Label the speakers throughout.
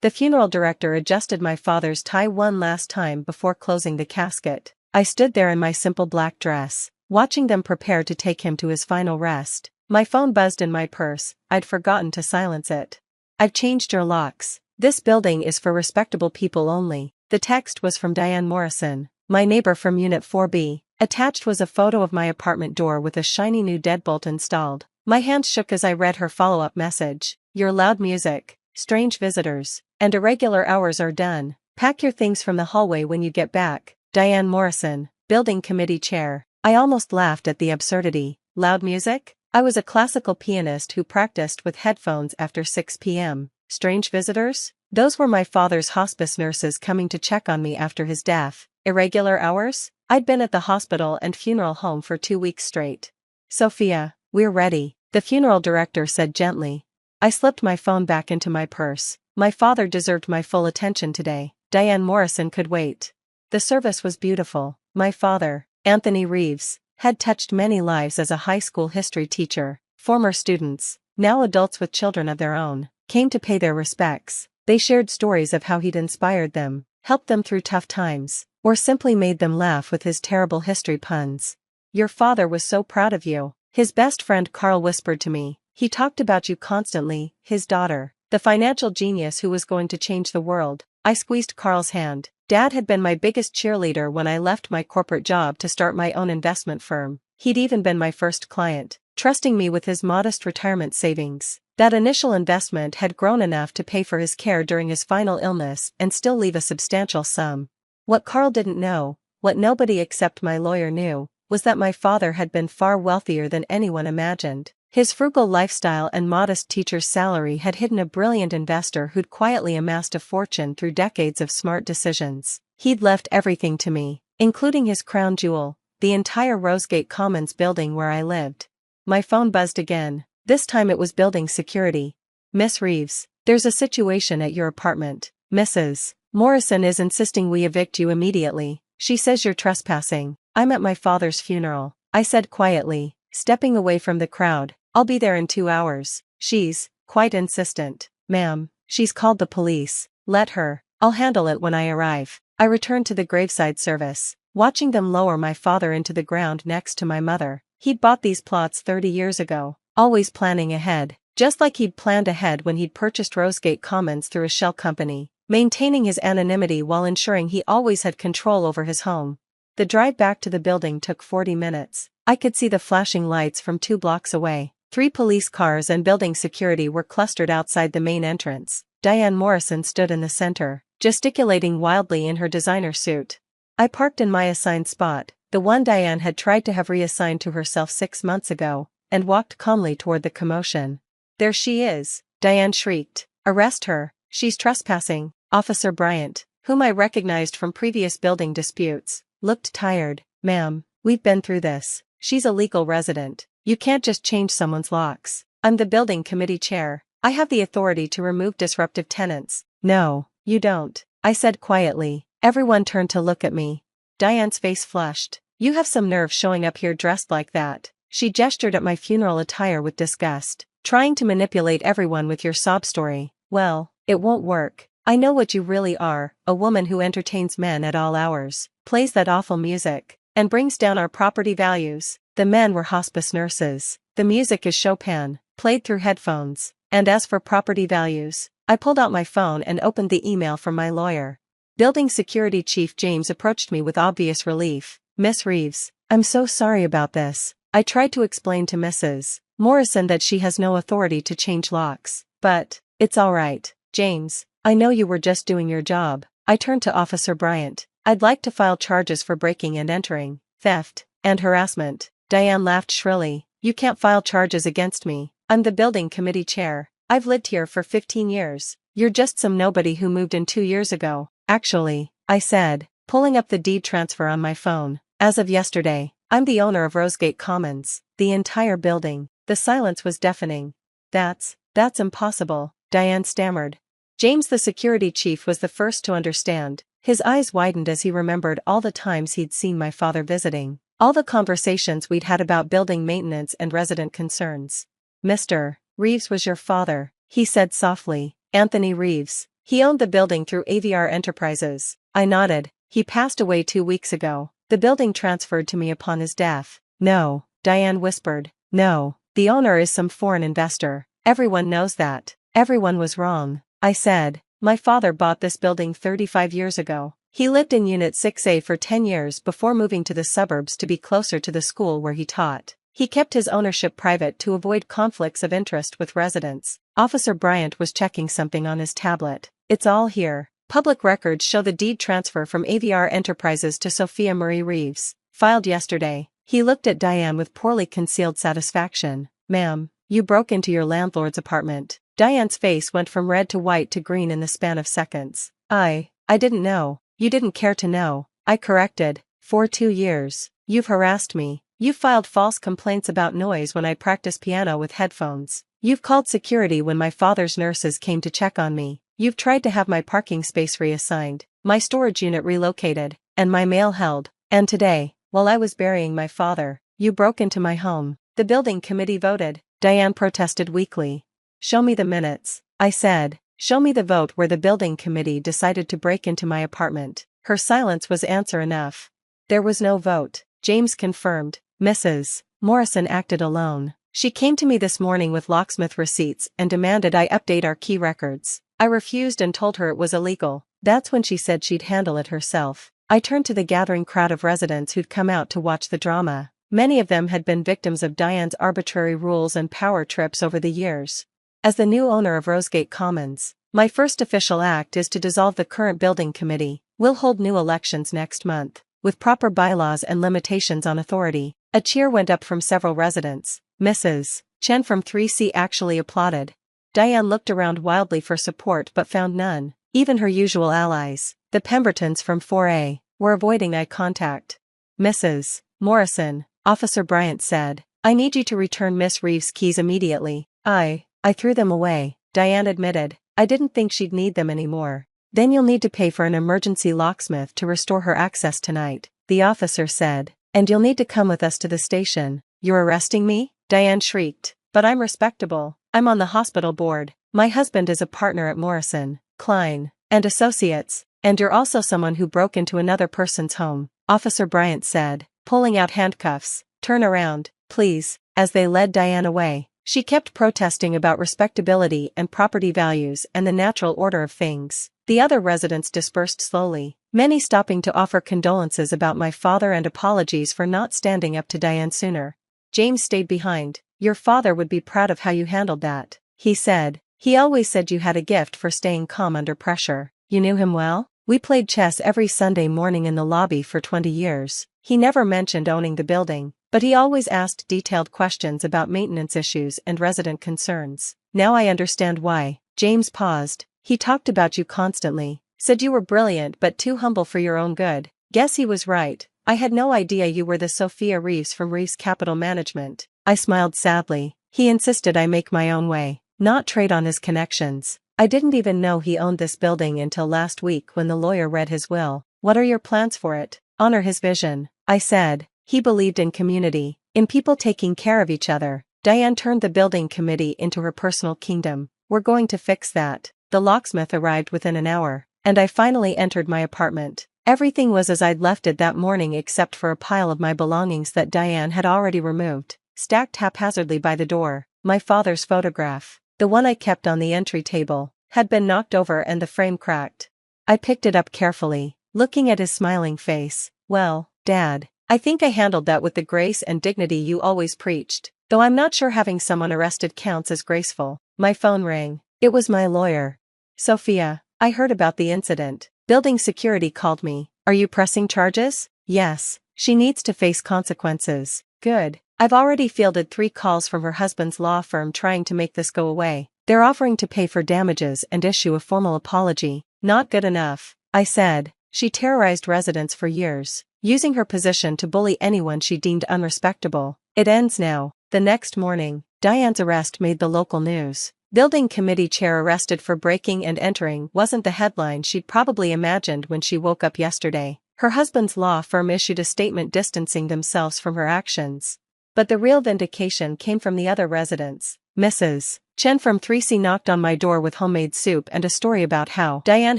Speaker 1: The funeral director adjusted my father's tie one last time before closing the casket. I stood there in my simple black dress, watching them prepare to take him to his final rest. My phone buzzed in my purse. I'd forgotten to silence it. "I've changed your locks. This building is for respectable people only." The text was from Diane Morrison, my neighbor from Unit 4B. Attached was a photo of my apartment door with a shiny new deadbolt installed. My hands shook as I read her follow-up message. "Your loud music, strange visitors, and irregular hours are done. Pack your things from the hallway when you get back. Diane Morrison, Building Committee Chair." I almost laughed at the absurdity. Loud music? I was a classical pianist who practiced with headphones after 6 p.m. Strange visitors? Those were my father's hospice nurses coming to check on me after his death. Irregular hours? I'd been at the hospital and funeral home for 2 weeks straight. "Sophia, we're ready," the funeral director said gently. I slipped my phone back into my purse. My father deserved my full attention today. Diane Morrison could wait. The service was beautiful. My father, Anthony Reeves, had touched many lives as a high school history teacher. Former students, now adults with children of their own, came to pay their respects. They shared stories of how he'd inspired them, helped them through tough times, or simply made them laugh with his terrible history puns. "Your father was so proud of you," his best friend Carl whispered to me. "He talked about you constantly." His daughter, the financial genius who was going to change the world. I squeezed Carl's hand. Dad had been my biggest cheerleader when I left my corporate job to start my own investment firm. He'd even been my first client, trusting me with his modest retirement savings. That initial investment had grown enough to pay for his care during his final illness and still leave a substantial sum. What Carl didn't know, what nobody except my lawyer knew, was that my father had been far wealthier than anyone imagined. His frugal lifestyle and modest teacher's salary had hidden a brilliant investor who'd quietly amassed a fortune through decades of smart decisions. He'd left everything to me, including his crown jewel, the entire Rosegate Commons building where I lived. My phone buzzed again. This time it was building security. "Miss Reeves, there's a situation at your apartment. Mrs. Morrison is insisting we evict you immediately. She says you're trespassing." "I'm at my father's funeral," I said quietly, stepping away from the crowd. "I'll be there in 2 hours. She's quite insistent." "Ma'am, she's called the police." "Let her. I'll handle it when I arrive." I returned to the graveside service, watching them lower my father into the ground next to my mother. He'd bought these plots 30 years ago, always planning ahead, just like he'd planned ahead when he'd purchased Rosegate Commons through a shell company, maintaining his anonymity while ensuring he always had control over his home. The drive back to the building took 40 minutes. I could see the flashing lights from 2 blocks away. 3 police cars and building security were clustered outside the main entrance. Diane Morrison stood in the center, gesticulating wildly in her designer suit. I parked in my assigned spot, the one Diane had tried to have reassigned to herself 6 months ago, and walked calmly toward the commotion. "There she is," Diane shrieked. "Arrest her, she's trespassing." Officer Bryant, whom I recognized from previous building disputes, looked tired. "Ma'am, we've been through this. She's a legal resident. You can't just change someone's locks. I'm the building committee chair. I have the authority to remove disruptive tenants." "No, you don't," I said quietly. Everyone turned to look at me. Diane's face flushed. "You have some nerve showing up here dressed like that." She gestured at my funeral attire with disgust. "Trying to manipulate everyone with your sob story. Well, it won't work. I know what you really are, a woman who entertains men at all hours, plays that awful music, and brings down our property values." The men were hospice nurses. "The music is Chopin, played through headphones. And as for property values," I pulled out my phone and opened the email from my lawyer. Building Security Chief James approached me with obvious relief. "Miss Reeves, I'm so sorry about this. I tried to explain to Mrs. Morrison that she has no authority to change locks. But it's all right, James. I know you were just doing your job." I turned to Officer Bryant. "I'd like to file charges for breaking and entering, theft, and harassment." Diane laughed shrilly. "You can't file charges against me. I'm the building committee chair. I've lived here for 15 years. You're just some nobody who moved in 2 years ago." "Actually," I said, pulling up the deed transfer on my phone, "as of yesterday, I'm the owner of Rosegate Commons, the entire building." The silence was deafening. That's impossible," Diane stammered. James, the security chief, was the first to understand. His eyes widened as he remembered all the times he'd seen my father visiting. All the conversations we'd had about building maintenance and resident concerns. "Mr. Reeves was your father," he said softly. "Anthony Reeves. He owned the building through AVR Enterprises. I nodded. He passed away 2 weeks ago. The building transferred to me upon his death. No, Diane whispered. No, the owner is some foreign investor. Everyone knows that. Everyone was wrong. I said, my father bought this building 35 years ago. He lived in Unit 6A for 10 years before moving to the suburbs to be closer to the school where he taught. He kept his ownership private to avoid conflicts of interest with residents. Officer Bryant was checking something on his tablet. It's all here. Public records show the deed transfer from AVR Enterprises to Sophia Marie Reeves, filed yesterday. He looked at Diane with poorly concealed satisfaction. Ma'am, you broke into your landlord's apartment. Diane's face went from red to white to green in the span of seconds. I didn't know. You didn't care to know. I corrected. For 2 years. You've harassed me. You've filed false complaints about noise when I practice piano with headphones. You've called security when my father's nurses came to check on me. You've tried to have my parking space reassigned, my storage unit relocated, and my mail held. And today, while I was burying my father, you broke into my home. The building committee voted. Diane protested weakly. Show me the minutes. I said. Show me the vote where the building committee decided to break into my apartment. Her silence was answer enough. There was no vote. James confirmed. Mrs. Morrison acted alone. She came to me this morning with locksmith receipts and demanded I update our key records. I refused and told her it was illegal. That's when she said she'd handle it herself. I turned to the gathering crowd of residents who'd come out to watch the drama. Many of them had been victims of Diane's arbitrary rules and power trips over the years. As the new owner of Rosegate Commons, my first official act is to dissolve the current building committee. We'll hold new elections next month, with proper bylaws and limitations on authority. A cheer went up from several residents. Mrs. Chen from 3C actually applauded. Diane looked around wildly for support but found none. Even her usual allies, the Pembertons from 4A, were avoiding eye contact. Mrs. Morrison, Officer Bryant said, I need you to return Miss Reeves' keys immediately. I threw them away, Diane admitted. I didn't think she'd need them anymore. Then you'll need to pay for an emergency locksmith to restore her access tonight, the officer said. And you'll need to come with us to the station. You're arresting me? Diane shrieked. But I'm respectable. I'm on the hospital board. My husband is a partner at Morrison, Klein, and Associates. And you're also someone who broke into another person's home, Officer Bryant said, pulling out handcuffs. Turn around, please, as they led Diane away. She kept protesting about respectability and property values and the natural order of things. The other residents dispersed slowly, many stopping to offer condolences about my father and apologies for not standing up to Diane sooner. James stayed behind. Your father would be proud of how you handled that, he said. He always said you had a gift for staying calm under pressure. You knew him well? We played chess every Sunday morning in the lobby for 20 years. He never mentioned owning the building, but he always asked detailed questions about maintenance issues and resident concerns. Now I understand why. James paused. He talked about you constantly, said you were brilliant but too humble for your own good. Guess he was right. I had no idea you were the Sophia Reeves from Reeves Capital Management. I smiled sadly. He insisted I make my own way, not trade on his connections. I didn't even know he owned this building until last week when the lawyer read his will. What are your plans for it? Honor his vision, I said. He believed in community, in people taking care of each other. Diane turned the building committee into her personal kingdom. We're going to fix that. The locksmith arrived within an hour, and I finally entered my apartment. Everything was as I'd left it that morning except for a pile of my belongings that Diane had already removed, stacked haphazardly by the door. My father's photograph, the one I kept on the entry table, had been knocked over and the frame cracked. I picked it up carefully, looking at his smiling face. Well, Dad, I think I handled that with the grace and dignity you always preached, though I'm not sure having someone arrested counts as graceful. My phone rang. It was my lawyer. Sophia, I heard about the incident. Building security called me. Are you pressing charges? Yes. She needs to face consequences. Good. I've already fielded 3 calls from her husband's law firm trying to make this go away. They're offering to pay for damages and issue a formal apology. Not good enough, I said. She terrorized residents for years, using her position to bully anyone she deemed unrespectable. It ends now. The next morning, Diane's arrest made the local news. Building committee chair arrested for breaking and entering wasn't the headline she'd probably imagined when she woke up yesterday. Her husband's law firm issued a statement distancing themselves from her actions. But the real vindication came from the other residents. Mrs. Chen from 3C knocked on my door with homemade soup and a story about how Diane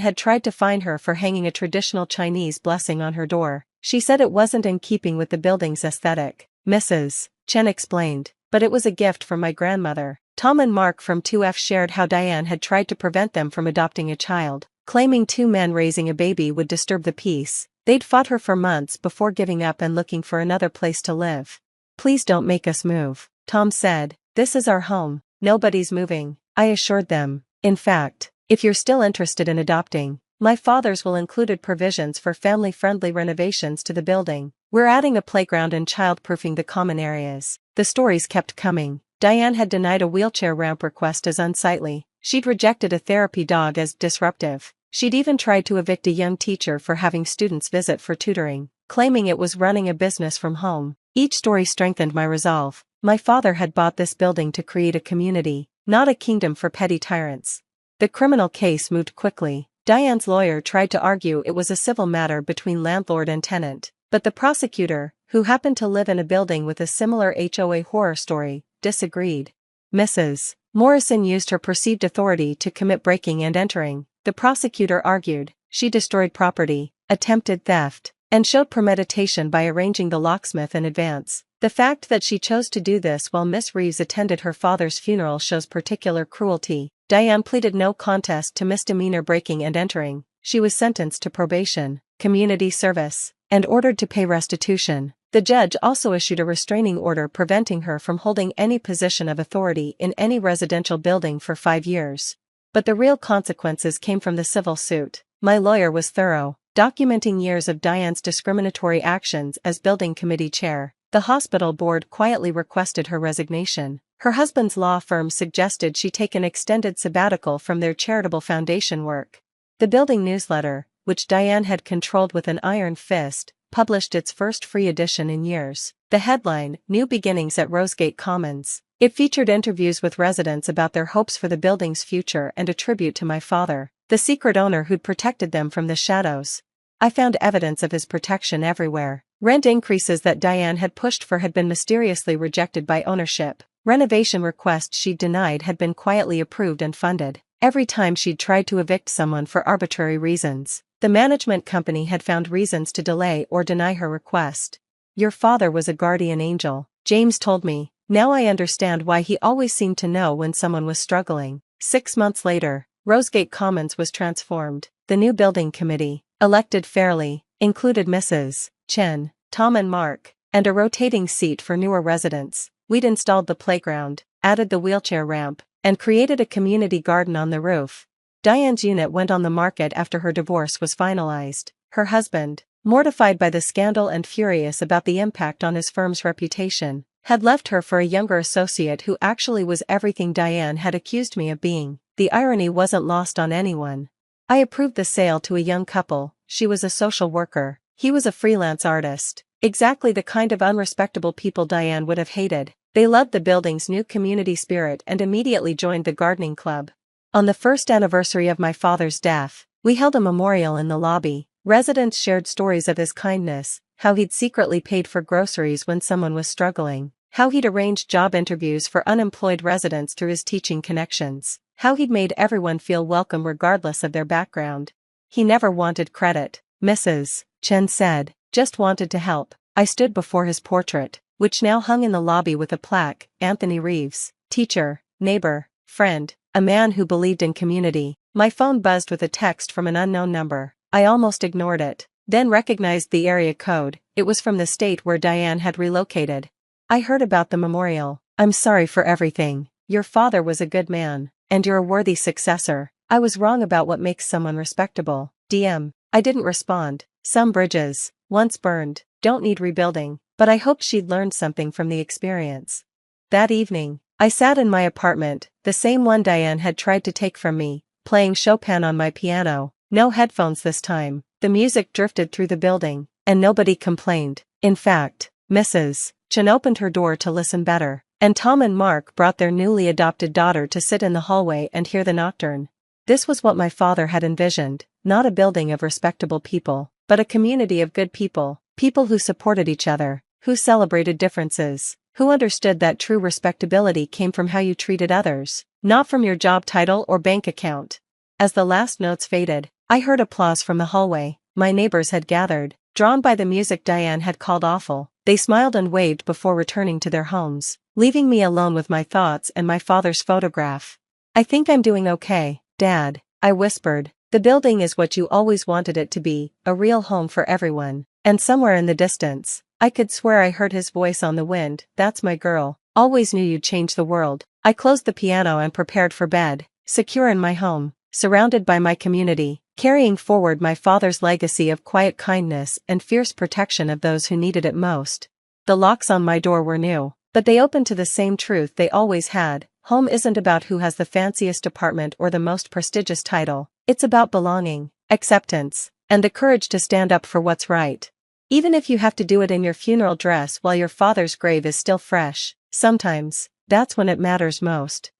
Speaker 1: had tried to fine her for hanging a traditional Chinese blessing on her door. She said it wasn't in keeping with the building's aesthetic. Mrs. Chen explained, but it was a gift from my grandmother. Tom and Mark from 2F shared how Diane had tried to prevent them from adopting a child, claiming two men raising a baby would disturb the peace. They'd fought her for months before giving up and looking for another place to live. "Please don't make us move," Tom said. "This is our home. Nobody's moving," I assured them. "In fact, if you're still interested in adopting, my father's will included provisions for family-friendly renovations to the building. We're adding a playground and child-proofing the common areas." The stories kept coming. Diane had denied a wheelchair ramp request as unsightly. She'd rejected a therapy dog as disruptive. She'd even tried to evict a young teacher for having students visit for tutoring, claiming it was running a business from home. Each story strengthened my resolve. My father had bought this building to create a community, not a kingdom for petty tyrants. The criminal case moved quickly. Diane's lawyer tried to argue it was a civil matter between landlord and tenant, but the prosecutor, who happened to live in a building with a similar HOA horror story, disagreed. Mrs. Morrison used her perceived authority to commit breaking and entering. The prosecutor argued she destroyed property, attempted theft, and showed premeditation by arranging the locksmith in advance. The fact that she chose to do this while Miss Reeves attended her father's funeral shows particular cruelty. Diane pleaded no contest to misdemeanor breaking and entering. She was sentenced to probation, community service, and ordered to pay restitution. The judge also issued a restraining order preventing her from holding any position of authority in any residential building for 5 years. But the real consequences came from the civil suit. My lawyer was thorough, documenting years of Diane's discriminatory actions as building committee chair. The hospital board quietly requested her resignation. Her husband's law firm suggested she take an extended sabbatical from their charitable foundation work. The building newsletter, which Diane had controlled with an iron fist, published its first free edition in years. The headline, "New Beginnings at Rosegate Commons." It featured interviews with residents about their hopes for the building's future and a tribute to my father, the secret owner who'd protected them from the shadows. I found evidence of his protection everywhere. Rent increases that Diane had pushed for had been mysteriously rejected by ownership. Renovation requests she'd denied had been quietly approved and funded. Every time she'd tried to evict someone for arbitrary reasons, the management company had found reasons to delay or deny her request. "Your father was a guardian angel," James told me. "Now I understand why he always seemed to know when someone was struggling." 6 months later, Rosegate Commons was transformed. The new building committee, elected fairly, included Mrs. Chen, Tom and Mark, and a rotating seat for newer residents. We'd installed the playground, added the wheelchair ramp, and created a community garden on the roof. Diane's unit went on the market after her divorce was finalized. Her husband, mortified by the scandal and furious about the impact on his firm's reputation, had left her for a younger associate who actually was everything Diane had accused me of being. The irony wasn't lost on anyone. I approved the sale to a young couple. She was a social worker. He was a freelance artist. Exactly the kind of unrespectable people Diane would have hated. They loved the building's new community spirit and immediately joined the gardening club. On the first anniversary of my father's death, we held a memorial in the lobby. Residents shared stories of his kindness, how he'd secretly paid for groceries when someone was struggling, how he'd arranged job interviews for unemployed residents through his teaching connections, how he'd made everyone feel welcome regardless of their background. He never wanted credit, Mrs. Chen said, just wanted to help. I stood before his portrait, which now hung in the lobby with a plaque, Anthony Reeves, teacher, neighbor, friend, a man who believed in community. My phone buzzed with a text from an unknown number. I almost ignored it, then recognized the area code. It was from the state where Diane had relocated. "I heard about the memorial. I'm sorry for everything. Your father was a good man, and you're a worthy successor. I was wrong about what makes someone respectable. DM. I didn't respond. Some bridges, once burned, don't need rebuilding, but I hoped she'd learned something from the experience. That evening, I sat in my apartment, the same one Diane had tried to take from me, playing Chopin on my piano. No headphones this time. The music drifted through the building, and nobody complained. In fact, Mrs. Chen opened her door to listen better, and Tom and Mark brought their newly adopted daughter to sit in the hallway and hear the nocturne. This was what my father had envisioned, not a building of respectable people, but a community of good people, people who supported each other, who celebrated differences, who understood that true respectability came from how you treated others, not from your job title or bank account. As the last notes faded, I heard applause from the hallway. My neighbors had gathered, drawn by the music Diane had called awful. They smiled and waved before returning to their homes, leaving me alone with my thoughts and my father's photograph. "I think I'm doing okay, Dad," I whispered. "The building is what you always wanted it to be, a real home for everyone." And somewhere in the distance, I could swear I heard his voice on the wind. "That's my girl. Always knew you'd change the world." I closed the piano and prepared for bed, secure in my home, surrounded by my community, carrying forward my father's legacy of quiet kindness and fierce protection of those who needed it most. The locks on my door were new, but they opened to the same truth they always had. Home isn't about who has the fanciest apartment or the most prestigious title. It's about belonging, acceptance, and the courage to stand up for what's right. Even if you have to do it in your funeral dress while your father's grave is still fresh, sometimes, that's when it matters most.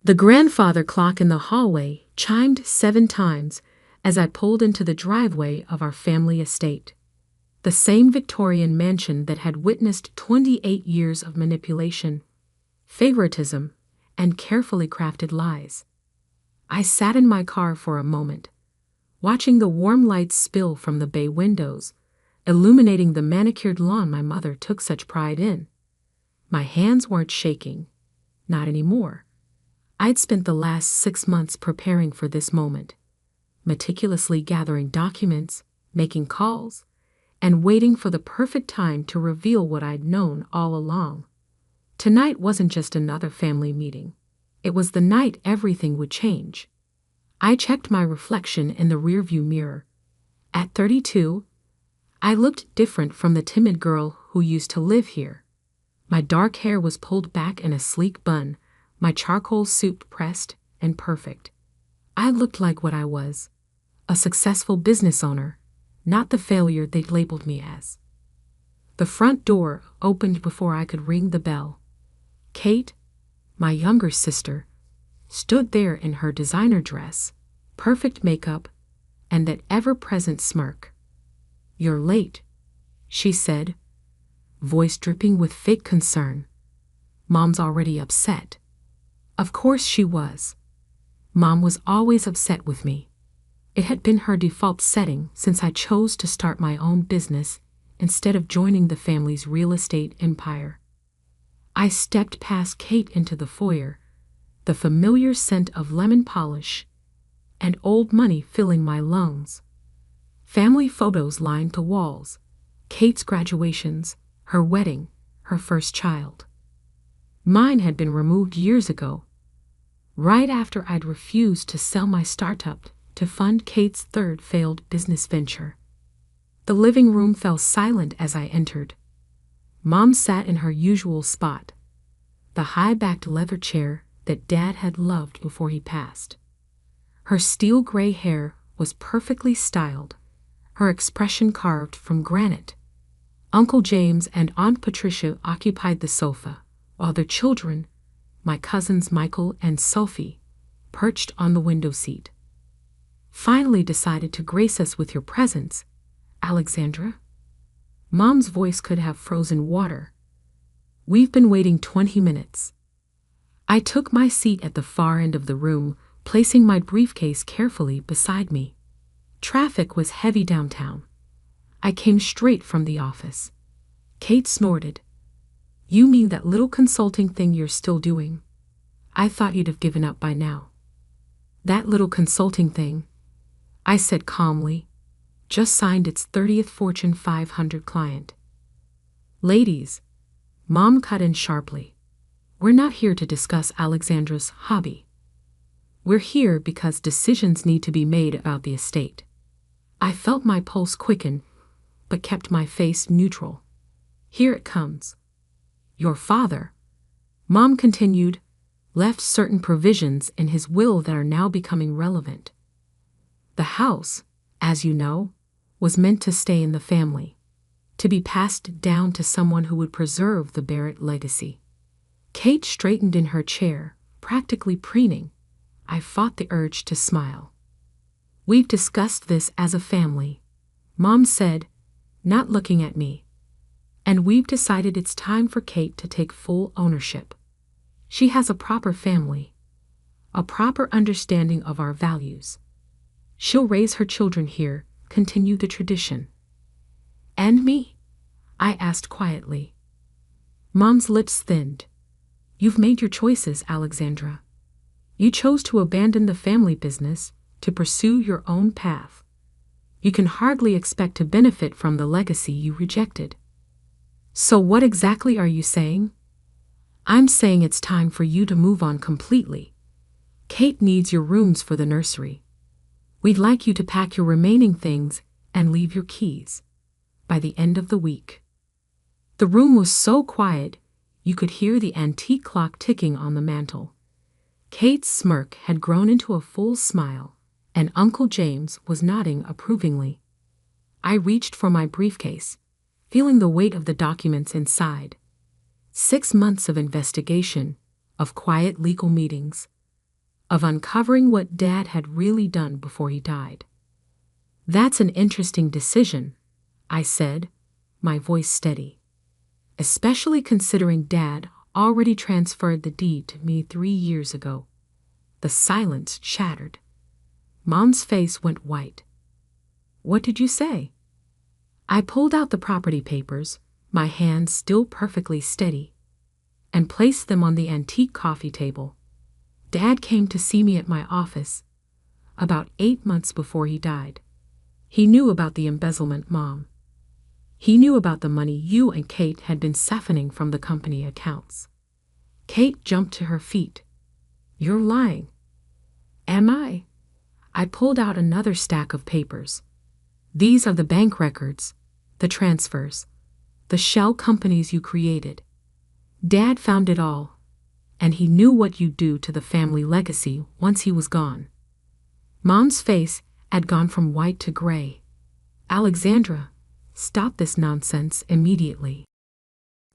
Speaker 2: The grandfather clock in the hallway chimed 7 times as I pulled into the driveway of our family estate. The same Victorian mansion that had witnessed 28 years of manipulation, favoritism, and carefully crafted lies. I sat in my car for a moment, watching the warm lights spill from the bay windows, illuminating the manicured lawn my mother took such pride in. My hands weren't shaking. Not anymore. I'd spent the last 6 months preparing for this moment, meticulously gathering documents, making calls, and waiting for the perfect time to reveal what I'd known all along. Tonight wasn't just another family meeting. It was the night everything would change. I checked my reflection in the rearview mirror. At 32, I looked different from the timid girl who used to live here. My dark hair was pulled back in a sleek bun, my charcoal soup pressed and perfect. I looked like what I was, a successful business owner, not the failure they'd labeled me as. The front door opened before I could ring the bell. Kate, my younger sister, stood there in her designer dress, perfect makeup, and that ever-present smirk. "You're late," she said, voice dripping with fake concern. "Mom's already upset." Of course she was. Mom was always upset with me. It had been her default setting since I chose to start my own business instead of joining the family's real estate empire. I stepped past Kate into the foyer, the familiar scent of lemon polish and old money filling my lungs. Family photos lined the walls, Kate's graduations, her wedding, her first child. Mine had been removed years ago, right after I'd refused to sell my startup to fund Kate's third failed business venture. The living room fell silent as I entered. Mom sat in her usual spot, the high-backed leather chair that Dad had loved before he passed. Her steel gray hair was perfectly styled, her expression carved from granite. Uncle James and Aunt Patricia occupied the sofa, while their children, my cousins Michael and Sophie, perched on the window seat. "Finally decided to grace us with your presence, Alexandra?" Mom's voice could have frozen water. "We've been waiting 20 minutes. I took my seat at the far end of the room, placing my briefcase carefully beside me. Traffic was heavy downtown. I came straight from the office. Kate snorted. "You mean that little consulting thing you're still doing? I thought you'd have given up by now." "That little consulting thing," I said calmly, "just signed its 30th Fortune 500 client." "Ladies," Mom cut in sharply, "we're not here to discuss Alexandra's hobby. We're here because decisions need to be made about the estate." I felt my pulse quicken, but kept my face neutral. "Here it comes. Your father," Mom continued, "left certain provisions in his will that are now becoming relevant. The house, as you know, was meant to stay in the family, to be passed down to someone who would preserve the Barrett legacy." Kate straightened in her chair, practically preening. I fought the urge to smile. "We've discussed this as a family," Mom said, not looking at me. And we've decided it's time for Kate to take full ownership. She has a proper family, a proper understanding of our values. She'll raise her children here, continue the tradition. And me? I asked quietly. Mom's lips thinned. You've made your choices, Alexandra. You chose to abandon the family business to pursue your own path. You can hardly expect to benefit from the legacy you rejected. So what exactly are you saying? I'm saying it's time for you to move on completely. Kate needs your rooms for the nursery. We'd like you to pack your remaining things and leave your keys by the end of the week. The room was so quiet, you could hear the antique clock ticking on the mantel. Kate's smirk had grown into a full smile, and Uncle James was nodding approvingly. I reached for my briefcase, feeling the weight of the documents inside. 6 months of investigation, of quiet legal meetings, of uncovering what Dad had really done before he died. That's an interesting decision, I said, my voice steady. Especially considering Dad already transferred the deed to me 3 years ago. The silence shattered. Mom's face went white. What did you say? I pulled out the property papers, my hands still perfectly steady, and placed them on the antique coffee table. Dad came to see me at my office about 8 months before he died. He knew about the embezzlement, Mom. He knew about the money you and Kate had been siphoning from the company accounts. Kate jumped to her feet. You're lying. Am I? I pulled out another stack of papers. These are the bank records, the transfers, the shell companies you created. Dad found it all, and he knew what you'd do to the family legacy once he was gone. Mom's face had gone from white to gray. Alexandra, stop this nonsense immediately.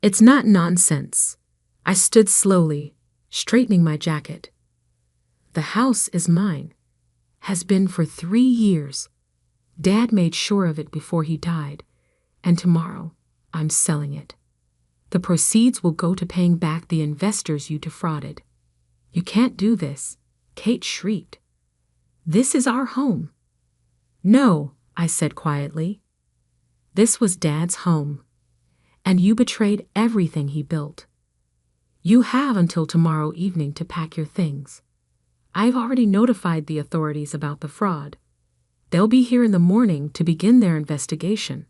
Speaker 2: It's not nonsense. I stood slowly, straightening my jacket. The house is mine. Has been for 3 years. Dad made sure of it before he died, and tomorrow I'm selling it. The proceeds will go to paying back the investors you defrauded. You can't do this, Kate shrieked. This is our home. No, I said quietly. This was Dad's home, and you betrayed everything he built. You have until tomorrow evening to pack your things. I've already notified the authorities about the fraud. They'll be here in the morning to begin their investigation.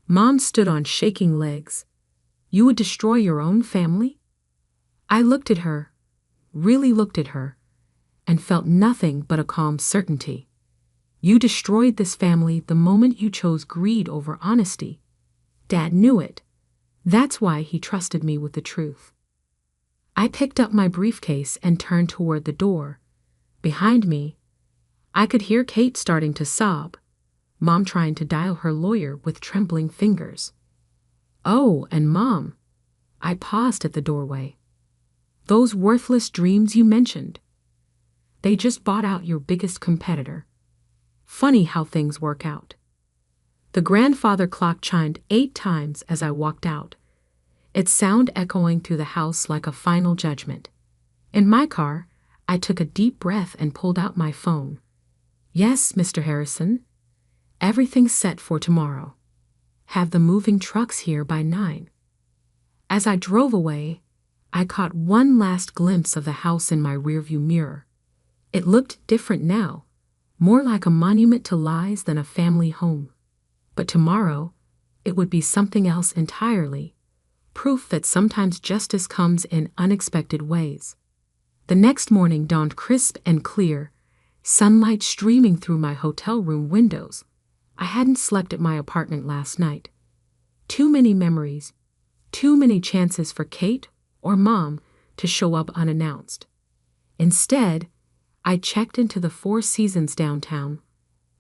Speaker 2: Mom stood on shaking legs. You would destroy your own family? I looked at her, really looked at her, and felt nothing but a calm certainty. You destroyed this family the moment you chose greed over honesty. Dad knew it. That's why he trusted me with the truth. I picked up my briefcase and turned toward the door. Behind me, I could hear Kate starting to sob, Mom trying to dial her lawyer with trembling fingers. Oh, and Mom, I paused at the doorway. Those worthless dreams you mentioned. They just bought out your biggest competitor. Funny how things work out. The grandfather clock chimed 8 times as I walked out, its sound echoing through the house like a final judgment. In my car, I took a deep breath and pulled out my phone. Yes, Mr. Harrison. Everything's set for tomorrow. Have the moving trucks here by 9. As I drove away, I caught one last glimpse of the house in my rearview mirror. It looked different now, more like a monument to lies than a family home. But tomorrow, it would be something else entirely, proof that sometimes justice comes in unexpected ways. The next morning dawned crisp and clear, sunlight streaming through my hotel room windows. I hadn't slept at my apartment last night. Too many memories, too many chances for Kate or Mom to show up unannounced. Instead, I checked into the Four Seasons downtown,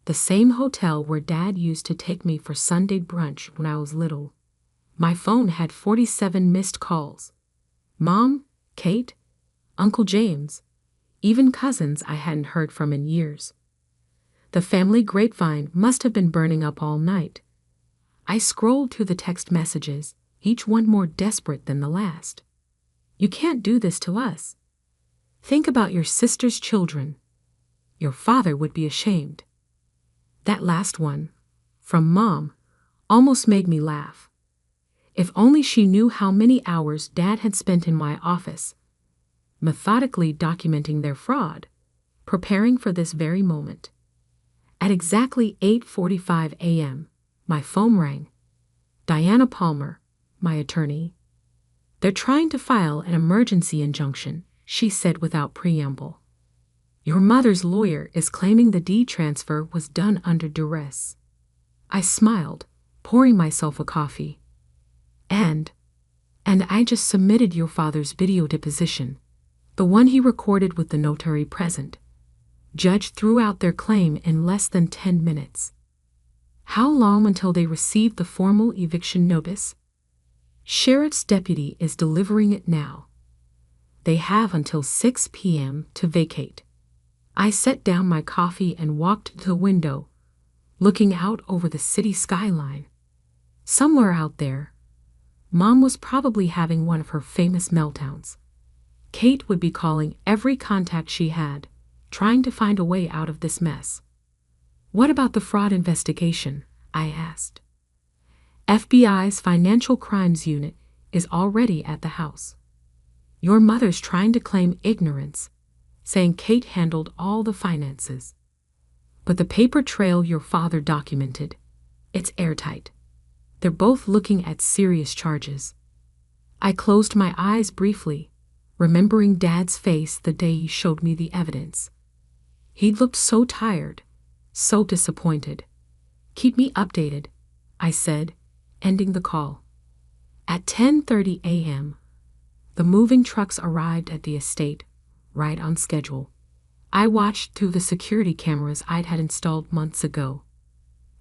Speaker 2: the same hotel where Dad used to take me for Sunday brunch when I was little. My phone had 47 missed calls. Mom, Kate, Uncle James, even cousins I hadn't heard from in years. The family grapevine must have been burning up all night. I scrolled through the text messages, each one more desperate than the last. You can't do this to us. Think about your sister's children. Your father would be ashamed. That last one, from Mom, almost made me laugh. If only she knew how many hours Dad had spent in my office, methodically documenting their fraud, preparing for this very moment. At exactly 8:45 a.m., my phone rang. Diana Palmer, my attorney. They're trying to file an emergency injunction, she said without preamble. Your mother's lawyer is claiming the deed transfer was done under duress. I smiled, pouring myself a coffee. And I just submitted your father's video deposition, the one he recorded with the notary present. Judge threw out their claim in less than 10 minutes. How long until they receive the formal eviction notice? Sheriff's deputy is delivering it now. They have until 6 p.m. to vacate. I set down my coffee and walked to the window, looking out over the city skyline. Somewhere out there, Mom was probably having one of her famous meltdowns. Kate would be calling every contact she had, trying to find a way out of this mess. What about the fraud investigation? I asked. FBI's Financial Crimes Unit is already at the house. Your mother's trying to claim ignorance, saying Kate handled all the finances. But the paper trail your father documented, it's airtight. They're both looking at serious charges. I closed my eyes briefly, remembering Dad's face the day he showed me the evidence. He looked so tired, so disappointed. Keep me updated, I said, ending the call. At 10:30 a.m., the moving trucks arrived at the estate, right on schedule. I watched through the security cameras I'd had installed months ago.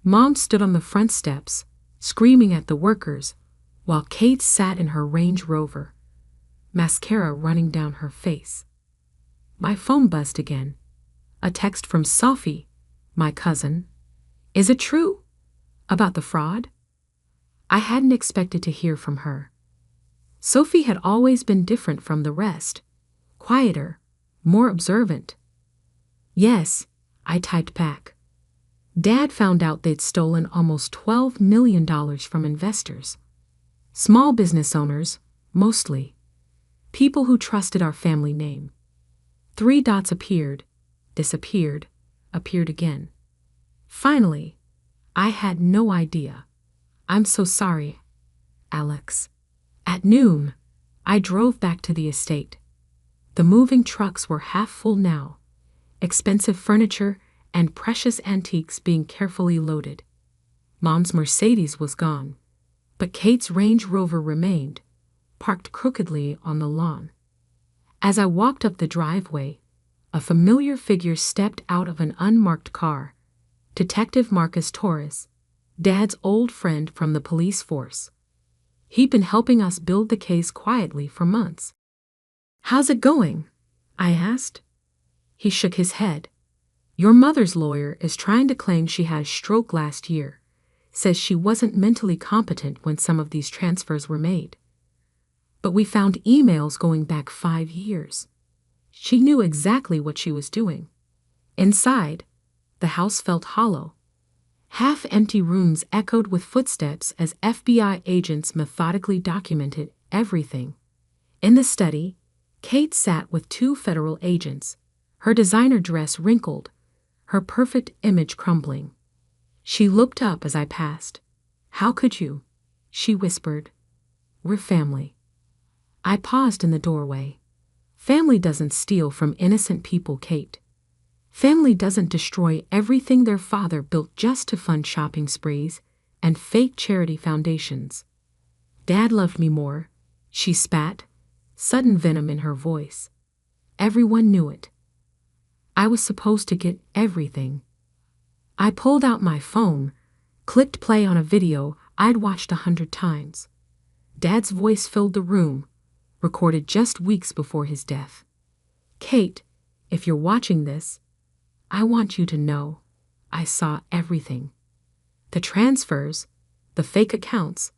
Speaker 2: Mom stood on the front steps, screaming at the workers, while Kate sat in her Range Rover, mascara running down her face. My phone buzzed again. A text from Sophie, my cousin. Is it true? About the fraud? I hadn't expected to hear from her. Sophie had always been different from the rest, quieter, more observant. Yes, I typed back. Dad found out they'd stolen almost $12 million from investors. Small business owners, mostly. People who trusted our family name. 3 dots appeared, disappeared, appeared again. Finally, I had no idea. I'm so sorry, Alex. At noon, I drove back to the estate. The moving trucks were half full now, expensive furniture and precious antiques being carefully loaded. Mom's Mercedes was gone, but Kate's Range Rover remained, parked crookedly on the lawn. As I walked up the driveway, a familiar figure stepped out of an unmarked car. Detective Marcus Torres, Dad's old friend from the police force. He'd been helping us build the case quietly for months. How's it going? I asked. He shook his head. Your mother's lawyer is trying to claim she had a stroke last year, says she wasn't mentally competent when some of these transfers were made. But we found emails going back 5 years. She knew exactly what she was doing. Inside, the house felt hollow. Half-empty rooms echoed with footsteps as FBI agents methodically documented everything. In the study, Kate sat with 2 federal agents, her designer dress wrinkled, her perfect image crumbling. She looked up as I passed. How could you? She whispered. We're family. I paused in the doorway. Family doesn't steal from innocent people, Kate. Family doesn't destroy everything their father built just to fund shopping sprees and fake charity foundations. Dad loved me more, she spat, sudden venom in her voice. Everyone knew it. I was supposed to get everything. I pulled out my phone, clicked play on a video I'd watched 100 times. Dad's voice filled the room, recorded just weeks before his death. Kate, if you're watching this, I want you to know I saw everything. The transfers, the fake accounts,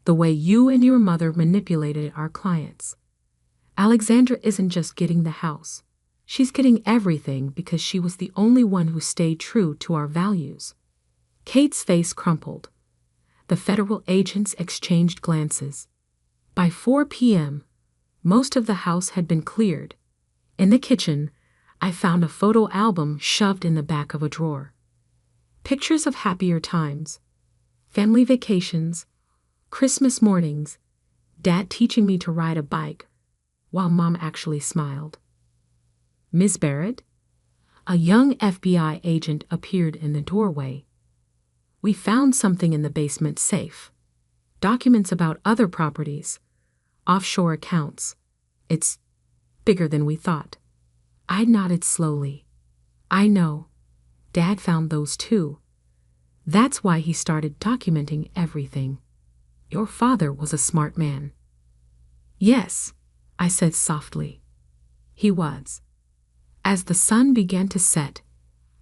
Speaker 2: the way you and your mother manipulated our clients. Alexandra isn't just getting the house. She's getting everything because she was the only one who stayed true to our values. Kate's face crumpled. The federal agents exchanged glances. By 4 p.m., most of the house had been cleared. In the kitchen, I found a photo album shoved in the back of a drawer. Pictures of happier times, family vacations, Christmas mornings, Dad teaching me to ride a bike, while Mom actually smiled. Miss Barrett? A young FBI agent appeared in the doorway. We found something in the basement safe. Documents about other properties, offshore accounts. It's bigger than we thought. I nodded slowly. I know. Dad found those too. That's why he started documenting everything. Your father was a smart man. Yes, I said softly. He was. As the sun began to set,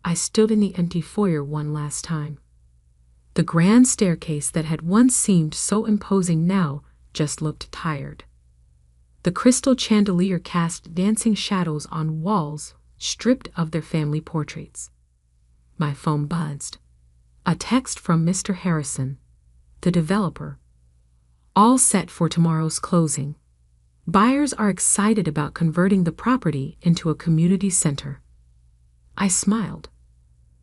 Speaker 2: I stood in the empty foyer one last time. The grand staircase that had once seemed so imposing now just looked tired. The crystal chandelier cast dancing shadows on walls stripped of their family portraits. My phone buzzed. A text from Mr. Harrison, the developer. All set for tomorrow's closing. Buyers are excited about converting the property into a community center. I smiled.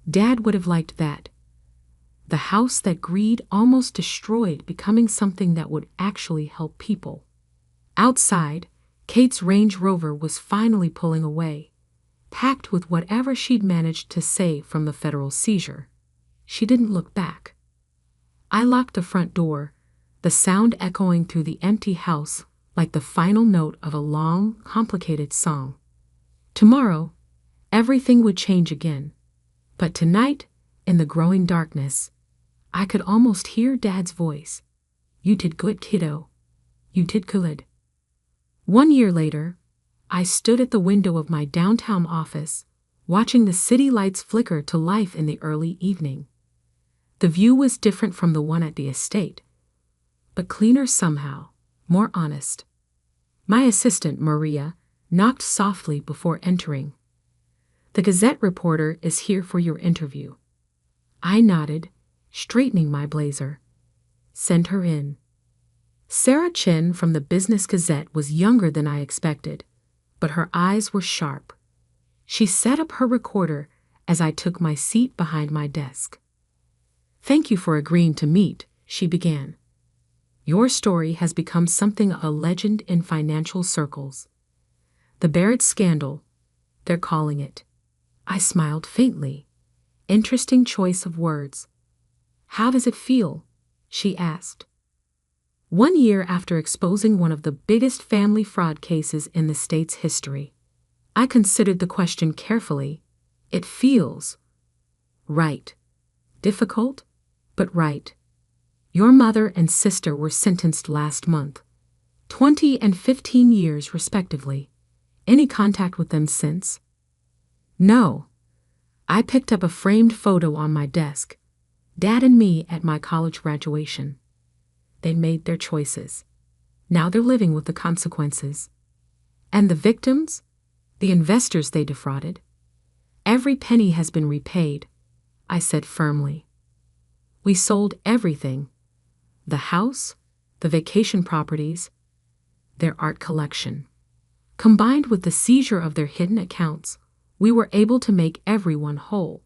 Speaker 2: Dad would have liked that. The house that greed almost destroyed becoming something that would actually help people. Outside, Kate's Range Rover was finally pulling away, packed with whatever she'd managed to save from the federal seizure. She didn't look back. I locked the front door, the sound echoing through the empty house like the final note of a long, complicated song. Tomorrow, everything would change again. But tonight, in the growing darkness, I could almost hear Dad's voice. You did good, kiddo. You did good. 1 year later, I stood at the window of my downtown office, watching the city lights flicker to life in the early evening. The view was different from the one at the estate, but cleaner somehow, more honest. My assistant, Maria, knocked softly before entering. The Gazette reporter is here for your interview. I nodded, straightening my blazer. Send her in. Sarah Chen from the Business Gazette was younger than I expected, but her eyes were sharp. She set up her recorder as I took my seat behind my desk. Thank you for agreeing to meet, she began. Your story has become something of a legend in financial circles. The Barrett scandal, they're calling it. I smiled faintly. Interesting choice of words. How does it feel? She asked. 1 year after exposing one of the biggest family fraud cases in the state's history, I considered the question carefully. It feels right. Difficult, but right. Your mother and sister were sentenced last month, 20 and 15 years respectively. Any contact with them since? No. I picked up a framed photo on my desk. Dad and me at my college graduation. They made their choices. Now they're living with the consequences. And the victims? The investors they defrauded? Every penny has been repaid, I said firmly. We sold everything. The house, the vacation properties, their art collection. Combined with the seizure of their hidden accounts, we were able to make everyone whole.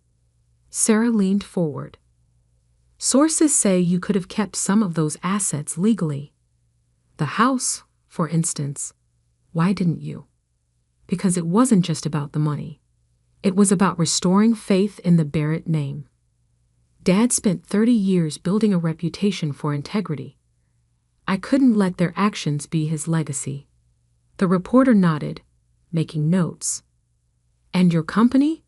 Speaker 2: Sarah leaned forward. Sources say you could have kept some of those assets legally. The house, for instance. Why didn't you? Because it wasn't just about the money. It was about restoring faith in the Barrett name. Dad spent 30 years building a reputation for integrity. I couldn't let their actions be his legacy. The reporter nodded, making notes. And your company?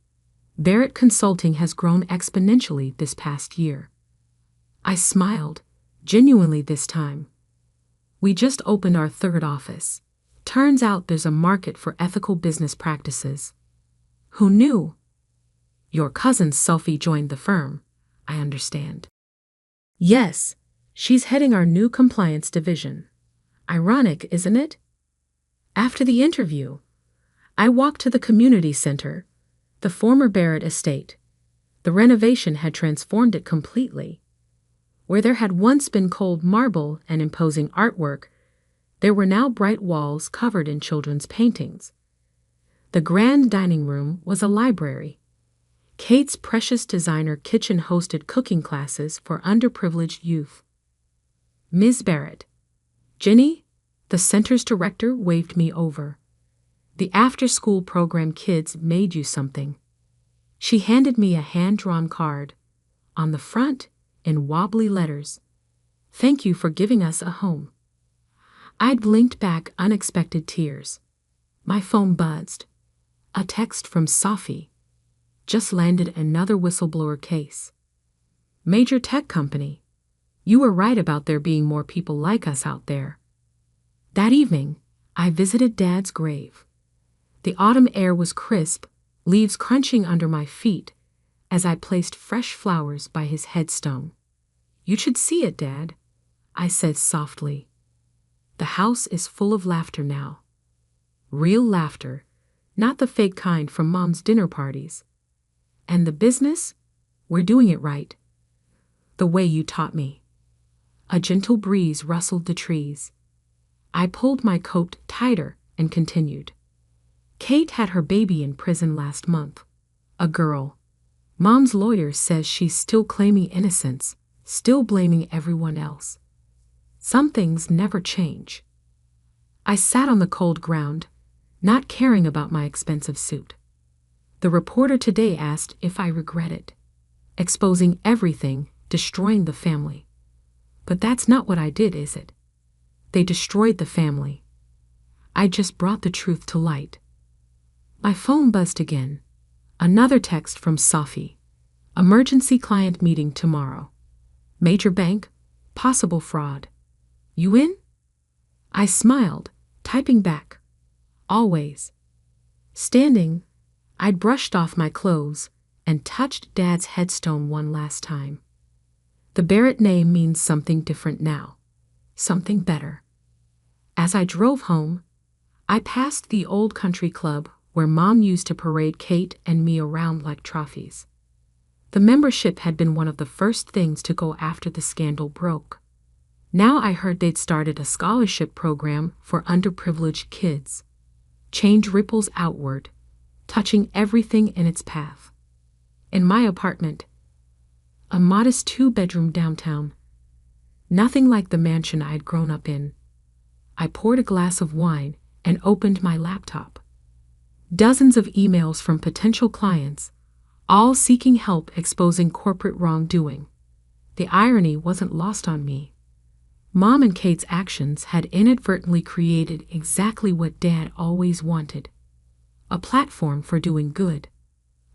Speaker 2: Barrett Consulting has grown exponentially this past year. I smiled, genuinely this time. We just opened our 3rd office. Turns out there's a market for ethical business practices. Who knew? Your cousin Sophie joined the firm, I understand. Yes, She's heading our new compliance division. Ironic, isn't it? After the interview, I walked to the community center, the former Barrett estate. The renovation had transformed it completely. Where there had once been cold marble and imposing artwork, there were now bright walls covered in children's paintings. The grand dining room was a library. Kate's precious designer kitchen hosted cooking classes for underprivileged youth. Ms. Barrett. Jenny, the center's director, waved me over. The after-school program kids made you something. She handed me a hand-drawn card. On the front, in wobbly letters, "Thank you for giving us a home." I'd blinked back unexpected tears. My phone buzzed. A text from Sophie. Just landed another whistleblower case. Major tech company. You were right about there being more people like us out there. That evening, I visited Dad's grave. The autumn air was crisp, leaves crunching under my feet as I placed fresh flowers by his headstone. "You should see it, Dad," I said softly. The house is full of laughter now. Real laughter, not the fake kind from Mom's dinner parties. And the business? We're doing it right. The way you taught me. A gentle breeze rustled the trees. I pulled my coat tighter and continued. Kate had her baby in prison last month. A girl. Mom's lawyer says she's still claiming innocence, still blaming everyone else. Some things never change. I sat on the cold ground, not caring about my expensive suit. The reporter today asked if I regret it. Exposing everything, destroying the family. But that's not what I did, is it? They destroyed the family. I just brought the truth to light. My phone buzzed again. Another text from Sophie. Emergency client meeting tomorrow. Major bank, possible fraud. You in? I smiled, typing back. Always. Standing, I'd brushed off my clothes and touched Dad's headstone one last time. The Barrett name means something different now. Something better. As I drove home, I passed the old country club where Mom used to parade Kate and me around like trophies. The membership had been one of the first things to go after the scandal broke. Now I heard they'd started a scholarship program for underprivileged kids. Change ripples outward, touching everything in its path. In my apartment, a modest 2-bedroom downtown, nothing like the mansion I'd grown up in, I poured a glass of wine and opened my laptop. Dozens of emails from potential clients, all seeking help exposing corporate wrongdoing. The irony wasn't lost on me. Mom and Kate's actions had inadvertently created exactly what Dad always wanted. A platform for doing good.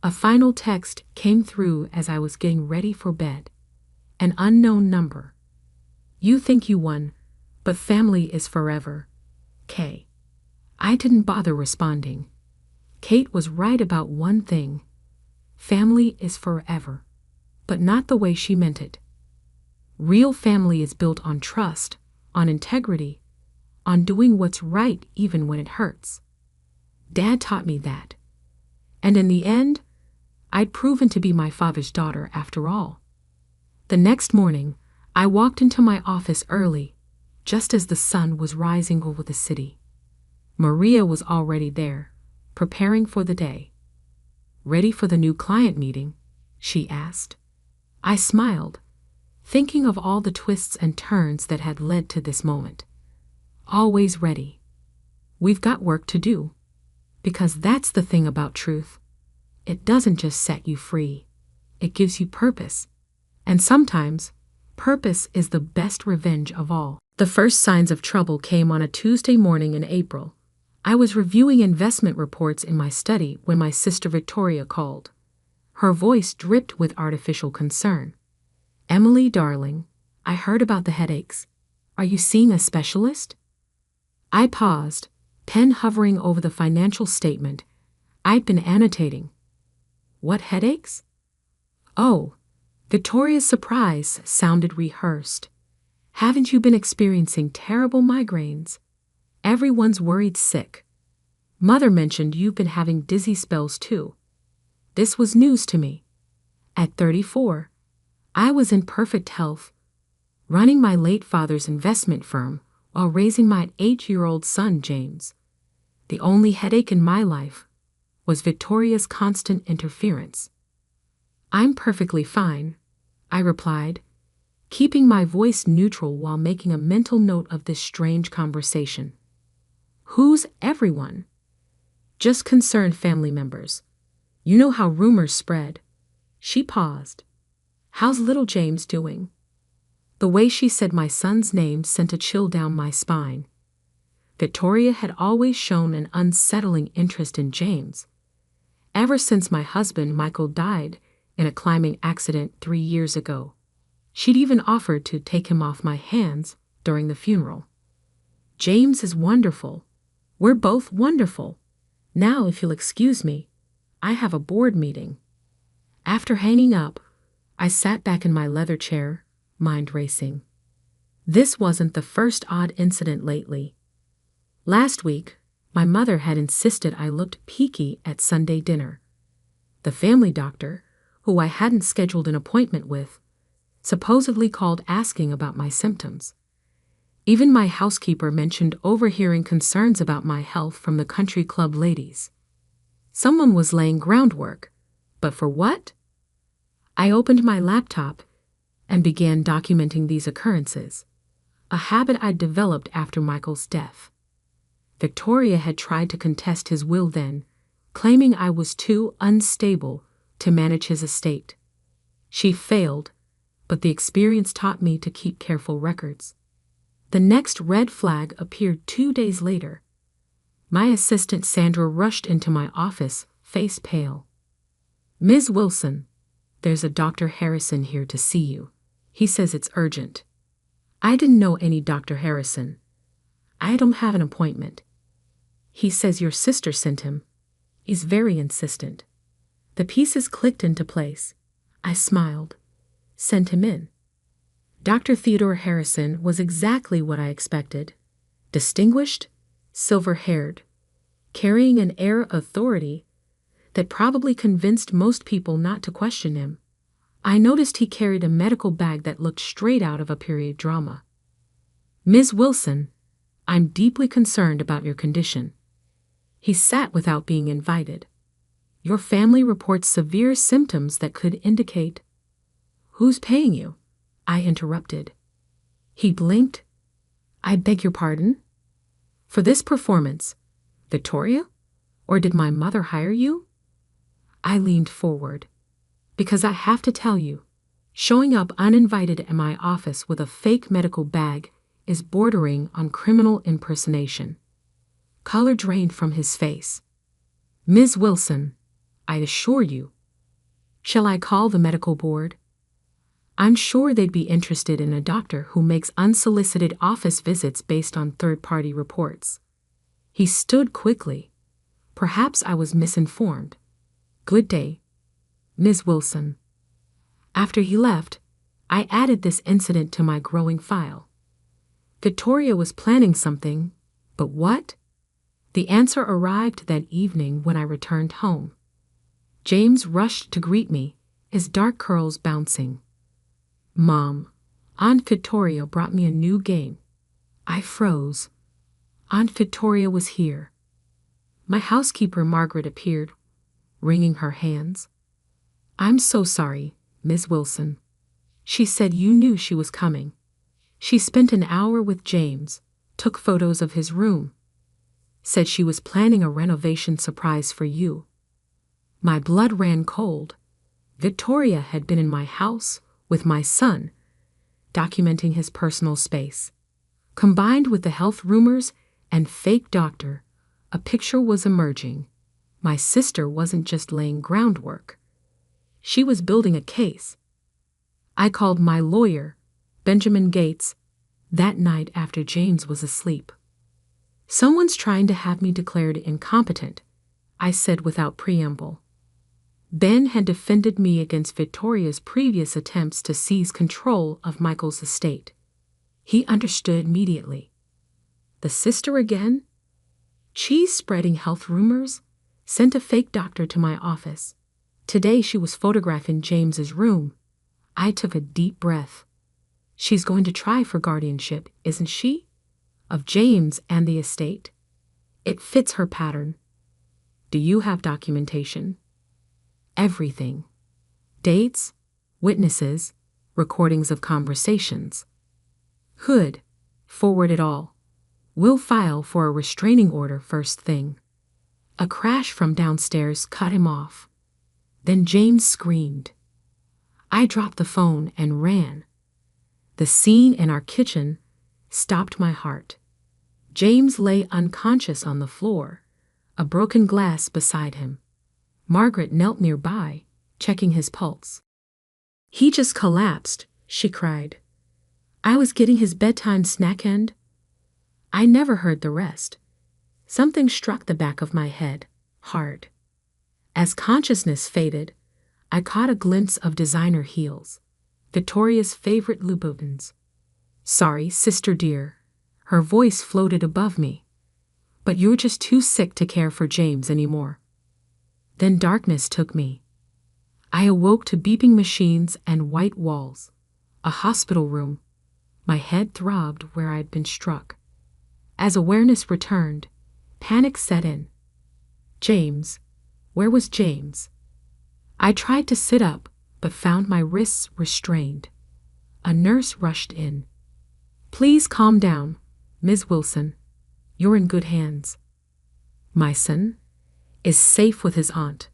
Speaker 2: A final text came through as I was getting ready for bed. An unknown number. You think you won, but family is forever. K. I didn't bother responding. Kate was right about one thing. Family is forever, but not the way she meant it. Real family is built on trust, on integrity, on doing what's right even when it hurts. Dad taught me that. And in the end, I'd proven to be my father's daughter after all. The next morning, I walked into my office early, just as the sun was rising over the city. Maria was already there, preparing for the day. "Ready for the new client meeting?" she asked. I smiled, thinking of all the twists and turns that had led to this moment. Always ready. We've got work to do. Because that's the thing about truth. It doesn't just set you free. It gives you purpose. And sometimes, purpose is the best revenge of all. The first signs of trouble came on a Tuesday morning in April. I was reviewing investment reports in my study when my sister Victoria called. Her voice dripped with artificial concern. "Emily, darling, I heard about the headaches. Are you seeing a specialist?" I paused, pen hovering over the financial statement I'd been annotating. "What headaches?" Oh, Victoria's surprise sounded rehearsed. Haven't you been experiencing terrible migraines? Everyone's worried sick. Mother mentioned you've been having dizzy spells too. This was news to me. At 34, I was in perfect health, running my late father's investment firm while raising my 8-year-old son, James. The only headache in my life was Victoria's constant interference. I'm perfectly fine, I replied, keeping my voice neutral while making a mental note of this strange conversation. Who's everyone? Just concerned family members. You know how rumors spread. She paused. How's little James doing? The way she said my son's name sent a chill down my spine. Victoria had always shown an unsettling interest in James. Ever since my husband Michael died in a climbing accident 3 years ago. She'd even offered to take him off my hands during the funeral. James is wonderful. We're both wonderful. Now, if you'll excuse me, I have a board meeting. After hanging up, I sat back in my leather chair, mind racing. This wasn't the first odd incident lately. Last week, my mother had insisted I looked peaky at Sunday dinner. The family doctor, who I hadn't scheduled an appointment with, supposedly called asking about my symptoms. Even my housekeeper mentioned overhearing concerns about my health from the country club ladies. Someone was laying groundwork, but for what? I opened my laptop and began documenting these occurrences, a habit I'd developed after Michael's death. Victoria had tried to contest his will then, claiming I was too unstable to manage his estate. She failed, but the experience taught me to keep careful records. The next red flag appeared 2 days later. My assistant Sandra rushed into my office, face pale. Ms. Wilson, there's a Dr. Harrison here to see you. He says it's urgent. I didn't know any Dr. Harrison. I don't have an appointment. He says your sister sent him. He's very insistent. The pieces clicked into place. I smiled. Sent him in. Dr. Theodore Harrison was exactly what I expected. Distinguished, silver-haired, carrying an air of authority that probably convinced most people not to question him. I noticed he carried a medical bag that looked straight out of a period drama. Ms. Wilson, I'm deeply concerned about your condition. He sat without being invited. Your family reports severe symptoms that could indicate. Who's paying you? I interrupted. He blinked. I beg your pardon? For this performance, Victoria? Or did my mother hire you? I leaned forward. Because I have to tell you, showing up uninvited at my office with a fake medical bag is bordering on criminal impersonation. Color drained from his face. Ms. Wilson, I assure you. Shall I call the medical board? I'm sure they'd be interested in a doctor who makes unsolicited office visits based on third-party reports. He stood quickly. Perhaps I was misinformed. Good day, Ms. Wilson. After he left, I added this incident to my growing file. Victoria was planning something, but what? The answer arrived that evening when I returned home. James rushed to greet me, his dark curls bouncing. Mom, Aunt Victoria brought me a new game. I froze. Aunt Victoria was here. My housekeeper Margaret appeared, wringing her hands. I'm so sorry, Ms. Wilson. She said you knew she was coming. She spent an hour with James, took photos of his room. Said she was planning a renovation surprise for you. My blood ran cold. Victoria had been in my house with my son, documenting his personal space. Combined with the health rumors and fake doctor, a picture was emerging. My sister wasn't just laying groundwork. She was building a case. I called my lawyer, Benjamin Gates, that night after James was asleep. Someone's trying to have me declared incompetent, I said without preamble. Ben had defended me against Victoria's previous attempts to seize control of Michael's estate. He understood immediately. The sister again? She's spreading health rumors? Sent a fake doctor to my office. Today she was photographing James's room. I took a deep breath. She's going to try for guardianship, isn't she? Of James and the estate. It fits her pattern. Do you have documentation? Everything. Dates, witnesses, recordings of conversations. Good. Forward it all. We'll file for a restraining order first thing. A crash from downstairs cut him off. Then James screamed. I dropped the phone and ran. The scene in our kitchen stopped my heart. James lay unconscious on the floor, a broken glass beside him. Margaret knelt nearby, checking his pulse. He just collapsed, she cried. I was getting his bedtime snack end. I never heard the rest. Something struck the back of my head, hard. As consciousness faded, I caught a glimpse of designer heels, Victoria's favorite Louboutins. Sorry, sister dear. Her voice floated above me. But you're just too sick to care for James anymore. Then darkness took me. I awoke to beeping machines and white walls. A hospital room. My head throbbed where I'd been struck. As awareness returned, panic set in. James. Where was James? I tried to sit up, but found my wrists restrained. A nurse rushed in. Please calm down, Ms. Wilson. You're in good hands. My son is safe with his aunt.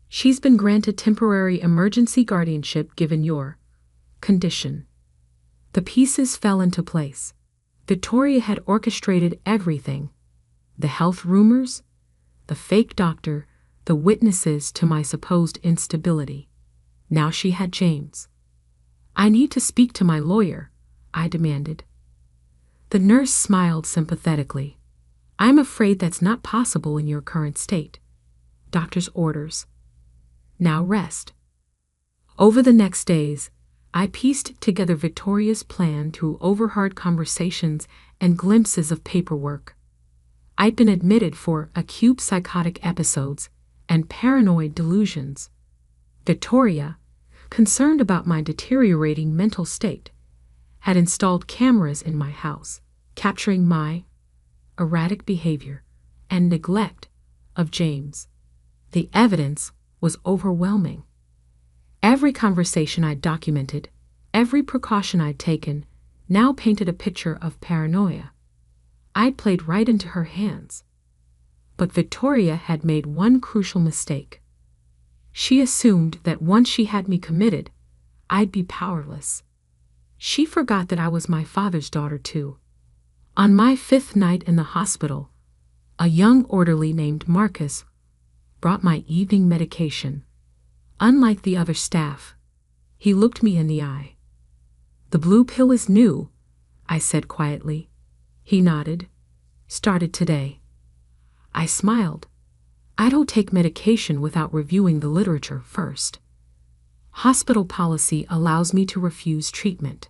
Speaker 2: She's been granted temporary emergency guardianship given your condition. The pieces fell into place. Victoria had orchestrated everything. The health rumors, the fake doctor, the witnesses to my supposed instability. Now she had James. I need to speak to my lawyer, I demanded. The nurse smiled sympathetically. I'm afraid that's not possible in your current state. Doctor's orders. Now rest. Over the next days, I pieced together Victoria's plan through overheard conversations and glimpses of paperwork. I'd been admitted for acute psychotic episodes and paranoid delusions. Victoria, concerned about my deteriorating mental state, had installed cameras in my house, capturing my erratic behavior and neglect of James. The evidence was overwhelming. Every conversation I'd documented, every precaution I'd taken, now painted a picture of paranoia. I'd played right into her hands. But Victoria had made one crucial mistake. She assumed that once she had me committed, I'd be powerless. She forgot that I was my father's daughter too. On my 5th night in the hospital, a young orderly named Marcus brought my evening medication. Unlike the other staff, he looked me in the eye. The blue pill is new, I said quietly. He nodded. Started today. I smiled. I don't take medication without reviewing the literature first. Hospital policy allows me to refuse treatment.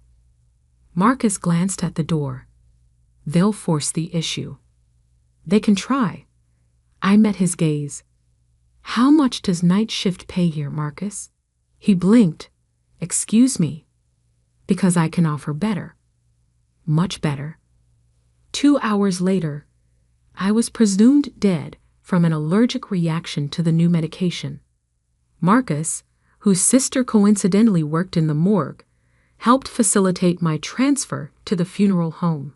Speaker 2: Marcus glanced at the door. They'll force the issue. They can try. I met his gaze. How much does night shift pay here, Marcus? He blinked. Excuse me. Because I can offer better. Much better. 2 hours later, I was presumed dead from an allergic reaction to the new medication. Marcus, whose sister coincidentally worked in the morgue, helped facilitate my transfer to the funeral home.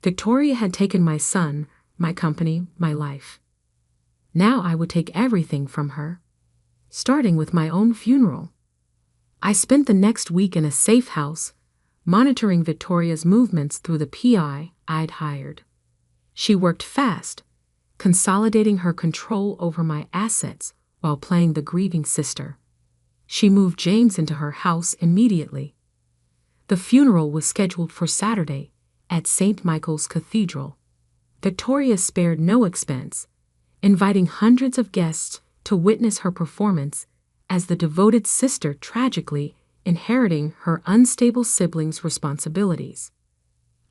Speaker 2: Victoria had taken my son, my company, my life. Now I would take everything from her, starting with my own funeral. I spent the next week in a safe house, monitoring Victoria's movements through the PI I'd hired. She worked fast, consolidating her control over my assets while playing the grieving sister. She moved James into her house immediately. The funeral was scheduled for Saturday at St. Michael's Cathedral. Victoria spared no expense, inviting hundreds of guests to witness her performance as the devoted sister tragically inheriting her unstable siblings' responsibilities.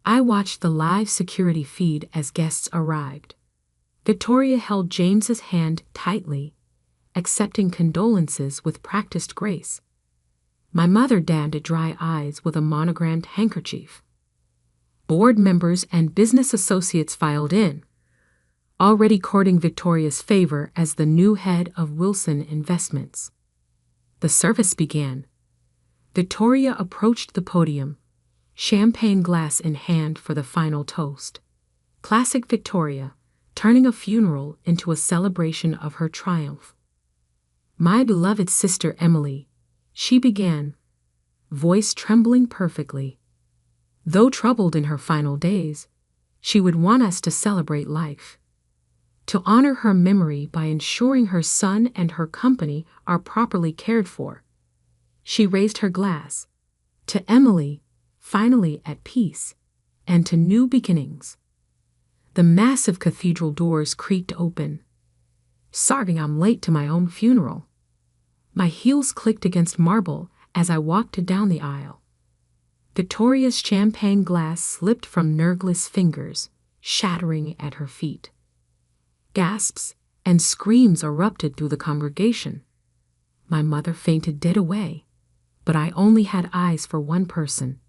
Speaker 2: I watched the live security feed as guests arrived. Victoria held James's hand tightly, accepting condolences with practiced grace. My mother dabbed at dry eyes with a monogrammed handkerchief. Board members and business associates filed in, already courting Victoria's favor as the new head of Wilson Investments. The service began. Victoria approached the podium, champagne glass in hand for the final toast. Classic Victoria, turning a funeral into a celebration of her triumph. "My beloved sister Emily," she began, voice trembling perfectly. Though troubled in her final days, she would want us to celebrate life, to honor her memory by ensuring her son and her company are properly cared for. She raised her glass. To Emily, finally at peace, and to new beginnings. The massive cathedral doors creaked open. Sorry I'm late to my own funeral. My heels clicked against marble as I walked down the aisle. Victoria's champagne glass slipped from nerveless fingers, shattering at her feet. Gasps and screams erupted through the congregation. My mother fainted dead away, but I only had eyes for one person.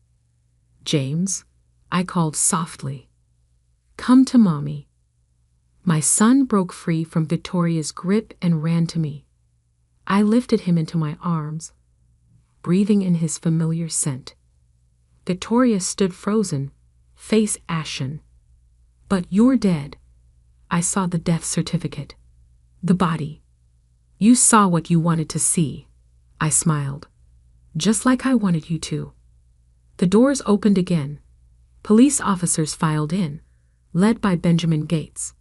Speaker 2: "James," I called softly. "Come to Mommy." My son broke free from Victoria's grip and ran to me. I lifted him into my arms, breathing in his familiar scent. Victoria stood frozen, face ashen. "But you're dead." I saw the death certificate. The body. "You saw what you wanted to see," I smiled. "Just like I wanted you to." The doors opened again. Police officers filed in, led by Benjamin Gates.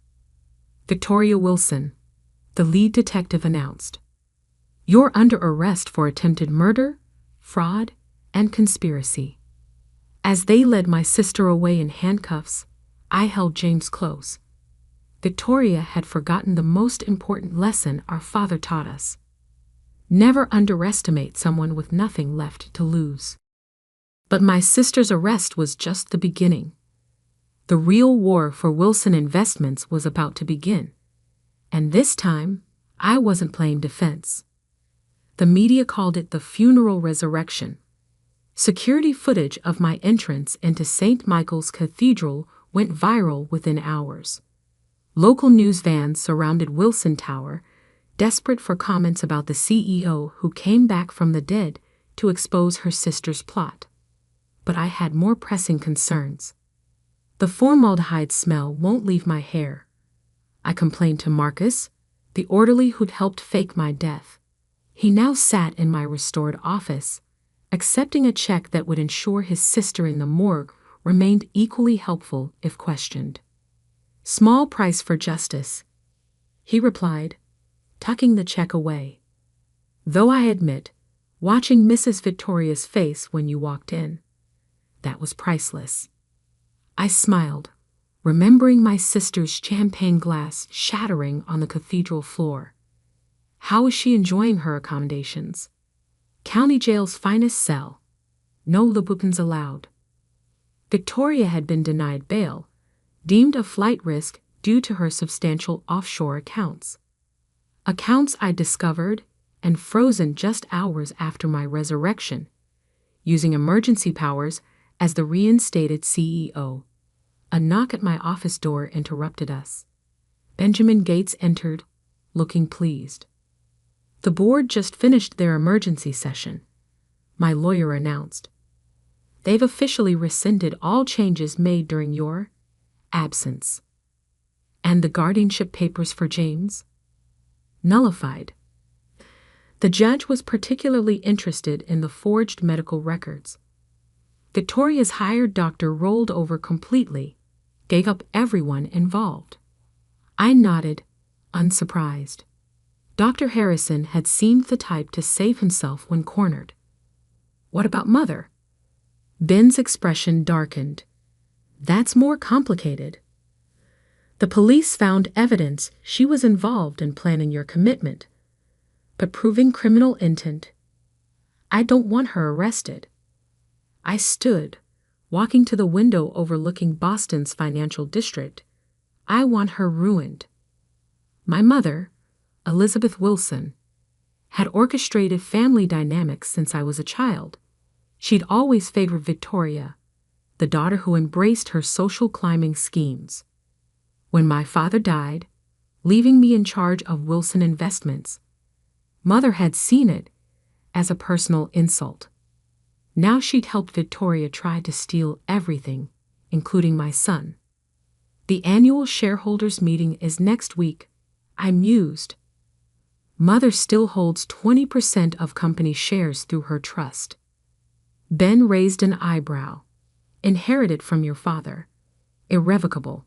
Speaker 2: "Victoria Wilson," the lead detective announced. "You're under arrest for attempted murder, fraud, and conspiracy." As they led my sister away in handcuffs, I held James close. Victoria had forgotten the most important lesson our father taught us. Never underestimate someone with nothing left to lose. But my sister's arrest was just the beginning. The real war for Wilson Investments was about to begin. And this time, I wasn't playing defense. The media called it the funeral resurrection. Security footage of my entrance into St. Michael's Cathedral went viral within hours. Local news vans surrounded Wilson Tower, desperate for comments about the CEO who came back from the dead to expose her sister's plot. But I had more pressing concerns. The formaldehyde smell won't leave my hair. I complained to Marcus, the orderly who'd helped fake my death. He now sat in my restored office, accepting a check that would ensure his sister in the morgue remained equally helpful if questioned. "Small price for justice," he replied, tucking the check away. "Though I admit, watching Mrs. Victoria's face when you walked in, that was priceless." I smiled, remembering my sister's champagne glass shattering on the cathedral floor. How was she enjoying her accommodations? County jail's finest cell. No Louboutins allowed. Victoria had been denied bail, deemed a flight risk due to her substantial offshore accounts. Accounts I discovered and frozen just hours after my resurrection, using emergency powers as the reinstated CEO. A knock at my office door interrupted us. Benjamin Gates entered, looking pleased. "The board just finished their emergency session," my lawyer announced. "They've officially rescinded all changes made during your absence." "And the guardianship papers for James?" "Nullified." The judge was particularly interested in the forged medical records. Victoria's hired doctor rolled over completely, gave up everyone involved. I nodded, unsurprised. Dr. Harrison had seemed the type to save himself when cornered. "What about Mother?" Ben's expression darkened. "That's more complicated. The police found evidence she was involved in planning your commitment, but proving criminal intent, I don't want her arrested." I stood, walking to the window overlooking Boston's financial district. I want her ruined. My mother, Elizabeth Wilson, had orchestrated family dynamics since I was a child. She'd always favored Victoria, the daughter who embraced her social climbing schemes. When my father died, leaving me in charge of Wilson Investments, Mother had seen it as a personal insult. Now she'd helped Victoria try to steal everything, including my son. The annual shareholders meeting is next week, I mused. Mother still holds 20% of company shares through her trust. Ben raised an eyebrow. Inherited from your father. Irrevocable.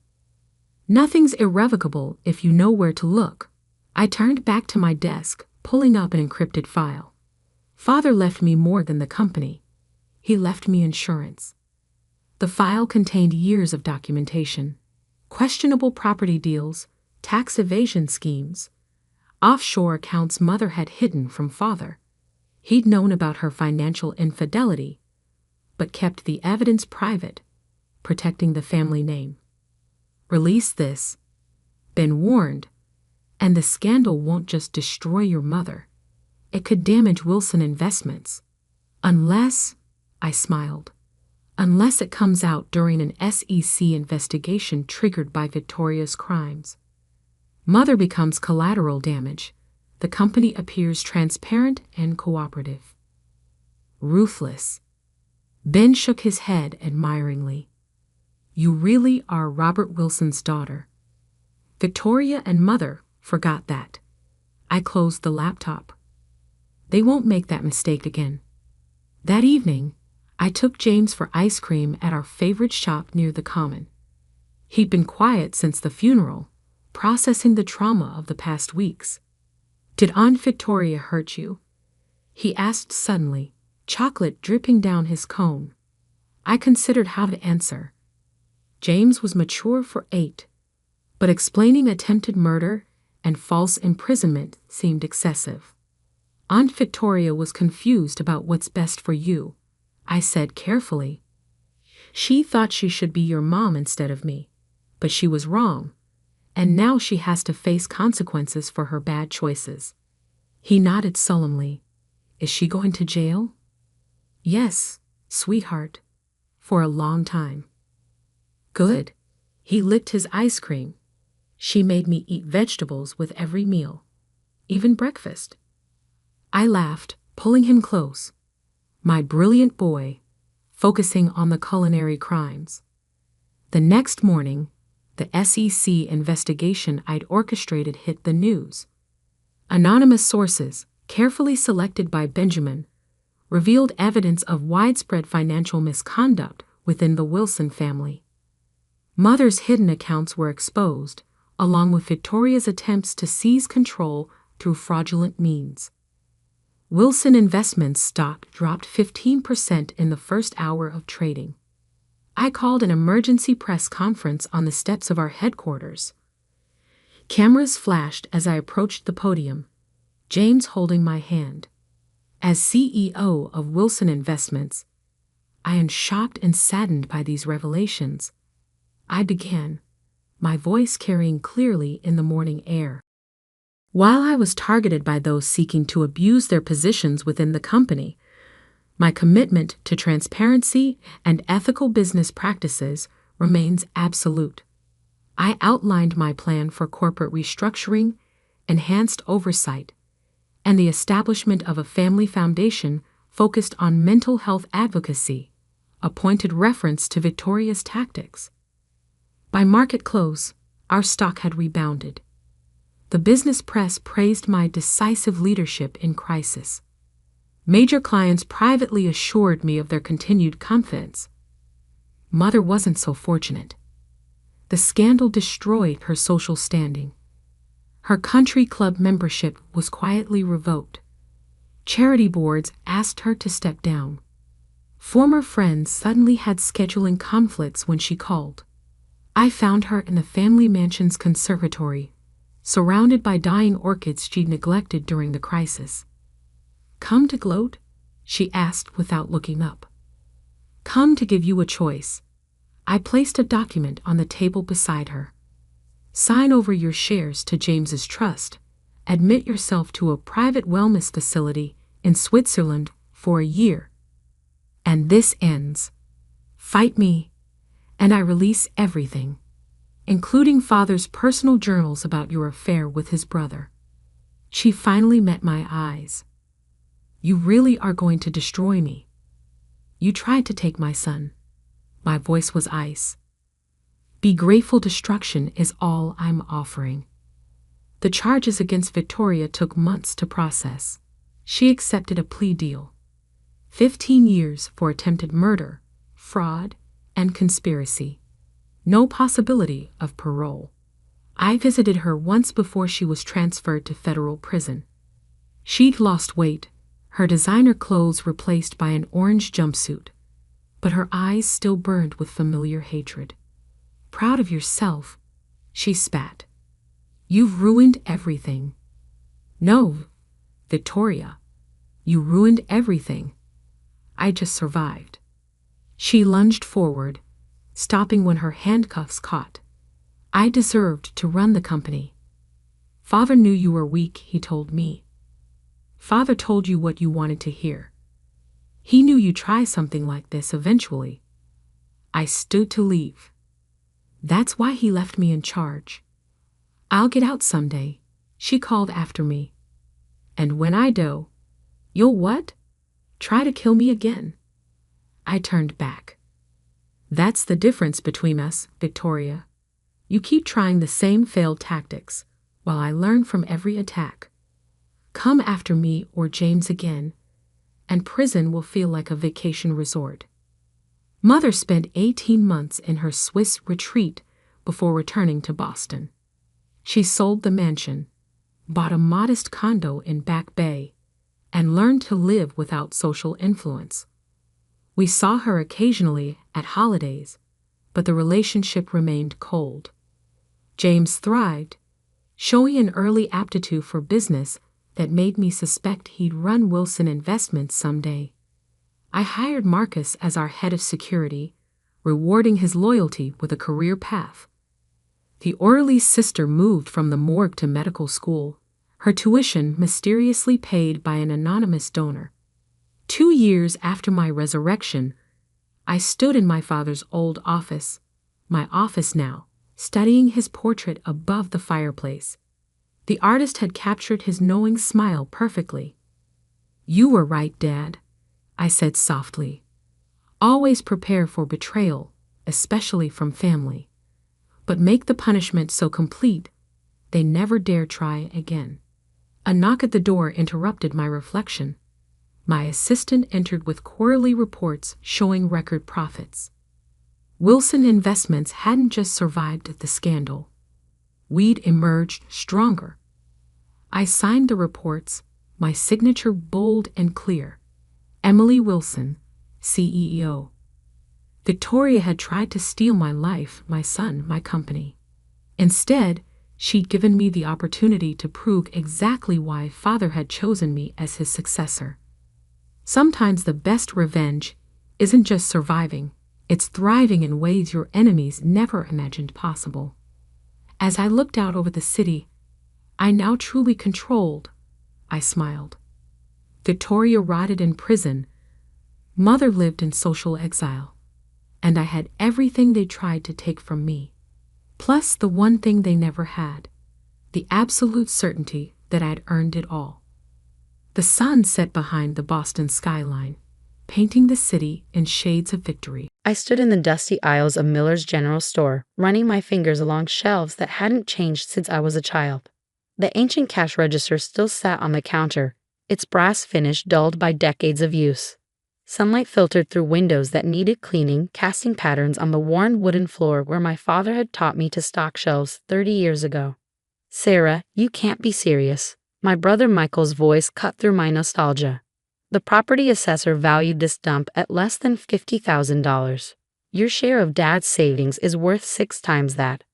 Speaker 2: Nothing's irrevocable if you know where to look. I turned back to my desk, pulling up an encrypted file. Father left me more than the company. He left me insurance. The file contained years of documentation, questionable property deals, tax evasion schemes, offshore accounts Mother had hidden from Father. He'd known about her financial infidelity, but kept the evidence private, protecting the family name. Release this, Ben warned, and the scandal won't just destroy your mother. It could damage Wilson Investments. Unless, I smiled, unless it comes out during an SEC investigation triggered by Victoria's crimes. Mother becomes collateral damage. The company appears transparent and cooperative. Ruthless. Ben shook his head admiringly. You really are Robert Wilson's daughter. Victoria and Mother forgot that. I closed the laptop. They won't make that mistake again. That evening, I took James for ice cream at our favorite shop near the Common. He'd been quiet since the funeral, processing the trauma of the past weeks. Did Aunt Victoria hurt you? He asked suddenly, chocolate dripping down his cone. I considered how to answer. James was mature for 8, but explaining attempted murder and false imprisonment seemed excessive. Aunt Victoria was confused about what's best for you, I said carefully. She thought she should be your mom instead of me, but she was wrong, and now she has to face consequences for her bad choices. He nodded solemnly. Is she going to jail? Yes, sweetheart, for a long time. Good. He licked his ice cream. She made me eat vegetables with every meal, even breakfast. I laughed, pulling him close. My brilliant boy, focusing on the culinary crimes. The next morning, the SEC investigation I'd orchestrated hit the news. Anonymous sources, carefully selected by Benjamin, revealed evidence of widespread financial misconduct within the Wilson family. Mother's hidden accounts were exposed, along with Victoria's attempts to seize control through fraudulent means. Wilson Investments stock dropped 15% in the first hour of trading. I called an emergency press conference on the steps of our headquarters. Cameras flashed as I approached the podium, James holding my hand. As CEO of Wilson Investments, I am shocked and saddened by these revelations. I began, my voice carrying clearly in the morning air. While I was targeted by those seeking to abuse their positions within the company, my commitment to transparency and ethical business practices remains absolute. I outlined my plan for corporate restructuring, enhanced oversight, and the establishment of a family foundation focused on mental health advocacy, a pointed reference to Victoria's tactics. By market close, our stock had rebounded. The business press praised my decisive leadership in crisis. Major clients privately assured me of their continued confidence. Mother wasn't so fortunate. The scandal destroyed her social standing. Her country club membership was quietly revoked. Charity boards asked her to step down. Former friends suddenly had scheduling conflicts when she called. I found her in the family mansion's conservatory, surrounded by dying orchids she'd neglected during the crisis. Come to gloat? She asked without looking up. Come come to give you a choice." I placed a document on the table beside her. "Sign over your shares to James's trust. Admit yourself to a private wellness facility in Switzerland for a year. And this ends. Fight me, and I release everything, including Father's personal journals about your affair with his brother." She finally met my eyes. "You really are going to destroy me. You tried to take my son." My voice was ice. "Be grateful destruction is all I'm offering." The charges against Victoria took months to process. She accepted a plea deal. 15 years for attempted murder, fraud, and conspiracy. No possibility of parole. I visited her once before she was transferred to federal prison. She'd lost weight, her designer clothes replaced by an orange jumpsuit, but her eyes still burned with familiar hatred. "Proud of yourself?" she spat. "You've ruined everything." "No, Victoria, you ruined everything. I just survived." She lunged forward, stopping when her handcuffs caught. "I deserved to run the company. Father knew you were weak," he told me. "Father told you what you wanted to hear. He knew you'd try something like this eventually." I stood to leave. "That's why he left me in charge. I'll get out someday," she called after me. "And when I do, you'll what? Try to kill me again." I turned back. "That's the difference between us, Victoria. You keep trying the same failed tactics, while I learn from every attack. Come after me or James again, and prison will feel like a vacation resort." Mother spent 18 months in her Swiss retreat before returning to Boston. She sold the mansion, bought a modest condo in Back Bay, and learned to live without social influence. We saw her occasionally at holidays, but the relationship remained cold. James thrived, showing an early aptitude for business that made me suspect he'd run Wilson Investments someday. I hired Marcus as our head of security, rewarding his loyalty with a career path. The orderly's sister moved from the morgue to medical school, her tuition mysteriously paid by an anonymous donor. 2 years after my resurrection, I stood in my father's old office, my office now, studying his portrait above the fireplace. The artist had captured his knowing smile perfectly. "You were right, Dad," I said softly. "Always prepare for betrayal, especially from family. But make the punishment so complete, they never dare try again." A knock at the door interrupted my reflection. My assistant entered with quarterly reports showing record profits. Wilson Investments hadn't just survived the scandal. We'd emerged stronger. I signed the reports, my signature bold and clear. Emily Wilson, CEO. Victoria had tried to steal my life, my son, my company. Instead, she'd given me the opportunity to prove exactly why Father had chosen me as his successor. Sometimes the best revenge isn't just surviving, it's thriving in ways your enemies never imagined possible. As I looked out over the city, I now truly controlled. I smiled. Victoria rotted in prison. Mother lived in social exile. And I had everything they tried to take from me. Plus the one thing they never had, the absolute certainty that I'd earned it all. The sun set behind the Boston skyline, painting the city in shades of victory.
Speaker 3: I stood in the dusty aisles of Miller's General Store, running my fingers along shelves that hadn't changed since I was a child. The ancient cash register still sat on the counter, its brass finish dulled by decades of use. Sunlight filtered through windows that needed cleaning, casting patterns on the worn wooden floor where my father had taught me to stock shelves 30 years ago. "Sarah, you can't be serious." My brother Michael's voice cut through my nostalgia. "The property assessor valued this dump at less than $50,000. Your share of Dad's savings is worth 6 times that."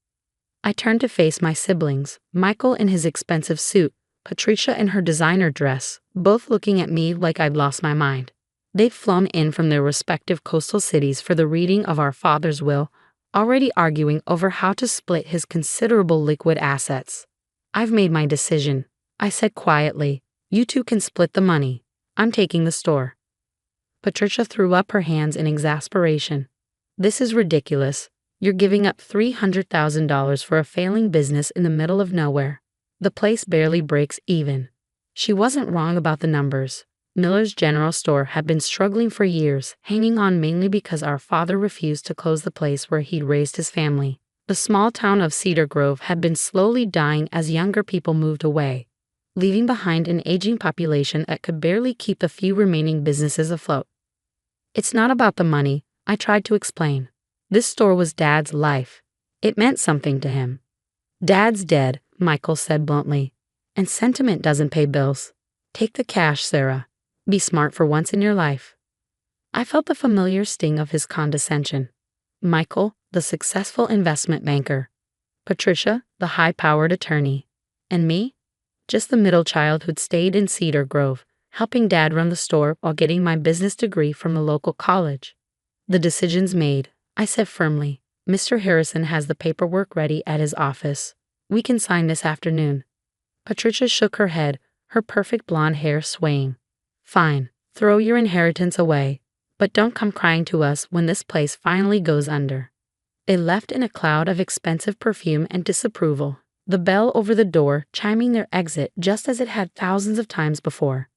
Speaker 3: I turned to face my siblings, Michael in his expensive suit, Patricia in her designer dress, both looking at me like I'd lost my mind. They'd flown in from their respective coastal cities for the reading of our father's will, already arguing over how to split his considerable liquid assets. "I've made my decision," I said quietly. "You two can split the money. I'm taking the store." Patricia threw up her hands in exasperation. "This is ridiculous. You're giving up $300,000 for a failing business in the middle of nowhere. The place barely breaks even." She wasn't wrong about the numbers. Miller's General Store had been struggling for years, hanging on mainly because our father refused to close the place where he'd raised his family. The small town of Cedar Grove had been slowly dying as younger people moved away, leaving behind an aging population that could barely keep the few remaining businesses afloat. "It's not about the money," I tried to explain. "This store was Dad's life. It meant something to him." "Dad's dead," Michael said bluntly, "and sentiment doesn't pay bills. Take the cash, Sarah. Be smart for once in your life." I felt the familiar sting of his condescension. Michael, the successful investment banker. Patricia, the high-powered attorney. And me? Just the middle child who'd stayed in Cedar Grove, helping Dad run the store while getting my business degree from the local college. "The decision's made," I said firmly. "Mr. Harrison has the paperwork ready at his office. We can sign this afternoon." Patricia shook her head, her perfect blonde hair swaying. "Fine, throw your inheritance away, but don't come crying to us when this place finally goes under." They left in a cloud of expensive perfume and disapproval, the bell over the door chiming their exit just as it had thousands of times before.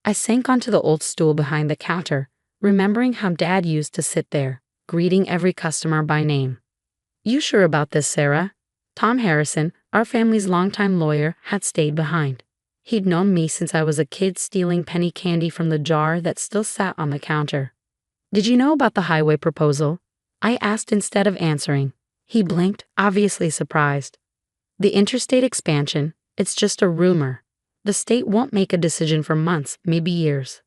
Speaker 3: I sank onto the old stool behind the counter, remembering how Dad used to sit there, greeting every customer by name. "You sure about this, Sarah?" Tom Harrison, our family's longtime lawyer, had stayed behind. He'd known me since I was a kid stealing penny candy from the jar that still sat on the counter. "Did you know about the highway proposal?" I asked instead of answering. He blinked, obviously surprised. "The interstate expansion, it's just a rumor. The state won't make a decision for months, maybe years."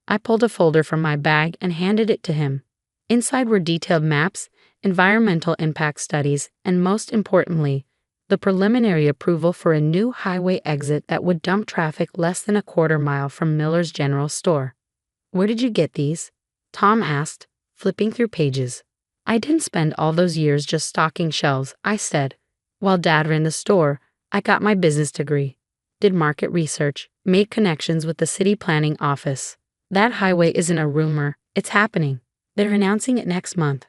Speaker 3: I pulled a folder from my bag and handed it to him. Inside were detailed maps, environmental impact studies, and most importantly, the preliminary approval for a new highway exit that would dump traffic less than a quarter-mile from Miller's General Store. "Where did you get these?" Tom asked, flipping through pages. "I didn't spend all those years just stocking shelves," I said. "While Dad ran the store, I got my business degree, did market research, made connections with the city planning office. That highway isn't a rumor, it's happening. They're announcing it next month."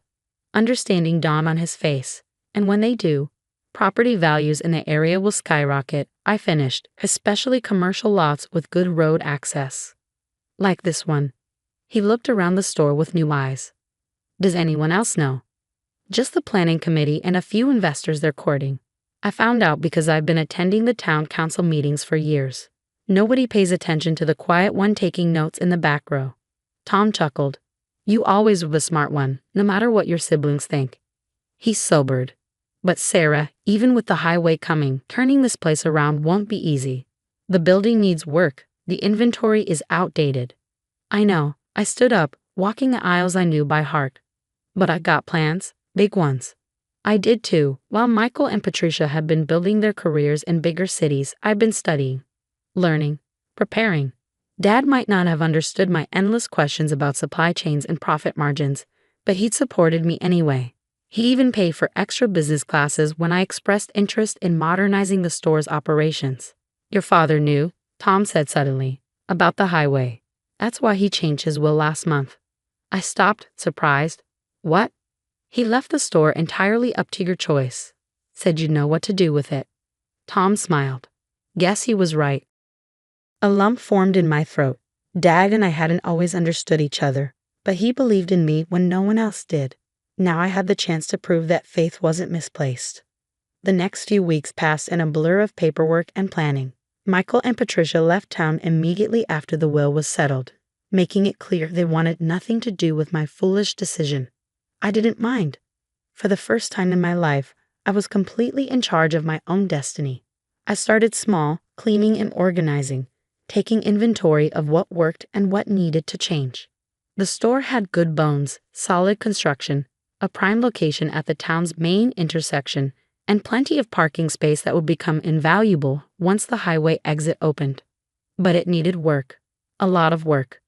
Speaker 3: Understanding dawned on his face. "And when they do, property values in the area will skyrocket," I finished, "especially commercial lots with good road access. Like this one." He looked around the store with new eyes. "Does anyone else know?" "Just the planning committee and a few investors they're courting. I found out because I've been attending the town council meetings for years. Nobody pays attention to the quiet one taking notes in the back row." Tom chuckled. "You always were the smart one, no matter what your siblings think." He sobered. "But Sarah, even with the highway coming, turning this place around won't be easy. The building needs work. The inventory is outdated." "I know." I stood up, walking the aisles I knew by heart. "But I got plans, big ones." I did too. While Michael and Patricia had been building their careers in bigger cities, I'd been studying, learning, preparing. Dad might not have understood my endless questions about supply chains and profit margins, but he'd supported me anyway. He even paid for extra business classes when I expressed interest in modernizing the store's operations. "Your father knew," Tom said suddenly, "about the highway. That's why he changed his will last month." I stopped, surprised. "What?" "He left the store entirely up to your choice. Said you'd know what to do with it." Tom smiled. Guess he was right. A lump formed in my throat. Dad and I hadn't always understood each other, but he believed in me when no one else did. Now I had the chance to prove that faith wasn't misplaced. The next few weeks passed in a blur of paperwork and planning. Michael and Patricia left town immediately after the will was settled, making it clear they wanted nothing to do with my foolish decision. I didn't mind. For the first time in my life, I was completely in charge of my own destiny. I started small, cleaning and organizing, taking inventory of what worked and what needed to change. The store had good bones, solid construction, a prime location at the town's main intersection, and plenty of parking space that would become invaluable once the highway exit opened. But it needed work. A lot of work.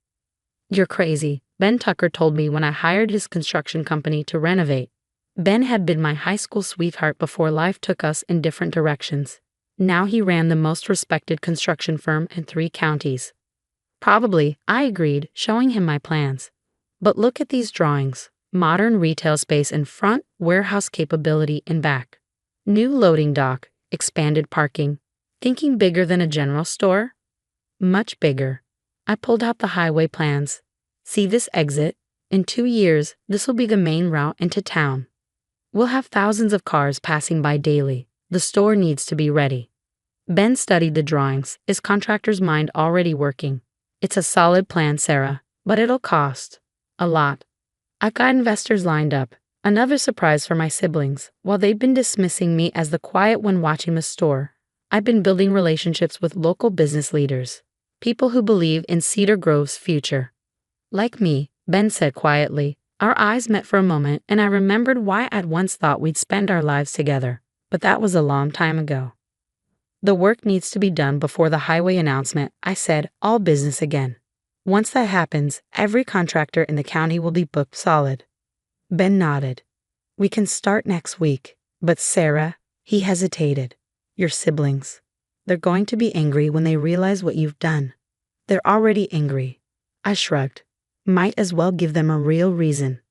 Speaker 3: You're crazy, Ben Tucker told me when I hired his construction company to renovate. Ben had been my high school sweetheart before life took us in different directions. Now he ran the most respected construction firm in 3 counties. Probably, I agreed, showing him my plans. But look at these drawings. Modern retail space in front, warehouse capability in back. New loading dock, expanded parking. Thinking bigger than a general store? Much bigger. I pulled out the highway plans. See this exit? In 2 years, this will be the main route into town. We'll have thousands of cars passing by daily. The store needs to be ready. Ben studied the drawings, his contractor's mind already working. It's a solid plan, Sarah, but it'll cost a lot. I've got investors lined up. Another surprise for my siblings. While they've been dismissing me as the quiet one watching the store, I've been building relationships with local business leaders, people who believe in Cedar Grove's future. Like me, Ben said quietly. Our eyes met for a moment, and I remembered why I'd once thought we'd spend our lives together. But that was a long time ago. The work needs to be done before the highway announcement, I said, all business again. Once that happens, every contractor in the county will be booked solid. Ben nodded. We can start next week. But Sarah, he hesitated. Your siblings. They're going to be angry when they realize what you've done. They're already angry. I shrugged. Might as well give them a real reason.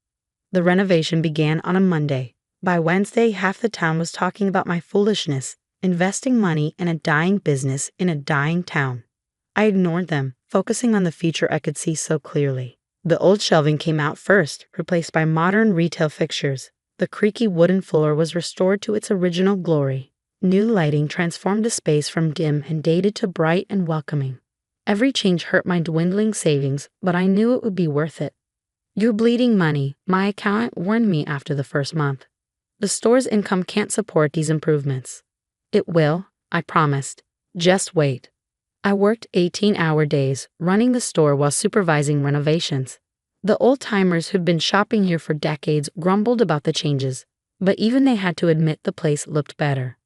Speaker 3: The renovation began on a Monday. By Wednesday, half the town was talking about my foolishness, investing money in a dying business in a dying town. I ignored them, focusing on the future I could see so clearly. The old shelving came out first, replaced by modern retail fixtures. The creaky wooden floor was restored to its original glory. New lighting transformed the space from dim and dated to bright and welcoming. Every change hurt my dwindling savings, but I knew it would be worth it. You're bleeding money, my accountant warned me after the first month. The store's income can't support these improvements. It will, I promised. Just wait. I worked 18-hour days, running the store while supervising renovations. The old-timers who'd been shopping here for decades grumbled about the changes, but even they had to admit the place looked better.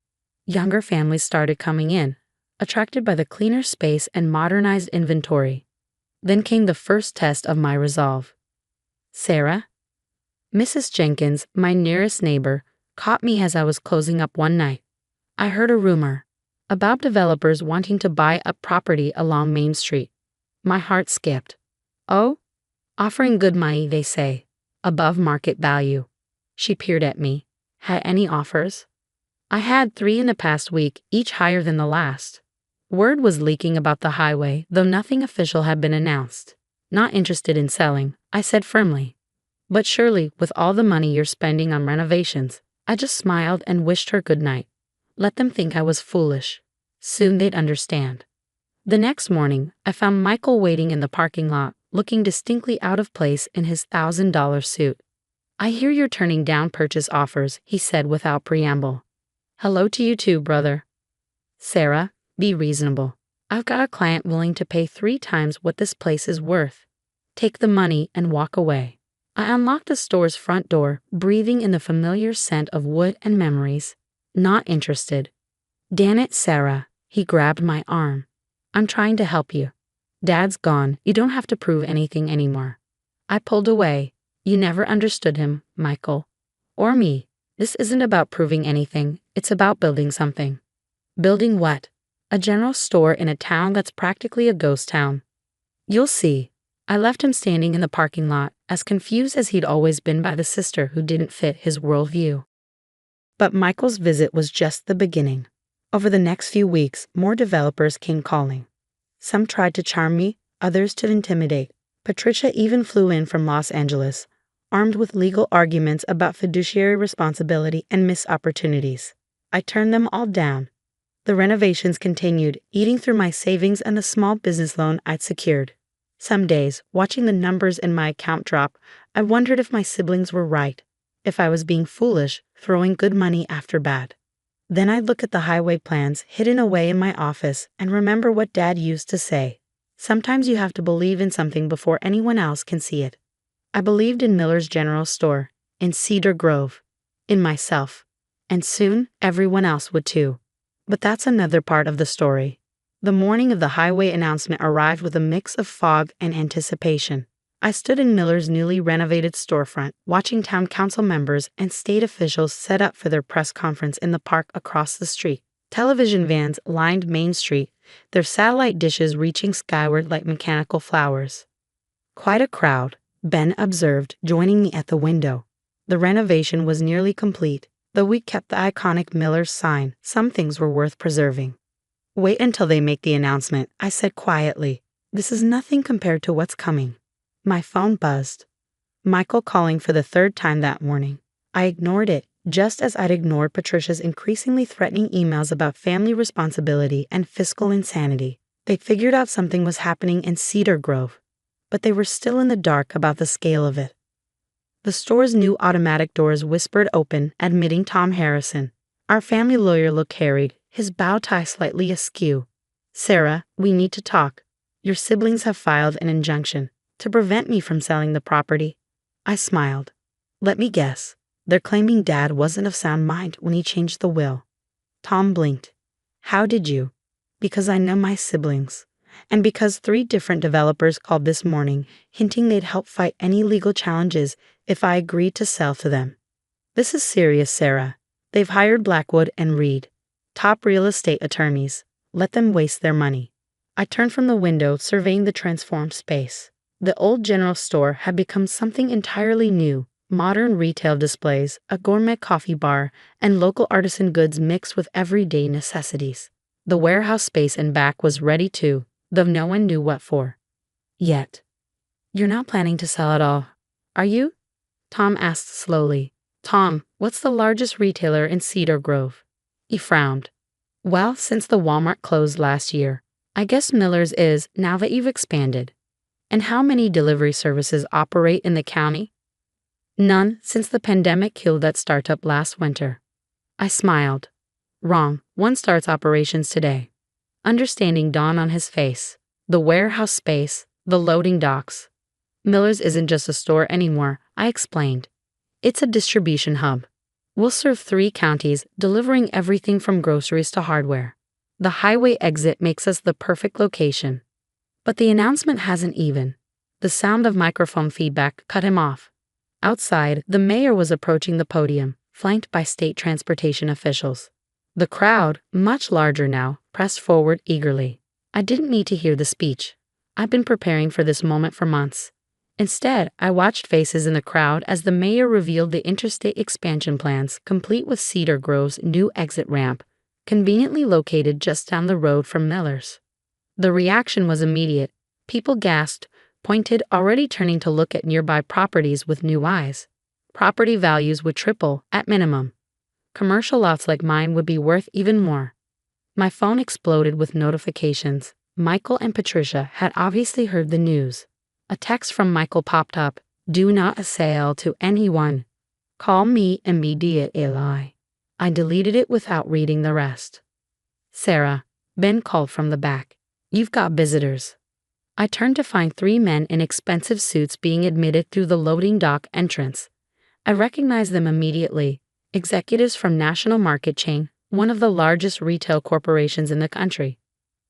Speaker 3: Younger families started coming in, attracted by the cleaner space and modernized inventory. Then came the first test of my resolve. Sarah? Mrs. Jenkins, my nearest neighbor, caught me as I was closing up one night. I heard a rumor about developers wanting to buy up property along Main Street. My heart skipped. Oh? Offering good money, they say. Above market value. She peered at me. Had any offers? I had 3 in the past week, each higher than the last. Word was leaking about the highway, though nothing official had been announced. Not interested in selling, I said firmly. But surely, with all the money you're spending on renovations, I just smiled and wished her good night. Let them think I was foolish. Soon they'd understand. The next morning, I found Michael waiting in the parking lot, looking distinctly out of place in his $1,000 suit. I hear you're turning down purchase offers, he said without preamble. Hello to you too, brother. Sarah, be reasonable. I've got a client willing to pay 3 times what this place is worth. Take the money and walk away. I unlocked the store's front door, breathing in the familiar scent of wood and memories. Not interested. Damn it, Sarah. He grabbed my arm. I'm trying to help you. Dad's gone. You don't have to prove anything anymore. I pulled away. You never understood him, Michael. Or me. This isn't about proving anything. It's about building something. Building what? A general store in a town that's practically a ghost town. You'll see. I left him standing in the parking lot, as confused as he'd always been by the sister who didn't fit his worldview. But Michael's visit was just the beginning. Over the next few weeks, more developers came calling. Some tried to charm me, others to intimidate. Patricia even flew in from Los Angeles, armed with legal arguments about fiduciary responsibility and missed opportunities. I turned them all down. The renovations continued, eating through my savings and the small business loan I'd secured. Some days, watching the numbers in my account drop, I wondered if my siblings were right, if I was being foolish, throwing good money after bad. Then I'd look at the highway plans hidden away in my office and remember what Dad used to say. Sometimes you have to believe in something before anyone else can see it. I believed in Miller's General Store, in Cedar Grove, in myself, and soon everyone else would too. But that's another part of the story. The morning of the highway announcement arrived with a mix of fog and anticipation. I stood in Miller's newly renovated storefront, watching town council members and state officials set up for their press conference in the park across the street. Television vans lined Main Street, their satellite dishes reaching skyward like mechanical flowers. Quite a crowd, Ben observed, joining me at the window. The renovation was nearly complete, though we kept the iconic Miller's sign. Some things were worth preserving. Wait until they make the announcement, I said quietly. This is nothing compared to what's coming. My phone buzzed. Michael calling for the third time that morning. I ignored it, just as I'd ignored Patricia's increasingly threatening emails about family responsibility and fiscal insanity. They figured out something was happening in Cedar Grove, but they were still in the dark about the scale of it. The store's new automatic doors whispered open, admitting Tom Harrison. Our family lawyer looked harried, his bow tie slightly askew. Sarah, we need to talk. Your siblings have filed an injunction to prevent me from selling the property. I smiled. Let me guess. They're claiming Dad wasn't of sound mind when he changed the will. Tom blinked. How did you? Because I know my siblings. And because 3 different developers called this morning, hinting they'd help fight any legal challenges if I agreed to sell to them. This is serious, Sarah. They've hired Blackwood and Reed, top real estate attorneys. Let them waste their money. I turned from the window, surveying the transformed space. The old general store had become something entirely new. Modern retail displays, a gourmet coffee bar, and local artisan goods mixed with everyday necessities. The warehouse space in back was ready too, though no one knew what for. Yet. You're not planning to sell at all, are you? Tom asked slowly. Tom, what's the largest retailer in Cedar Grove? He frowned. Well, since the Walmart closed last year, I guess Miller's is, now that you've expanded. And how many delivery services operate in the county? None, since the pandemic killed that startup last winter. I smiled. Wrong, one starts operations today. Understanding dawned on his face. The warehouse space, the loading docks. Miller's isn't just a store anymore, I explained. It's a distribution hub. We'll serve 3 counties, delivering everything from groceries to hardware. The highway exit makes us the perfect location. But the announcement hasn't even. The sound of microphone feedback cut him off. Outside, the mayor was approaching the podium, flanked by state transportation officials. The crowd, much larger now, pressed forward eagerly. I didn't need to hear the speech. I'd been preparing for this moment for months. Instead, I watched faces in the crowd as the mayor revealed the interstate expansion plans, complete with Cedar Grove's new exit ramp, conveniently located just down the road from Miller's. The reaction was immediate. People gasped, pointed, already turning to look at nearby properties with new eyes. Property values would triple, at minimum. Commercial lots like mine would be worth even more. My phone exploded with notifications. Michael and Patricia had obviously heard the news. A text from Michael popped up. Do not sell to anyone. Call me immediately. I deleted it without reading the rest. Sarah, Ben called from the back. You've got visitors. I turned to find 3 men in expensive suits being admitted through the loading dock entrance. I recognized them immediately. Executives from National Market Chain, one of the largest retail corporations in the country.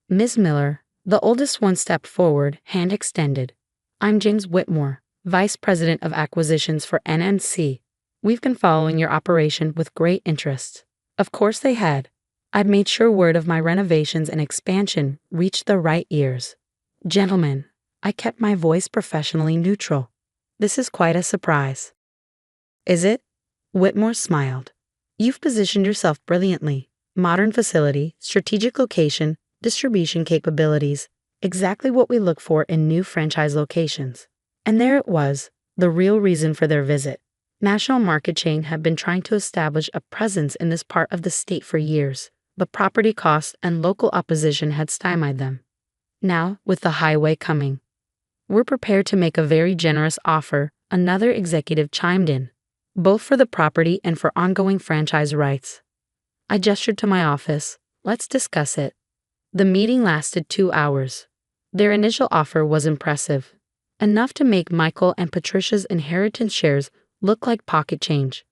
Speaker 3: Ms. Miller, the oldest one, stepped forward, hand extended. I'm James Whitmore, Vice President of Acquisitions for NNC. We've been following your operation with great interest. Of course they had. I'd made sure word of my renovations and expansion reached the right ears. Gentlemen, I kept my voice professionally neutral. This is quite a surprise. Is it? Whitmore smiled. You've positioned yourself brilliantly. Modern facility, strategic location, distribution capabilities, exactly what we look for in new franchise locations. And there it was, the real reason for their visit. National Market Chain had been trying to establish a presence in this part of the state for years, but property costs and local opposition had stymied them. Now, with the highway coming, we're prepared to make a very generous offer, another executive chimed in, both for the property and for ongoing franchise rights. I gestured to my office. Let's discuss it. The meeting lasted 2 hours. Their initial offer was impressive, enough to make Michael and Patricia's inheritance shares look like pocket change.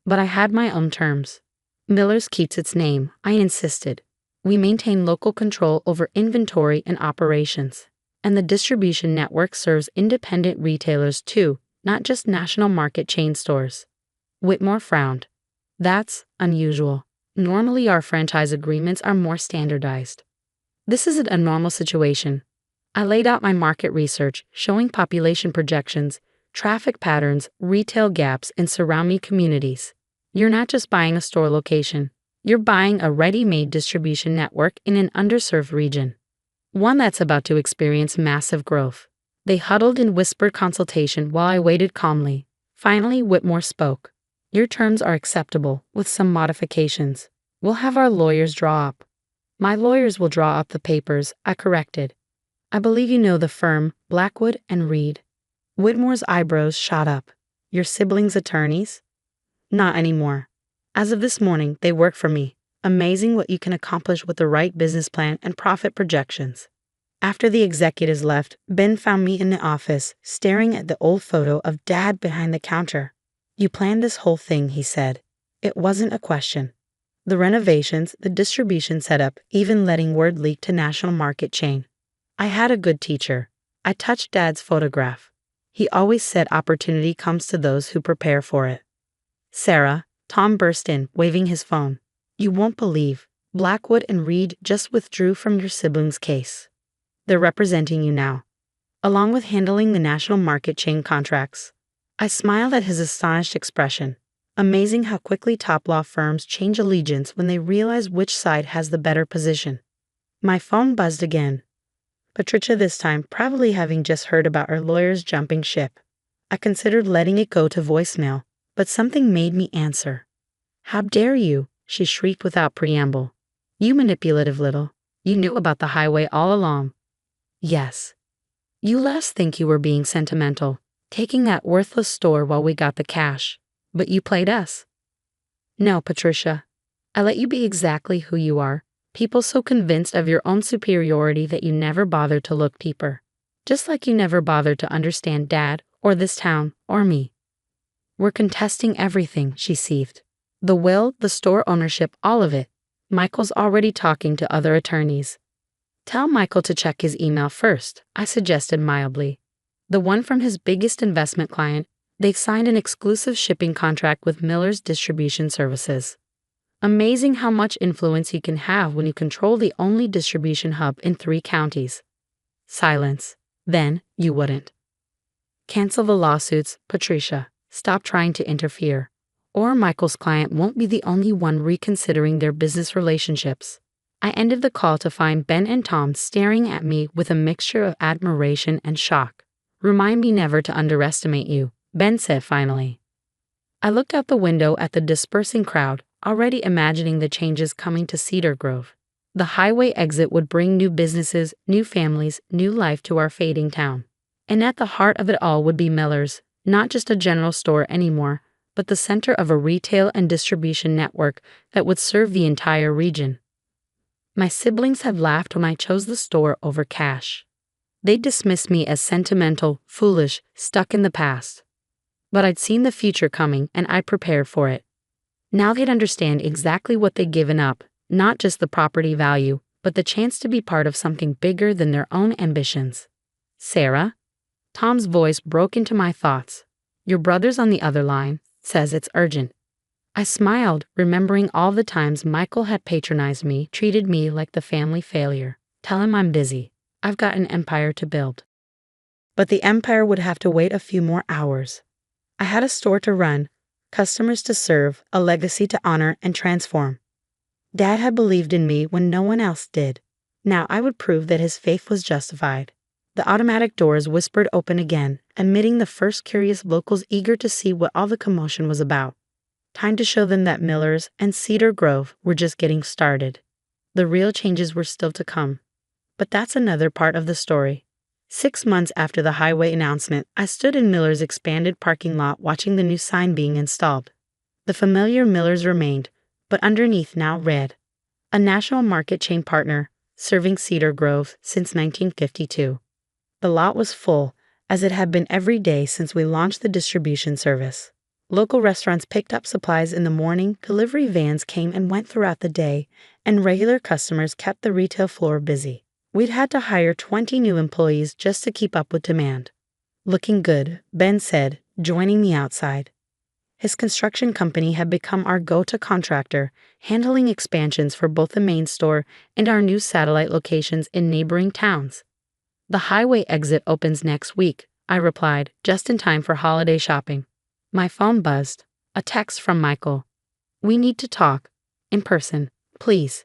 Speaker 3: But I had my own terms. Miller's keeps its name, I insisted. We maintain local control over inventory and operations. And the distribution network serves independent retailers too, not just national market chain stores. Whitmore frowned. That's unusual. Normally our franchise agreements are more standardized. This isn't a normal situation. I laid out my market research, showing population projections, traffic patterns, retail gaps in surrounding communities. You're not just buying a store location. You're buying a ready-made distribution network in an underserved region. One that's about to experience massive growth. They huddled in whispered consultation while I waited calmly. Finally, Whitmore spoke. Your terms are acceptable, with some modifications. We'll have our lawyers draw up. My lawyers will draw up the papers, I corrected. I believe you know the firm, Blackwood and Reed. Whitmore's eyebrows shot up. Your siblings' attorneys? Not anymore. As of this morning, they work for me. Amazing what you can accomplish with the right business plan and profit projections. After the executives left, Ben found me in the office, staring at the old photo of Dad behind the counter. You planned this whole thing, he said. It wasn't a question. The renovations, the distribution setup, even letting word leak to national market chain. I had a good teacher. I touched Dad's photograph. He always said opportunity comes to those who prepare for it. Sarah, Tom burst in, waving his phone. You won't believe. Blackwood and Reed just withdrew from your siblings' case. They're representing you now, along with handling the national market chain contracts. I smiled at his astonished expression. Amazing how quickly top law firms change allegiance when they realize which side has the better position. My phone buzzed again. Patricia this time, probably having just heard about her lawyers jumping ship. I considered letting it go to voicemail, but something made me answer. How dare you? She shrieked without preamble. You manipulative little. You knew about the highway all along. Yes. You let us think you were being sentimental, taking that worthless store while we got the cash. But you played us. No, Patricia. I let you be exactly who you are. People so convinced of your own superiority that you never bothered to look deeper. Just like you never bothered to understand Dad, or this town, or me. We're contesting everything, she seethed. The will, the store ownership, all of it. Michael's already talking to other attorneys. Tell Michael to check his email first, I suggested mildly. The one from his biggest investment client. They've signed an exclusive shipping contract with Miller's Distribution Services. Amazing how much influence you can have when you control the only distribution hub in 3 counties. Silence. Then, you wouldn't. Cancel the lawsuits, Patricia. Stop trying to interfere. Or Michael's client won't be the only one reconsidering their business relationships. I ended the call to find Ben and Tom staring at me with a mixture of admiration and shock. Remind me never to underestimate you, Ben said finally. I looked out the window at the dispersing crowd, already imagining the changes coming to Cedar Grove. The highway exit would bring new businesses, new families, new life to our fading town. And at the heart of it all would be Miller's, not just a general store anymore, but the center of a retail and distribution network that would serve the entire region. My siblings had laughed when I chose the store over cash. They dismissed me as sentimental, foolish, stuck in the past. But I'd seen the future coming and I prepared for it. Now they'd understand exactly what they'd given up, not just the property value, but the chance to be part of something bigger than their own ambitions. Sarah? Tom's voice broke into my thoughts. Your brother's on the other line, says it's urgent. I smiled, remembering all the times Michael had patronized me, treated me like the family failure. Tell him I'm busy. I've got an empire to build. But the empire would have to wait a few more hours. I had a store to run, customers to serve, a legacy to honor and transform. Dad had believed in me when no one else did. Now I would prove that his faith was justified. The automatic doors whispered open again, admitting the first curious locals eager to see what all the commotion was about. Time to show them that Miller's and Cedar Grove were just getting started. The real changes were still to come. But that's another part of the story. 6 months after the highway announcement, I stood in Miller's expanded parking lot watching the new sign being installed. The familiar Miller's remained, but underneath now read, a national market chain partner, serving Cedar Grove since 1952. The lot was full, as it had been every day since we launched the distribution service. Local restaurants picked up supplies in the morning, delivery vans came and went throughout the day, and regular customers kept the retail floor busy. We'd had to hire 20 new employees just to keep up with demand. Looking good, Ben said, joining me outside. His construction company had become our go-to contractor, handling expansions for both the main store and our new satellite locations in neighboring towns. The highway exit opens next week, I replied, just in time for holiday shopping. My phone buzzed. A text from Michael. We need to talk. In person, please.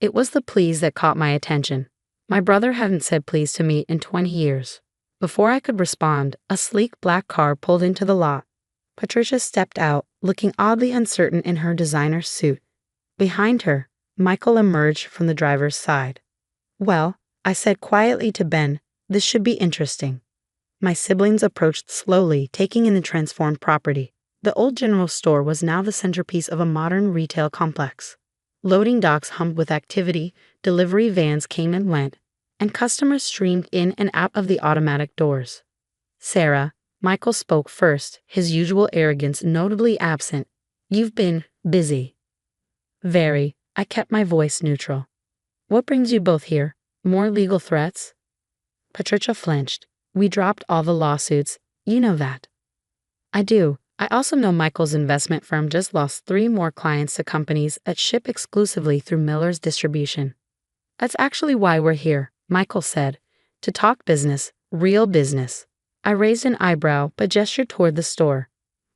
Speaker 3: It was the please that caught my attention. My brother hadn't said please to me in 20 years. Before I could respond, a sleek black car pulled into the lot. Patricia stepped out, looking oddly uncertain in her designer suit. Behind her, Michael emerged from the driver's side. Well, I said quietly to Ben, this should be interesting. My siblings approached slowly, taking in the transformed property. The old general store was now the centerpiece of a modern retail complex. Loading docks hummed with activity, delivery vans came and went, and customers streamed in and out of the automatic doors. Sarah, Michael spoke first, his usual arrogance notably absent. You've been busy. Very. I kept my voice neutral. What brings you both here? More legal threats? Patricia flinched. We dropped all the lawsuits. You know that. I do. I also know Michael's investment firm just lost 3 more clients to companies that ship exclusively through Miller's distribution. That's actually why we're here, Michael said. To talk business, real business. I raised an eyebrow but gestured toward the store.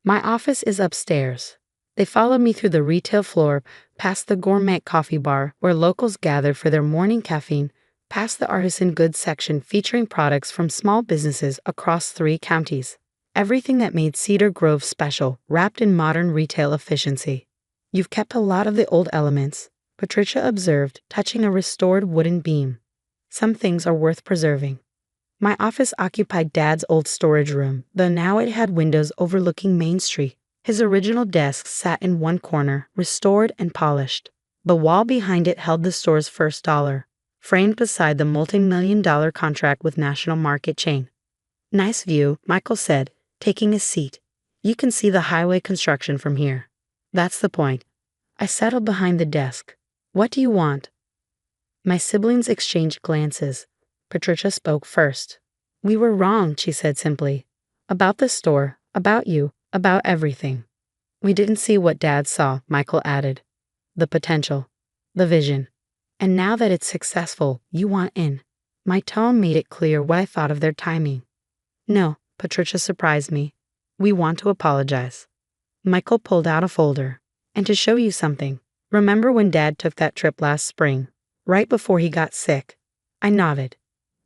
Speaker 3: My office is upstairs. They followed me through the retail floor, past the gourmet coffee bar where locals gathered for their morning caffeine, past the artisan goods section featuring products from small businesses across 3 counties. Everything that made Cedar Grove special, wrapped in modern retail efficiency. You've kept a lot of the old elements, Patricia observed, touching a restored wooden beam. Some things are worth preserving. My office occupied Dad's old storage room, though now it had windows overlooking Main Street. His original desk sat in one corner, restored and polished. The wall behind it held the store's first dollar, framed beside the multi-million-dollar contract with national market chain. Nice view, Michael said, taking a seat. You can see the highway construction from here. That's the point. I settled behind the desk. What do you want? My siblings exchanged glances. Patricia spoke first. We were wrong, she said simply. About the store, about you, about everything. We didn't see what Dad saw, Michael added. The potential. The vision. And now that it's successful, you want in. My tone made it clear what I thought of their timing. No, Patricia surprised me. We want to apologize. Michael pulled out a folder. And to show you something. Remember when Dad took that trip last spring, right before he got sick? I nodded.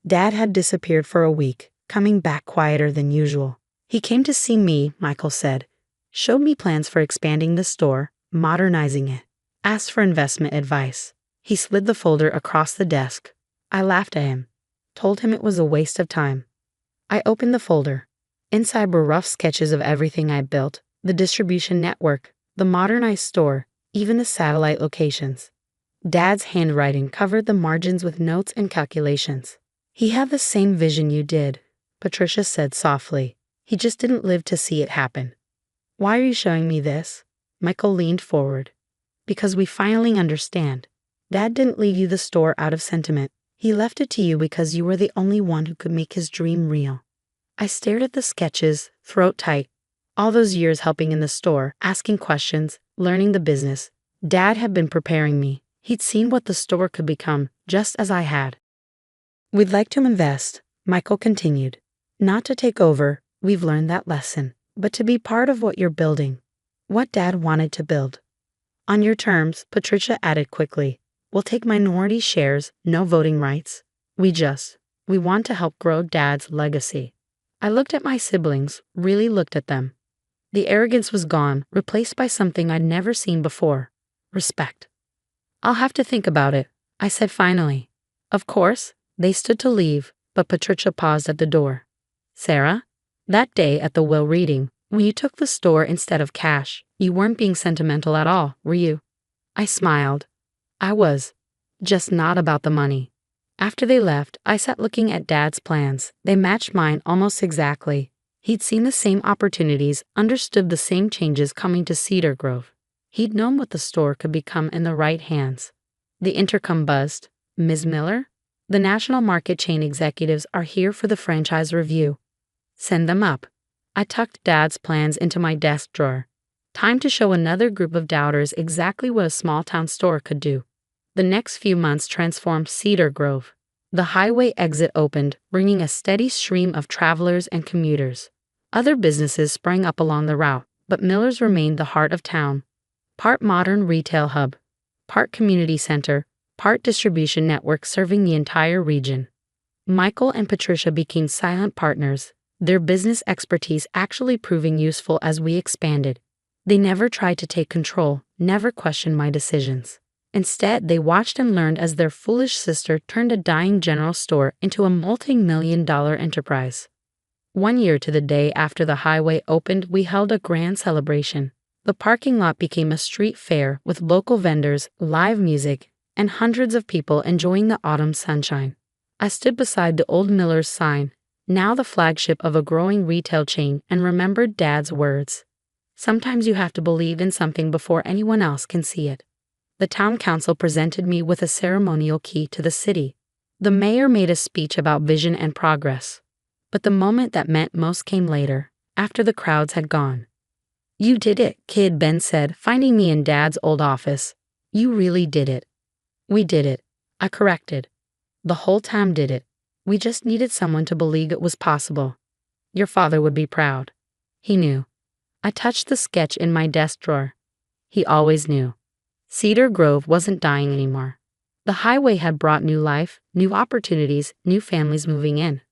Speaker 3: Dad had disappeared for a week, coming back quieter than usual. He came to see me, Michael said. Showed me plans for expanding the store, modernizing it. Asked for investment advice. He slid the folder across the desk. I laughed at him. Told him it was a waste of time. I opened the folder. Inside were rough sketches of everything I built, the distribution network, the modernized store, even the satellite locations. Dad's handwriting covered the margins with notes and calculations. He had the same vision you did, Patricia said softly. He just didn't live to see it happen. Why are you showing me this? Michael leaned forward. Because we finally understand. Dad didn't leave you the store out of sentiment. He left it to you because you were the only one who could make his dream real. I stared at the sketches, throat tight. All those years helping in the store, asking questions, learning the business. Dad had been preparing me. He'd seen what the store could become, just as I had. We'd like to invest, Michael continued. Not to take over, we've learned that lesson, but to be part of what you're building. What Dad wanted to build. On your terms, Patricia added quickly. We'll take minority shares, no voting rights. We want to help grow Dad's legacy. I looked at my siblings, really looked at them. The arrogance was gone, replaced by something I'd never seen before. Respect. I'll have to think about it, I said finally. Of course, they stood to leave, but Patricia paused at the door. Sarah, that day at the will reading, when you took the store instead of cash, you weren't being sentimental at all, were you? I smiled. I was. Just not about the money. After they left, I sat looking at Dad's plans. They matched mine almost exactly. He'd seen the same opportunities, understood the same changes coming to Cedar Grove. He'd known what the store could become in the right hands. The intercom buzzed. Ms. Miller? The national market chain executives are here for the franchise review. Send them up. I tucked Dad's plans into my desk drawer. Time to show another group of doubters exactly what a small-town store could do. The next few months transformed Cedar Grove. The highway exit opened, bringing a steady stream of travelers and commuters. Other businesses sprang up along the route, but Miller's remained the heart of town. Part modern retail hub, part community center, part distribution network serving the entire region. Michael and Patricia became silent partners, their business expertise actually proving useful as we expanded. They never tried to take control, never questioned my decisions. Instead, they watched and learned as their foolish sister turned a dying general store into a multi-million-dollar enterprise. 1 year to the day after the highway opened, we held a grand celebration. The parking lot became a street fair with local vendors, live music, and hundreds of people enjoying the autumn sunshine. I stood beside the old Miller's sign, now the flagship of a growing retail chain, and remembered Dad's words. Sometimes you have to believe in something before anyone else can see it. The town council presented me with a ceremonial key to the city. The mayor made a speech about vision and progress. But the moment that meant most came later, after the crowds had gone. "You did it," Kid Ben said, finding me in Dad's old office. "You really did it." "We did it," I corrected. "The whole town did it. We just needed someone to believe it was possible. Your father would be proud." He knew. I touched the sketch in my desk drawer. He always knew. Cedar Grove wasn't dying anymore. The highway had brought new life, new opportunities, new families moving in.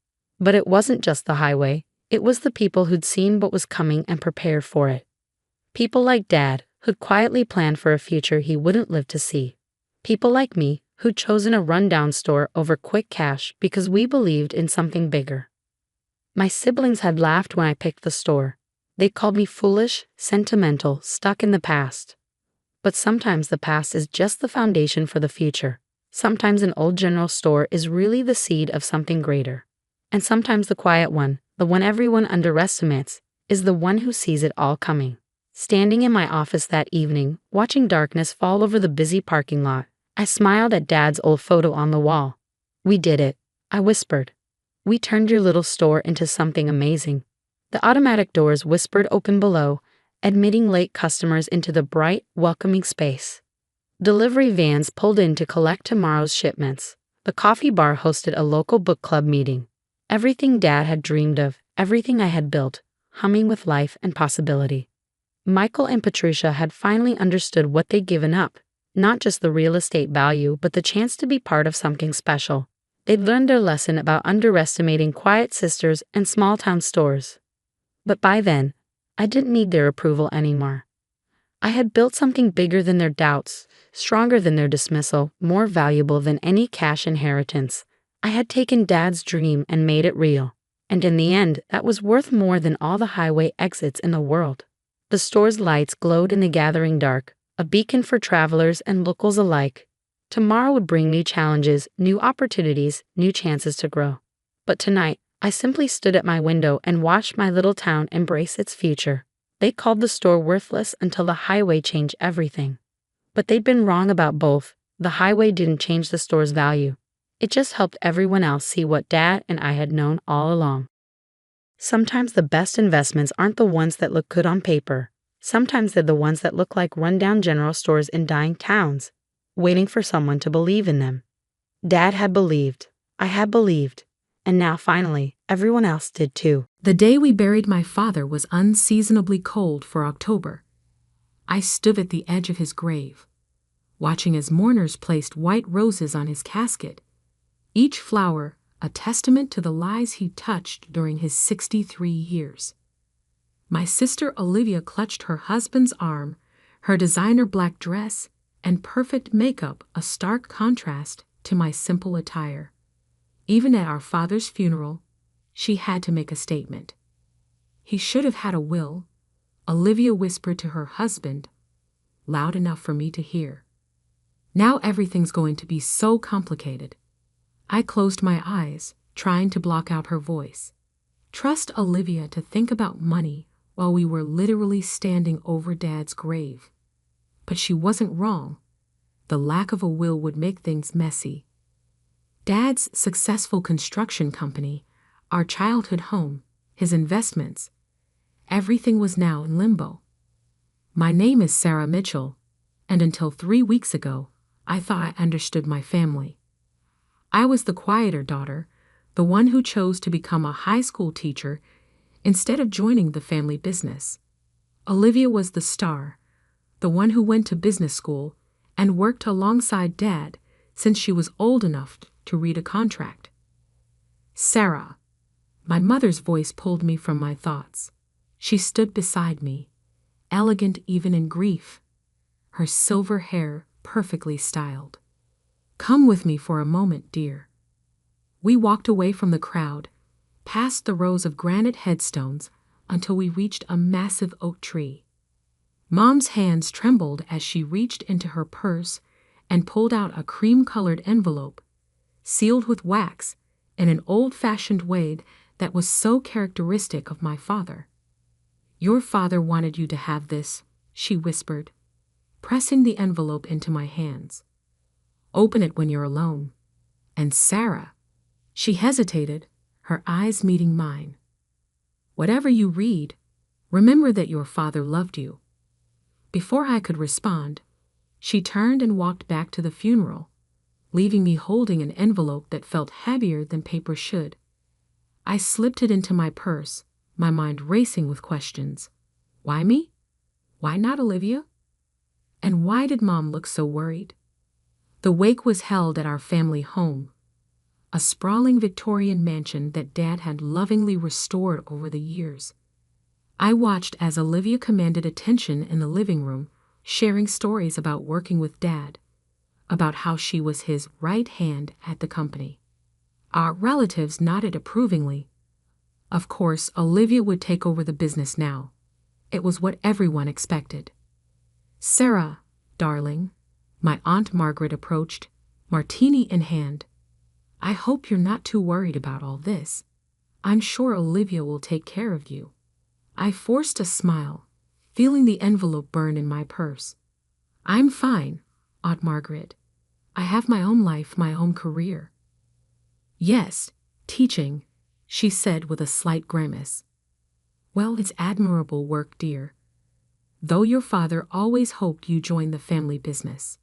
Speaker 3: But it wasn't just the highway, it was the people who'd seen what was coming and prepared for it. People like Dad, who'd quietly planned for a future he wouldn't live to see. People like me, who'd chosen a rundown store over quick cash because we believed in something bigger. My siblings had laughed when I picked the store. They called me foolish, sentimental, stuck in the past. But sometimes the past is just the foundation for the future. Sometimes an old general store is really the seed of something greater. And sometimes the quiet one, the one everyone underestimates, is the one who sees it all coming. Standing in my office that evening, watching darkness fall over the busy parking lot, I smiled at Dad's old photo on the wall. "We did it," I whispered. "We turned your little store into something amazing." The automatic doors whispered open below, admitting late customers into the bright, welcoming space. Delivery vans pulled in to collect tomorrow's shipments. The coffee bar hosted a local book club meeting. Everything Dad had dreamed of, everything I had built, humming with life and possibility. Michael and Patricia had finally understood what they'd given up, not just the real estate value, but the chance to be part of something special. They'd learned their lesson about underestimating quiet sisters and small-town stores. But by then, I didn't need their approval anymore. I had built something bigger than their doubts, stronger than their dismissal, more valuable than any cash inheritance. I had taken Dad's dream and made it real. And in the end, that was worth more than all the highway exits in the world. The store's lights glowed in the gathering dark, a beacon for travelers and locals alike. Tomorrow would bring new challenges, new opportunities, new chances to grow. But tonight, I simply stood at my window and watched my little town embrace its future. They called the store worthless until the highway changed everything. But they'd been wrong about both. The highway didn't change the store's value. It just helped everyone else see what Dad and I had known all along. Sometimes the best investments aren't the ones that look good on paper. Sometimes they're the ones that look like rundown general stores in dying towns, waiting for someone to believe in them. Dad had believed. I had believed. And now finally, everyone else did too.
Speaker 2: The day we buried my father was unseasonably cold for October. I stood at the edge of his grave, watching as mourners placed white roses on his casket, each flower a testament to the lives he touched during his 63 years. My sister Olivia clutched her husband's arm, her designer black dress and perfect makeup a stark contrast to my simple attire. Even at our father's funeral, she had to make a statement. "He should have had a will," Olivia whispered to her husband, loud enough for me to hear. "Now everything's going to be so complicated." I closed my eyes, trying to block out her voice. Trust Olivia to think about money while we were literally standing over Dad's grave. But she wasn't wrong. The lack of a will would make things messy. Dad's successful construction company, our childhood home, his investments. Everything was now in limbo. My name is Sarah Mitchell, and until 3 weeks ago, I thought I understood my family. I was the quieter daughter, the one who chose to become a high school teacher instead of joining the family business. Olivia was the star, the one who went to business school and worked alongside Dad since she was old enough to read a contract. Sarah. My mother's voice pulled me from my thoughts. She stood beside me, elegant even in grief, her silver hair perfectly styled. Come with me for a moment, dear. We walked away from the crowd, past the rows of granite headstones until we reached a massive oak tree. Mom's hands trembled as she reached into her purse and pulled out a cream-colored envelope, sealed with wax in an old-fashioned way that was so characteristic of my father. Your father wanted you to have this, she whispered, pressing the envelope into my hands. Open it when you're alone. And Sarah, she hesitated, her eyes meeting mine. Whatever you read, remember that your father loved you. Before I could respond, she turned and walked back to the funeral, leaving me holding an envelope that felt heavier than paper should. I slipped it into my purse, my mind racing with questions. Why me? Why not Olivia? And why did Mom look so worried? The wake was held at our family home, a sprawling Victorian mansion that Dad had lovingly restored over the years. I watched as Olivia commanded attention in the living room, sharing stories about working with Dad, about how she was his right hand at the company. Our relatives nodded approvingly. Of course, Olivia would take over the business now. It was what everyone expected. Sarah, darling, my Aunt Margaret approached, martini in hand. I hope you're not too worried about all this. I'm sure Olivia will take care of you. I forced a smile, feeling the envelope burn in my purse. I'm fine, Aunt Margaret. I have my own life, my own career. Yes, teaching, she said with a slight grimace. Well, it's admirable work, dear. Though your father always hoped you join the family business.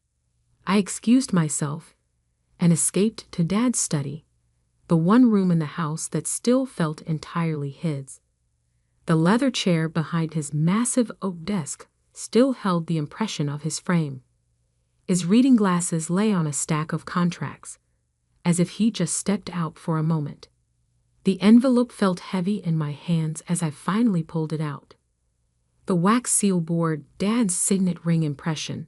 Speaker 2: I excused myself and escaped to Dad's study, the one room in the house that still felt entirely his. The leather chair behind his massive oak desk still held the impression of his frame. His reading glasses lay on a stack of contracts, as if he just stepped out for a moment. The envelope felt heavy in my hands as I finally pulled it out. The wax seal bore Dad's signet ring impression,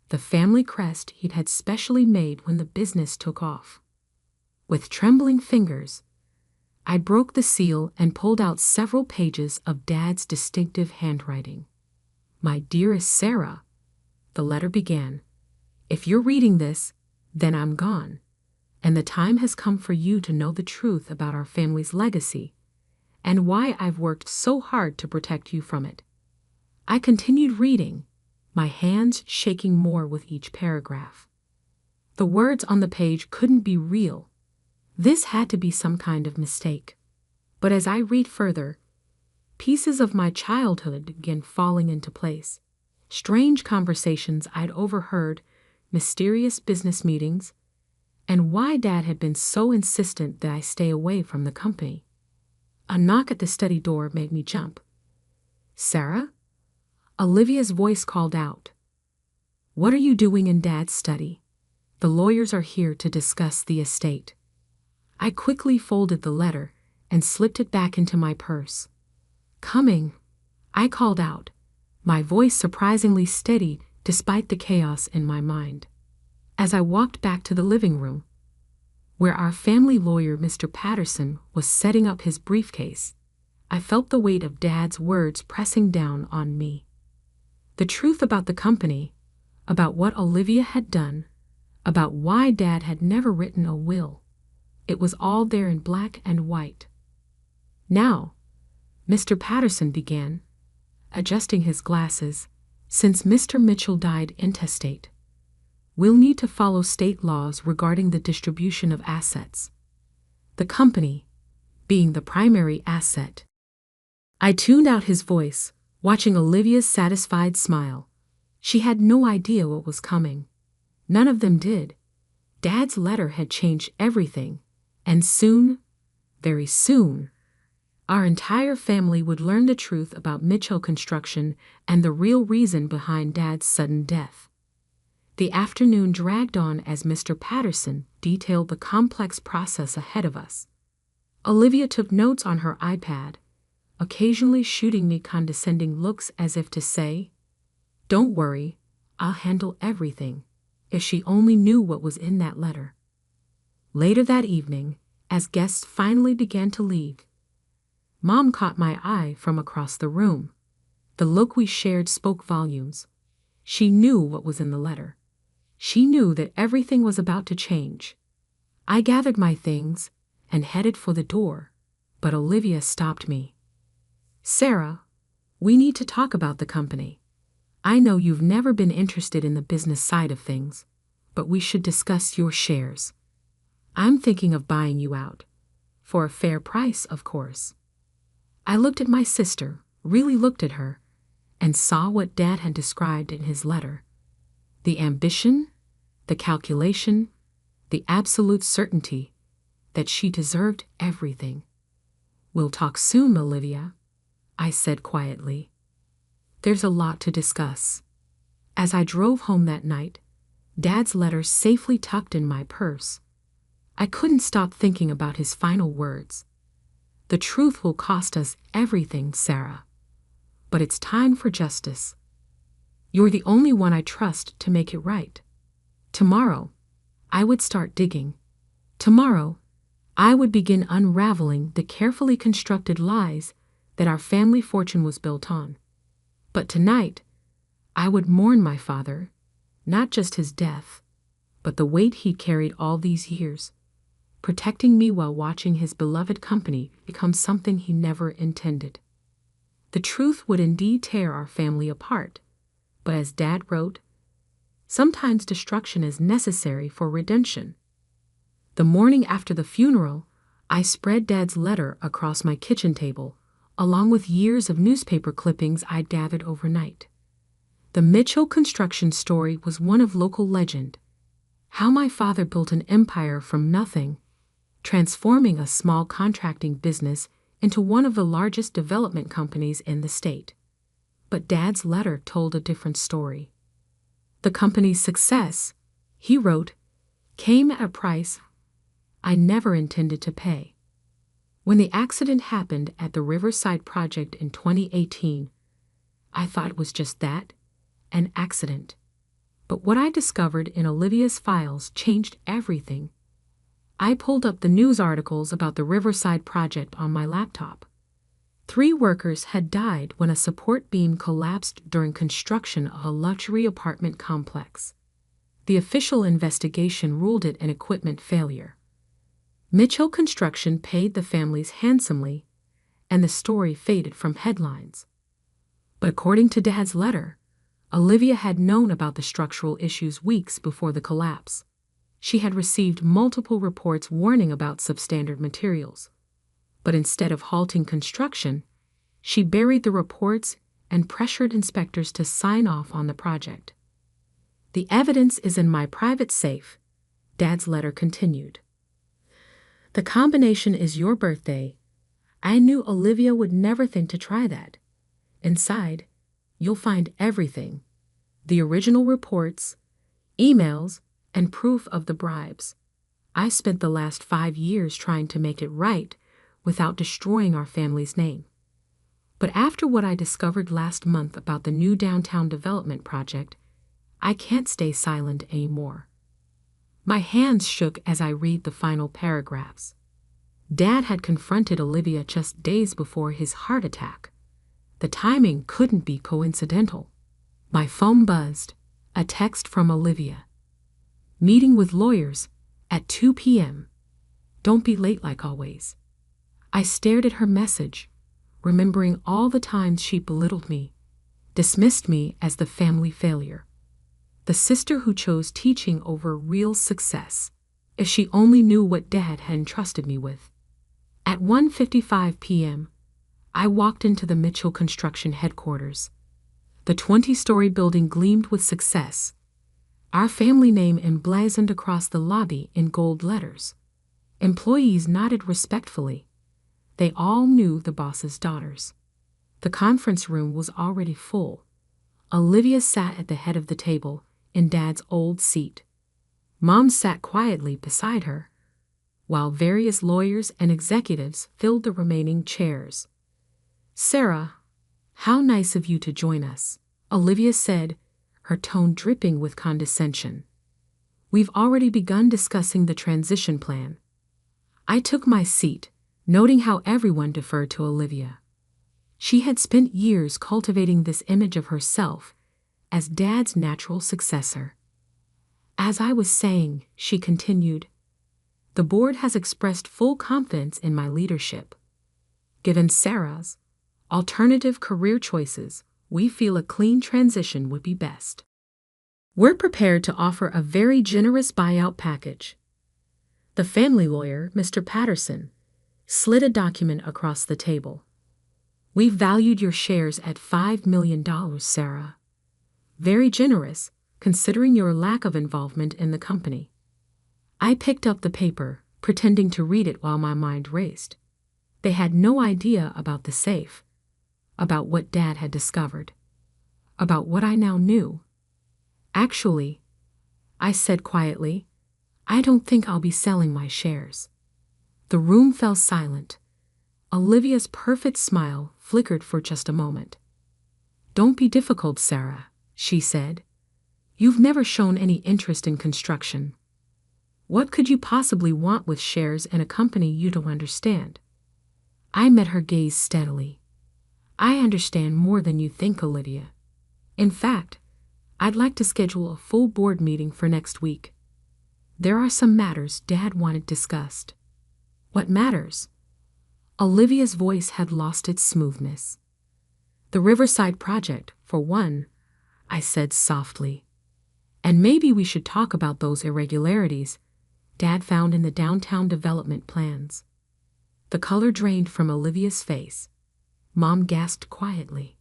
Speaker 2: the family crest he'd had specially made when the business took off. With trembling fingers, I broke the seal and pulled out several pages of Dad's distinctive handwriting. My dearest Sarah, the letter began, if you're reading this, then I'm gone, and the time has come for you to know the truth about our family's legacy and why I've worked so hard to protect you from it. I continued reading, my hands shaking more with each paragraph. The words on the page couldn't be real. This had to be some kind of mistake. But as I read further, pieces of my childhood began falling into place. Strange conversations I'd overheard, mysterious business meetings, and why Dad had been so insistent that I stay away from the company. A knock at the study door made me jump. Sarah? Olivia's voice called out. What are you doing in Dad's study? The lawyers are here to discuss the estate. I quickly folded the letter and slipped it back into my purse. Coming, I called out, my voice surprisingly steady despite the chaos in my mind. As I walked back to the living room, where our family lawyer, Mr. Patterson, was setting up his briefcase, I felt the weight of Dad's words pressing down on me. The truth about the company, about what Olivia had done, about why Dad had never written a will. It was all there in black and white. Now, Mr. Patterson began, adjusting his glasses, since Mr. Mitchell died intestate. We'll need to follow state laws regarding the distribution of assets. The company, being the primary asset. I tuned out his voice, watching Olivia's satisfied smile. She had no idea what was coming. None of them did. Dad's letter had changed everything, and soon, very soon, our entire family would learn the truth about Mitchell Construction and the real reason behind Dad's sudden death. The afternoon dragged on as Mr. Patterson detailed the complex process ahead of us. Olivia took notes on her iPad, occasionally shooting me condescending looks as if to say, "Don't worry, I'll handle everything," if she only knew what was in that letter. Later that evening, as guests finally began to leave, Mom caught my eye from across the room. The look we shared spoke volumes. She knew what was in the letter. She knew that everything was about to change. I gathered my things and headed for the door, but Olivia stopped me. "Sarah, we need to talk about the company. I know you've never been interested in the business side of things, but we should discuss your shares. I'm thinking of buying you out. For a fair price, of course." I looked at my sister, really looked at her, and saw what Dad had described in his letter. The ambition, the calculation, the absolute certainty that she deserved everything. "We'll talk soon, Olivia," I said quietly. "There's a lot to discuss." As I drove home that night, Dad's letter safely tucked in my purse, I couldn't stop thinking about his final words. "The truth will cost us everything, Sarah. But it's time for justice. You're the only one I trust to make it right." Tomorrow, I would start digging. Tomorrow, I would begin unraveling the carefully constructed lies that our family fortune was built on. But tonight, I would mourn my father, not just his death, but the weight he'd carried all these years, protecting me while watching his beloved company become something he never intended. The truth would indeed tear our family apart, but as Dad wrote, sometimes destruction is necessary for redemption. The morning after the funeral, I spread Dad's letter across my kitchen table, along with years of newspaper clippings I'd gathered overnight. The Mitchell Construction story was one of local legend. How my father built an empire from nothing, transforming a small contracting business into one of the largest development companies in the state. But Dad's letter told a different story. The company's success, he wrote, came at a price I never intended to pay. When the accident happened at the Riverside project in 2018, I thought it was just that, an accident. But what I discovered in Olivia's files changed everything. I pulled up the news articles about the Riverside project on my laptop. 3 workers had died when a support beam collapsed during construction of a luxury apartment complex. The official investigation ruled it an equipment failure. Mitchell Construction paid the families handsomely, and the story faded from headlines. But according to Dad's letter, Olivia had known about the structural issues weeks before the collapse. She had received multiple reports warning about substandard materials. But instead of halting construction, she buried the reports and pressured inspectors to sign off on the project. "The evidence is in my private safe," Dad's letter continued. "The combination is your birthday. I knew Olivia would never think to try that. Inside, you'll find everything. The original reports, emails, and proof of the bribes. I spent the last 5 years trying to make it right without destroying our family's name. But after what I discovered last month about the new downtown development project, I can't stay silent anymore." My hands shook as I read the final paragraphs. Dad had confronted Olivia just days before his heart attack. The timing couldn't be coincidental. My phone buzzed, a text from Olivia. "Meeting with lawyers at 2 p.m. Don't be late like always." I stared at her message, remembering all the times she belittled me, dismissed me as the family failure. The sister who chose teaching over real success. If she only knew what Dad had entrusted me with. At 1:55 p.m., I walked into the Mitchell Construction headquarters. The 20-story building gleamed with success. Our family name emblazoned across the lobby in gold letters. Employees nodded respectfully. They all knew the boss's daughters. The conference room was already full. Olivia sat at the head of the table, in Dad's old seat. Mom sat quietly beside her, while various lawyers and executives filled the remaining chairs. "Sarah, how nice of you to join us," Olivia said, her tone dripping with condescension. "We've already begun discussing the transition plan." I took my seat, noting how everyone deferred to Olivia. She had spent years cultivating this image of herself as Dad's natural successor. "As I was saying," she continued, "the board has expressed full confidence in my leadership. Given Sarah's alternative career choices, we feel a clean transition would be best. We're prepared to offer a very generous buyout package." The family lawyer, Mr. Patterson, slid a document across the table. "We valued your shares at $5 million, Sarah. Very generous, considering your lack of involvement in the company." I picked up the paper, pretending to read it while my mind raced. They had no idea about the safe, about what Dad had discovered, about what I now knew. "Actually," I said quietly, "I don't think I'll be selling my shares." The room fell silent. Olivia's perfect smile flickered for just a moment. "Don't be difficult, Sarah," she said. "You've never shown any interest in construction. What could you possibly want with shares in a company you don't understand?" I met her gaze steadily. "I understand more than you think, Olivia. In fact, I'd like to schedule a full board meeting for next week. There are some matters Dad wanted discussed." "What matters?" Olivia's voice had lost its smoothness. "The Riverside project, for one," I said softly. "And maybe we should talk about those irregularities Dad found in the downtown development plans." The color drained from Olivia's face. Mom gasped quietly.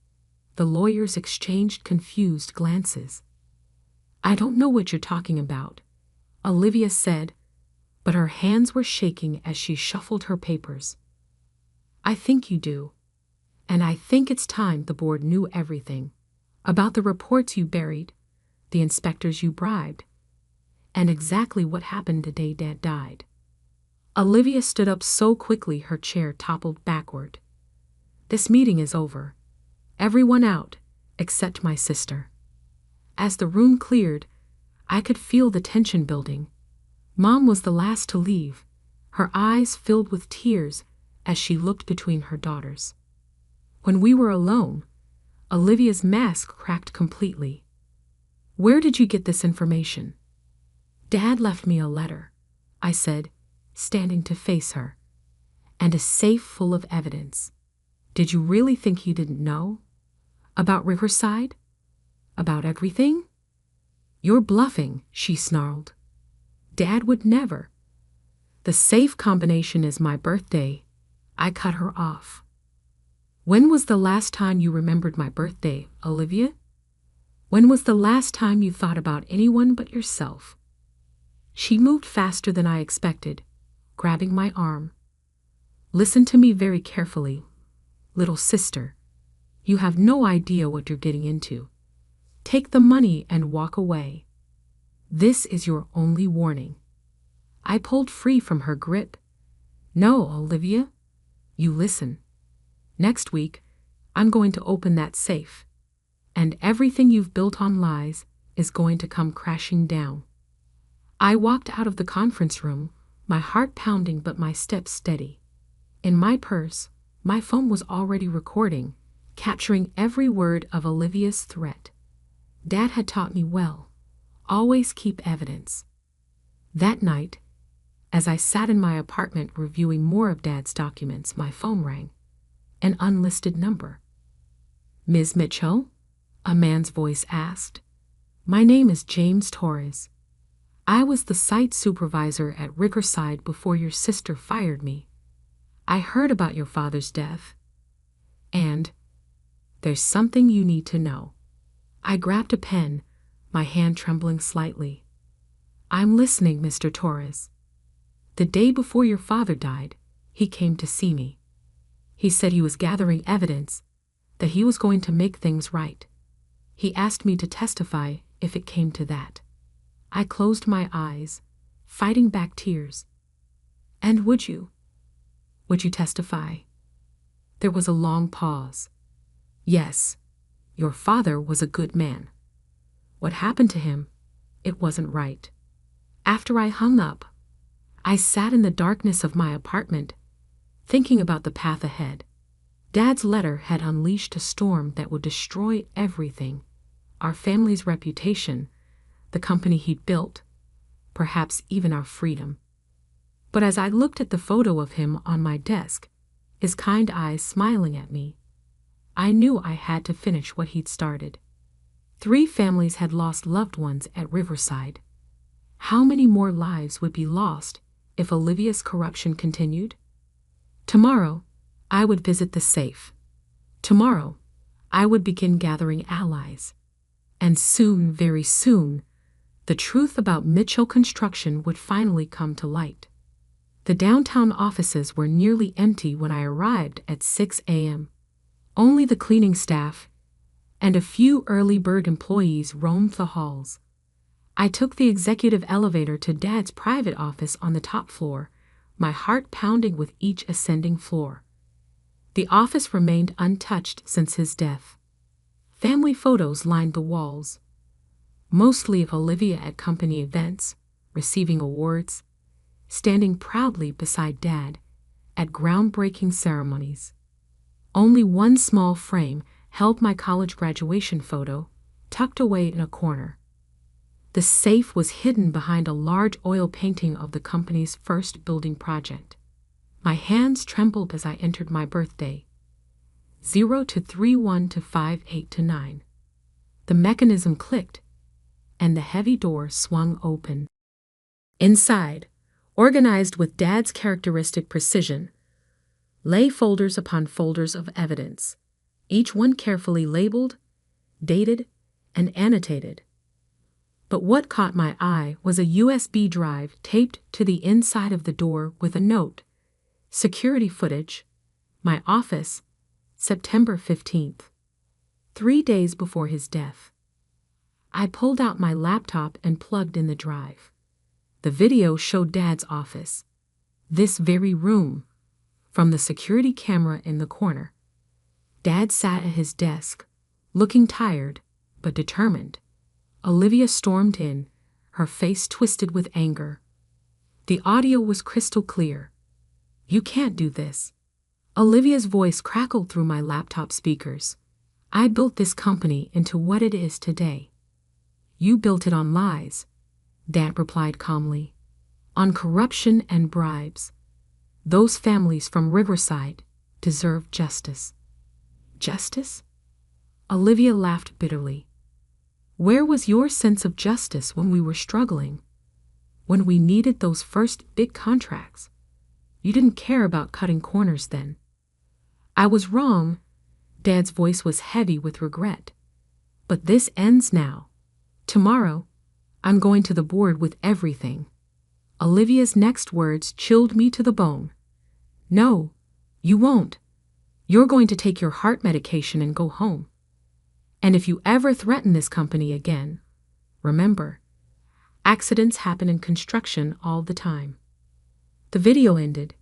Speaker 2: The lawyers exchanged confused glances. "I don't know what you're talking about," Olivia said, but her hands were shaking as she shuffled her papers. "I think you do. And I think it's time the board knew everything. About the reports you buried, the inspectors you bribed, and exactly what happened the day Dad died." Olivia stood up so quickly her chair toppled backward. "This meeting is over. Everyone out, except my sister." As the room cleared, I could feel the tension building. Mom was the last to leave, her eyes filled with tears as she looked between her daughters. When we were alone, Olivia's mask cracked completely. "Where did you get this information?" "Dad left me a letter," I said, standing to face her. "And a safe full of evidence. Did you really think he didn't know? About Riverside? About everything?" "You're bluffing," she snarled. "Dad would never." "The safe combination is my birthday," I cut her off. "When was the last time you remembered my birthday, Olivia? When was the last time you thought about anyone but yourself?" She moved faster than I expected, grabbing my arm. "Listen to me very carefully, little sister. You have no idea what you're getting into. Take the money and walk away. This is your only warning." I pulled free from her grip. "No, Olivia. You listen. Next week, I'm going to open that safe, and everything you've built on lies is going to come crashing down." I walked out of the conference room, my heart pounding but my steps steady. In my purse, my phone was already recording, capturing every word of Olivia's threat. Dad had taught me well. Always keep evidence. That night, as I sat in my apartment reviewing more of Dad's documents, my phone rang. An unlisted number. "Ms. Mitchell?" a man's voice asked. My name is James Torres. I was the site supervisor at Riverside before your sister fired me. I heard about your father's death. And there's something you need to know. I grabbed a pen, my hand trembling slightly. I'm listening, Mr. Torres. The day before your father died, he came to see me. He said he was gathering evidence, that he was going to make things right. He asked me to testify if it came to that. I closed my eyes, fighting back tears. And would you? Would you testify? There was a long pause. Yes, your father was a good man. What happened to him? It wasn't right. After I hung up, I sat in the darkness of my apartment, thinking about the path ahead. Dad's letter had unleashed a storm that would destroy everything: our family's reputation, the company he'd built, perhaps even our freedom. But as I looked at the photo of him on my desk, his kind eyes smiling at me, I knew I had to finish what he'd started. 3 families had lost loved ones at Riverside. How many more lives would be lost if Olivia's corruption continued? Tomorrow, I would visit the safe. Tomorrow, I would begin gathering allies. And soon, very soon, the truth about Mitchell Construction would finally come to light. The downtown offices were nearly empty when I arrived at 6 a.m. Only the cleaning staff and a few early bird employees roamed the halls. I took the executive elevator to Dad's private office on the top floor, my heart pounding with each ascending floor. The office remained untouched since his death. Family photos lined the walls, mostly of Olivia at company events, receiving awards, standing proudly beside Dad at groundbreaking ceremonies. Only one small frame held my college graduation photo, tucked away in a corner. The safe was hidden behind a large oil painting of the company's first building project. My hands trembled as I entered my birthday. 0 to 31 to 58 to 9. The mechanism clicked, and the heavy door swung open. Inside, organized with Dad's characteristic precision, lay folders upon folders of evidence, each one carefully labeled, dated, and annotated. But what caught my eye was a USB drive taped to the inside of the door with a note: security footage, my office, September 15th, 3 days before his death. I pulled out my laptop and plugged in the drive. The video showed Dad's office, this very room, from the security camera in the corner. Dad sat at his desk, looking tired but determined. Olivia stormed in, her face twisted with anger. The audio was crystal clear. "You can't do this." Olivia's voice crackled through my laptop speakers. "I built this company into what it is today." "You built it on lies," Dad replied calmly. "On corruption and bribes. Those families from Riverside deserve justice." "Justice?" Olivia laughed bitterly. "Where was your sense of justice when we were struggling? When we needed those first big contracts? You didn't care about cutting corners then." "I was wrong." Dad's voice was heavy with regret. "But this ends now. Tomorrow, I'm going to the board with everything." Olivia's next words chilled me to the bone. "No, you won't. You're going to take your heart medication and go home. And if you ever threaten this company again, remember, accidents happen in construction all the time." The video ended.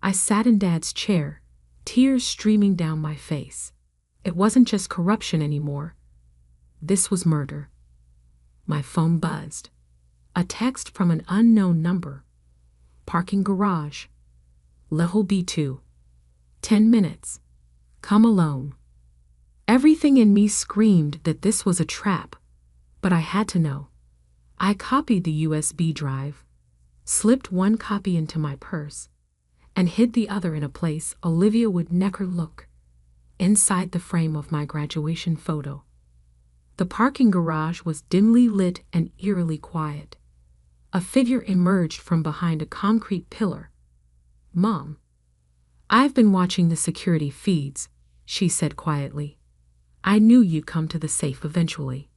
Speaker 2: I sat in Dad's chair, tears streaming down my face. It wasn't just corruption anymore. This was murder. My phone buzzed. A text from an unknown number. "Parking garage. Level B2. 10 minutes. Come alone." Everything in me screamed that this was a trap, but I had to know. I copied the USB drive, slipped one copy into my purse, and hid the other in a place Olivia would never look, inside the frame of my graduation photo. The parking garage was dimly lit and eerily quiet. A figure emerged from behind a concrete pillar. "Mom, I've been watching the security feeds," she said quietly. "I knew you'd come to the safe eventually."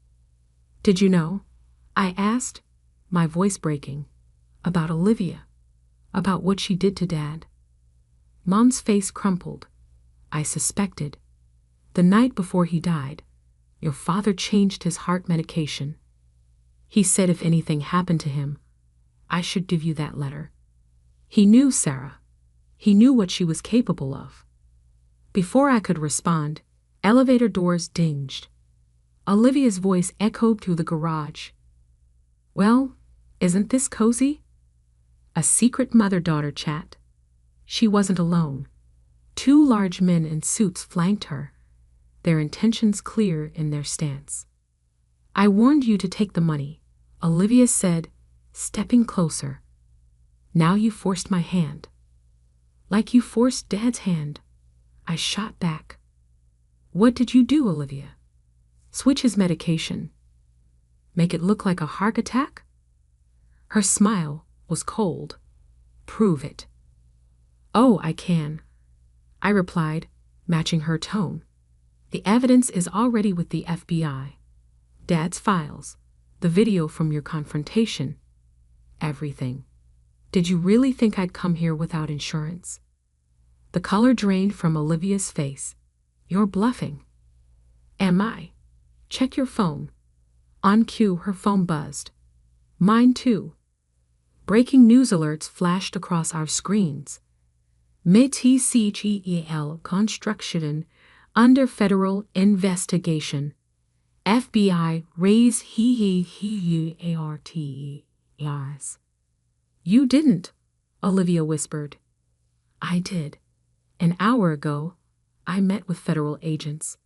Speaker 2: "Did you know?" I asked, my voice breaking. "About Olivia. About what she did to Dad." Mom's face crumpled. "I suspected. The night before he died, your father changed his heart medication. He said if anything happened to him, I should give you that letter. He knew Sarah. He knew what she was capable of." Before I could respond, elevator doors dinged. Olivia's voice echoed through the garage. "Well, isn't this cozy?" A secret mother-daughter chat. She wasn't alone. 2 large men in suits flanked her, their intentions clear in their stance. "I warned you to take the money," Olivia said, stepping closer. "Now you forced my hand." "Like you forced Dad's hand," I shot back. "What did you do, Olivia?" "Switch his medication." "Make it look like a heart attack?" Her smile was cold. "Prove it." "Oh, I can," I replied, matching her tone. "The evidence is already with the FBI. Dad's files, the video from your confrontation, everything. Did you really think I'd come here without insurance?" The color drained from Olivia's face. "You're bluffing." "Am I? Check your phone." On cue, her phone buzzed. Mine too. Breaking news alerts flashed across our screens. MTCGEL construction under federal investigation. FBI raise ARTES. "You didn't," Olivia whispered. "I did. An hour ago, I met with federal agents.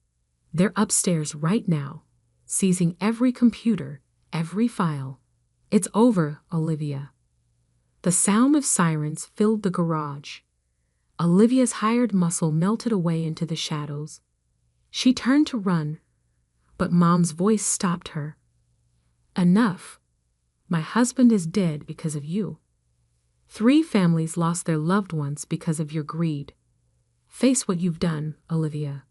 Speaker 2: They're upstairs right now, seizing every computer, every file. It's over, Olivia." The sound of sirens filled the garage. Olivia's hired muscle melted away into the shadows. She turned to run, but Mom's voice stopped her. "Enough. My husband is dead because of you. 3 families lost their loved ones because of your greed. Face what you've done, Olivia."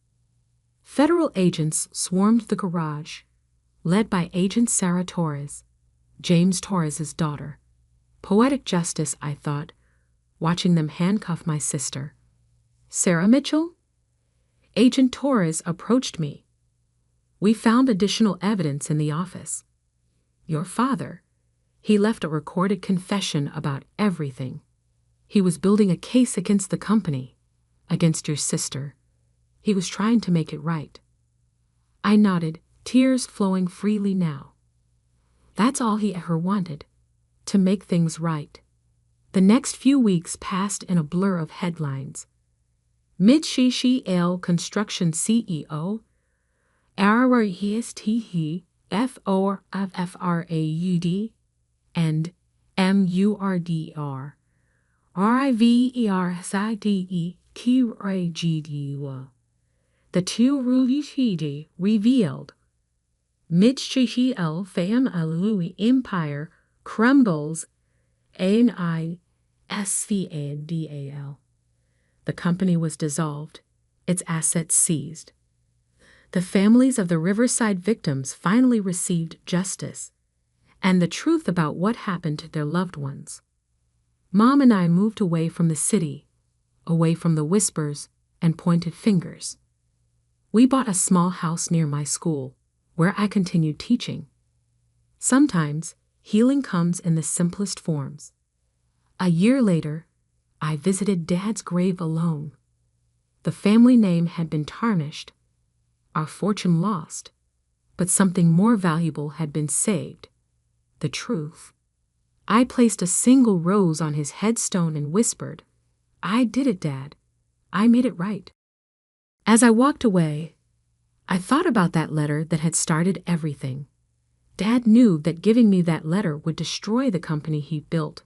Speaker 2: Federal agents swarmed the garage, led by Agent Sarah Torres, James Torres's daughter. Poetic justice, I thought, watching them handcuff my sister. "Sarah Mitchell?" Agent Torres approached me. "We found additional evidence in the office. Your father, he left a recorded confession about everything. He was building a case against the company, against your sister. He was trying to make it right." I nodded, tears flowing freely now. That's all he ever wanted, to make things right. The next few weeks passed in a blur of headlines. Mitsubishi Construction CEO, RRESTE, FORFFRAUD, and MURDR, RIVERSIDE, KRAGDU. The 2 Ruishidi revealed. Mitsubishi family empire crumbles. ANISVADAL. The company was dissolved, its assets seized. The families of the Riverside victims finally received justice and the truth about what happened to their loved ones. Mom and I moved away from the city, away from the whispers and pointed fingers. We bought a small house near my school, where I continued teaching. Sometimes, healing comes in the simplest forms. A year later, I visited Dad's grave alone. The family name had been tarnished, our fortune lost, but something more valuable had been saved: the truth. I placed a single rose on his headstone and whispered, "I did it, Dad. I made it right." As I walked away, I thought about that letter that had started everything. Dad knew that giving me that letter would destroy the company he built,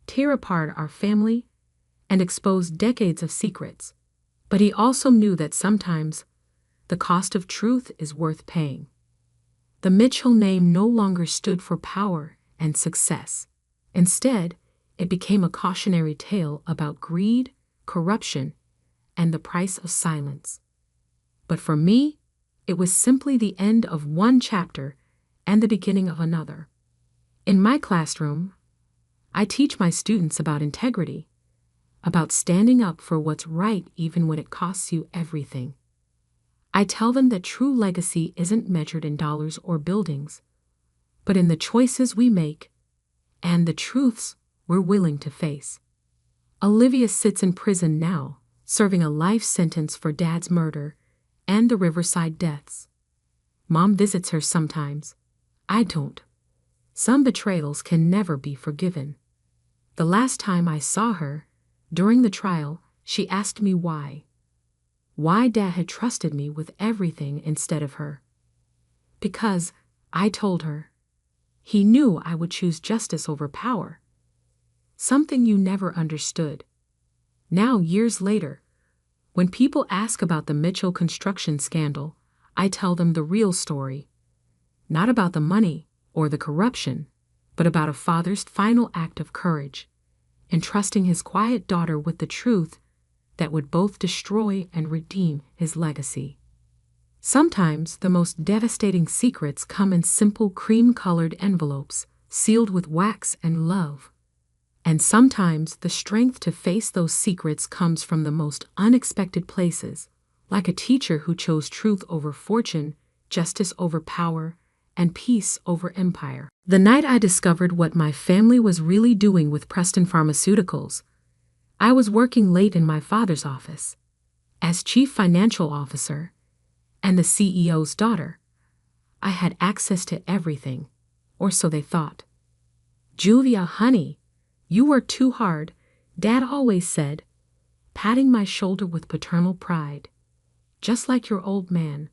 Speaker 2: tear apart our family, and expose decades of secrets. But he also knew that sometimes the cost of truth is worth paying. The Mitchell name no longer stood for power and success. Instead, it became a cautionary tale about greed, corruption, and the price of silence. But for me, it was simply the end of one chapter and the beginning of another. In my classroom, I teach my students about integrity, about standing up for what's right even when it costs you everything. I tell them that true legacy isn't measured in dollars or buildings, but in the choices we make and the truths we're willing to face. Olivia sits in prison now, serving a life sentence for Dad's murder and the Riverside deaths. Mom visits her sometimes. I don't. Some betrayals can never be forgiven. The last time I saw her, during the trial, she asked me why. Why Dad had trusted me with everything instead of her. Because, I told her, he knew I would choose justice over power. Something you never understood. Now, years later, when people ask about the Mitchell construction scandal, I tell them the real story. Not about the money or the corruption, but about a father's final act of courage, entrusting his quiet daughter with the truth that would both destroy and redeem his legacy. Sometimes the most devastating secrets come in simple cream-colored envelopes, sealed with wax and love. And sometimes the strength to face those secrets comes from the most unexpected places, like a teacher who chose truth over fortune, justice over power, and peace over empire. The night I discovered what my family was really doing with Preston Pharmaceuticals, I was working late in my father's office. As chief financial officer and the CEO's daughter, I had access to everything, or so they thought. "Julia, honey, you work too hard," Dad always said, patting my shoulder with paternal pride. "Just like your old man."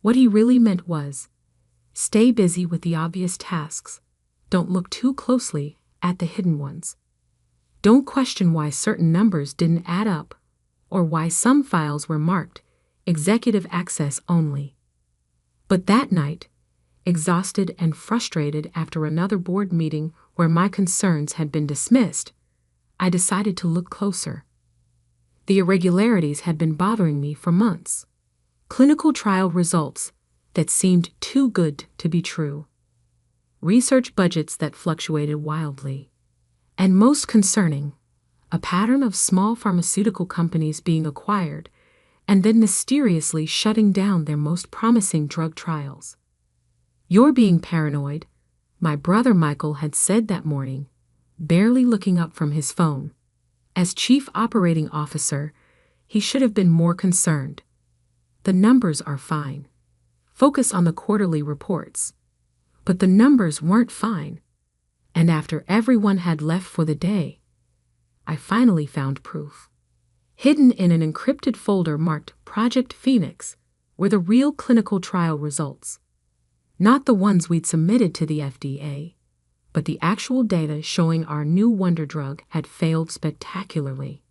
Speaker 2: What he really meant was, stay busy with the obvious tasks. Don't look too closely at the hidden ones. Don't question why certain numbers didn't add up, or why some files were marked executive access only. But that night, exhausted and frustrated after another board meeting where my concerns had been dismissed, I decided to look closer. The irregularities had been bothering me for months. Clinical trial results that seemed too good to be true. Research budgets that fluctuated wildly. And most concerning, a pattern of small pharmaceutical companies being acquired and then mysteriously shutting down their most promising drug trials. "You're being paranoid," my brother Michael had said that morning, barely looking up from his phone. As chief operating officer, he should have been more concerned. The numbers are fine. Focus on the quarterly reports. But the numbers weren't fine. And after everyone had left for the day, I finally found proof. Hidden in an encrypted folder marked Project Phoenix were the real clinical trial results. Not the ones we'd submitted to the FDA, but the actual data showing our new wonder drug had failed spectacularly.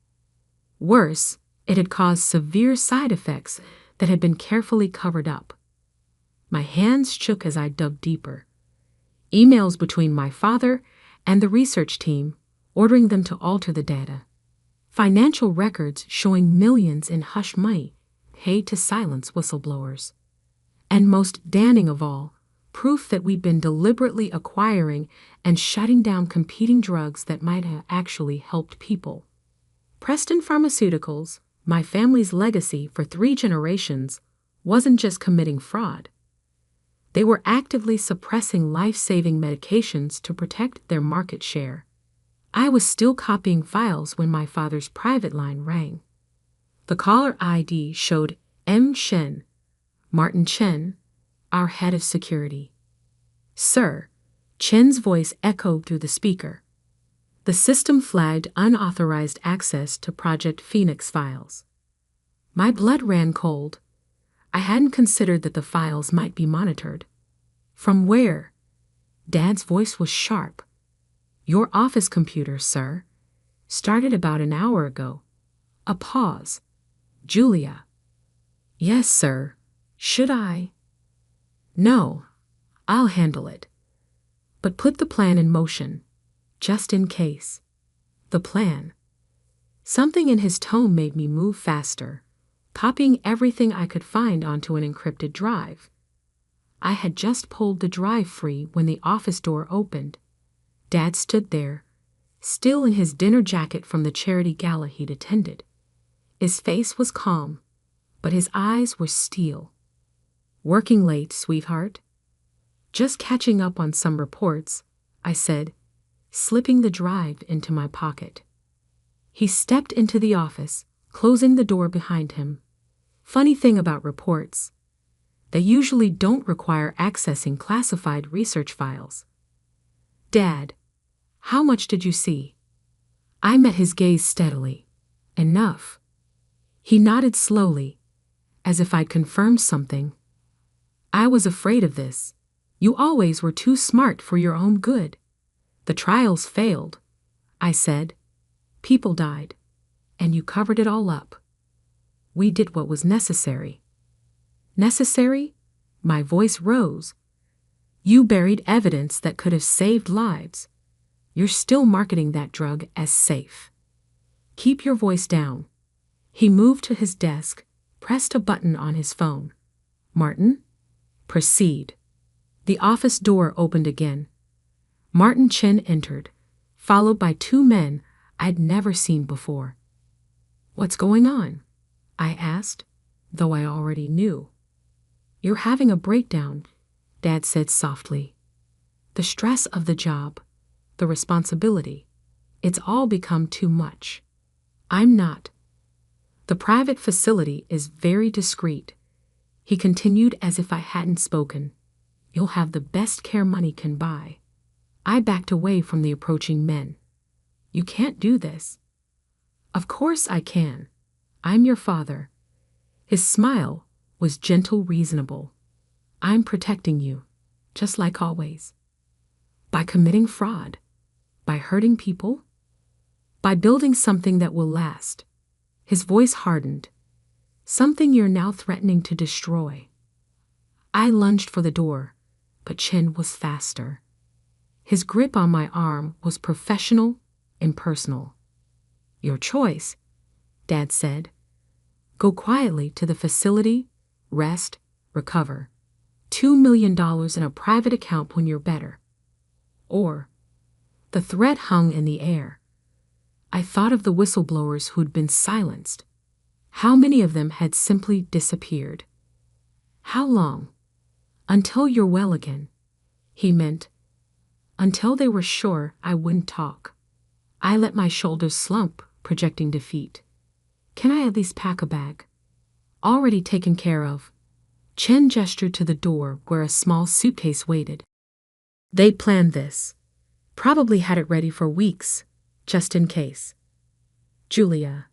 Speaker 2: Worse, it had caused severe side effects that had been carefully covered up. My hands shook as I dug deeper. Emails between my father and the research team ordering them to alter the data. Financial records showing millions in hush money paid to silence whistleblowers. And most damning of all, proof that we'd been deliberately acquiring and shutting down competing drugs that might have actually helped people. Preston Pharmaceuticals, my family's legacy for 3 generations, wasn't just committing fraud. They were actively suppressing life-saving medications to protect their market share. I was still copying files when my father's private line rang. The caller ID showed M. Chen, Martin Chen, our head of security. "Sir," Chen's voice echoed through the speaker. The system flagged unauthorized access to Project Phoenix files. My blood ran cold. I hadn't considered that the files might be monitored. "From where?" Dad's voice was sharp. "Your office computer, sir. Started about an hour ago." A pause. "Julia." "Yes, sir. Should I?" "No, I'll handle it. But put the plan in motion, just in case. The plan. Something in his tone made me move faster, copying everything I could find onto an encrypted drive. I had just pulled the drive free when the office door opened. Dad stood there, still in his dinner jacket from the charity gala he'd attended. His face was calm, but his eyes were steel. "Working late, sweetheart?" "Just catching up on some reports," I said, slipping the drive into my pocket. He stepped into the office, closing the door behind him. Funny thing about reports. They usually don't require accessing classified research files. "Dad, how much did you see?" I met his gaze steadily. "Enough." He nodded slowly, as if I'd confirmed something. "I was afraid of this. You always were too smart for your own good." "The trials failed," I said. "People died, and you covered it all up." "We did what was necessary." "Necessary?" My voice rose. "You buried evidence that could have saved lives. You're still marketing that drug as safe." "Keep your voice down." He moved to his desk, pressed a button on his phone. "Martin, proceed." The office door opened again. Martin Chen entered, followed by two men I'd never seen before. "What's going on?" I asked, though I already knew. "You're having a breakdown," Dad said softly. "The stress of the job, the responsibility, it's all become too much." "I'm not." "The private facility is very discreet," he continued as if I hadn't spoken. "You'll have the best care money can buy." I backed away from the approaching men. "You can't do this." "Of course I can. I'm your father." His smile was gentle, reasonable. "I'm protecting you, just like always." "By committing fraud? By hurting people? By building something that will last?" His voice hardened. "Something you're now threatening to destroy." I lunged for the door, but Chen was faster. His grip on my arm was professional, impersonal. "Your choice," Dad said. "Go quietly to the facility, rest, recover. $2 million in a private account when you're better." Or, the threat hung in the air. I thought of the whistleblowers who'd been silenced. How many of them had simply disappeared? "How long?" "Until you're well again." He meant until they were sure I wouldn't talk. I let my shoulders slump, projecting defeat. "Can I at least pack a bag?" "Already taken care of." Chen gestured to the door where a small suitcase waited. They'd planned this. Probably had it ready for weeks, just in case. "Julia."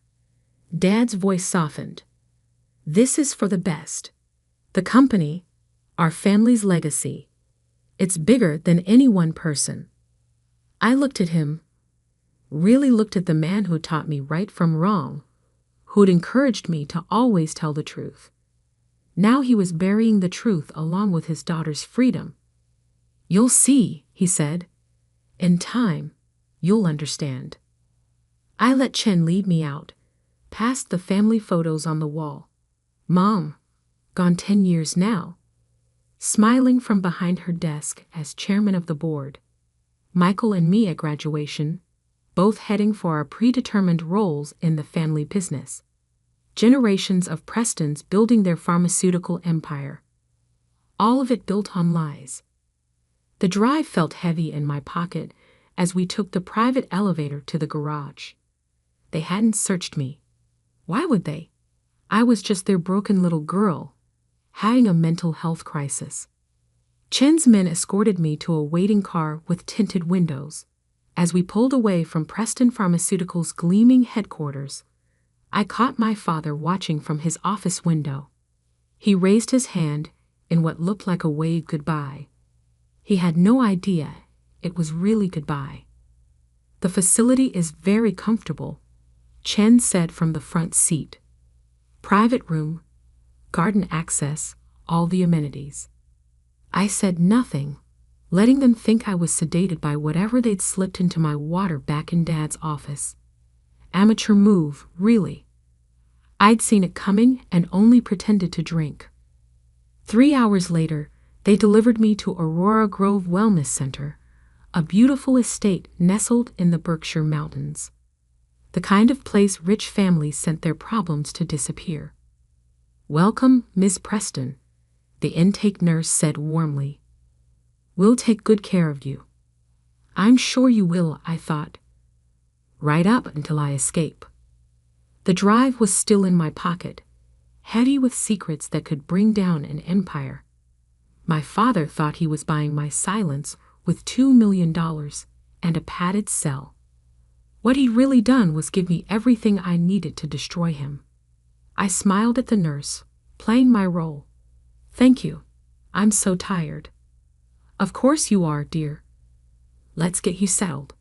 Speaker 2: Dad's voice softened. "This is for the best. The company, our family's legacy. It's bigger than any one person." I looked at him, really looked at the man who taught me right from wrong, who'd encouraged me to always tell the truth. Now he was burying the truth along with his daughter's freedom. "You'll see," he said. "In time, you'll understand." I let Chen lead me out, past the family photos on the wall. Mom, gone 10 years now, smiling from behind her desk as chairman of the board. Michael and me at graduation, both heading for our predetermined roles in the family business. Generations of Prestons building their pharmaceutical empire. All of it built on lies. The drive felt heavy in my pocket as we took the private elevator to the garage. They hadn't searched me. Why would they? I was just their broken little girl, having a mental health crisis. Chen's men escorted me to a waiting car with tinted windows. As we pulled away from Preston Pharmaceuticals' gleaming headquarters, I caught my father watching from his office window. He raised his hand in what looked like a wave goodbye. He had no idea it was really goodbye. "The facility is very comfortable," Chen said from the front seat. "Private room, garden access, all the amenities." I said nothing, letting them think I was sedated by whatever they'd slipped into my water back in Dad's office. Amateur move, really. I'd seen it coming and only pretended to drink. 3 hours later, they delivered me to Aurora Grove Wellness Center, a beautiful estate nestled in the Berkshire Mountains. The kind of place rich families sent their problems to disappear. "Welcome, Miss Preston," the intake nurse said warmly. "We'll take good care of you." "I'm sure you will," I thought. Right up until I escape. The drive was still in my pocket, heavy with secrets that could bring down an empire. My father thought he was buying my silence with $2 million and a padded cell. What he'd really done was give me everything I needed to destroy him. I smiled at the nurse, playing my role. "Thank you. I'm so tired." "Of course you are, dear. Let's get you settled."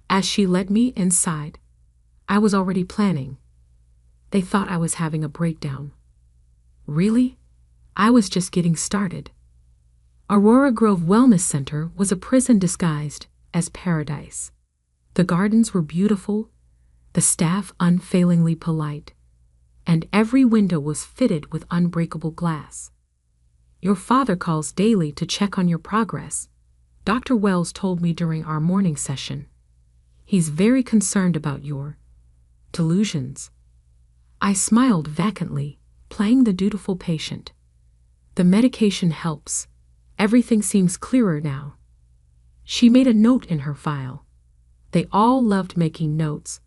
Speaker 2: As she led me inside, I was already planning. They thought I was having a breakdown. Really? I was just getting started. Aurora Grove Wellness Center was a prison disguised as paradise. The gardens were beautiful, the staff unfailingly polite, and every window was fitted with unbreakable glass. "Your father calls daily to check on your progress," Dr. Wells told me during our morning session. "He's very concerned about your delusions." I smiled vacantly, playing the dutiful patient. "The medication helps. Everything seems clearer now." She made a note in her file. They all loved making notes,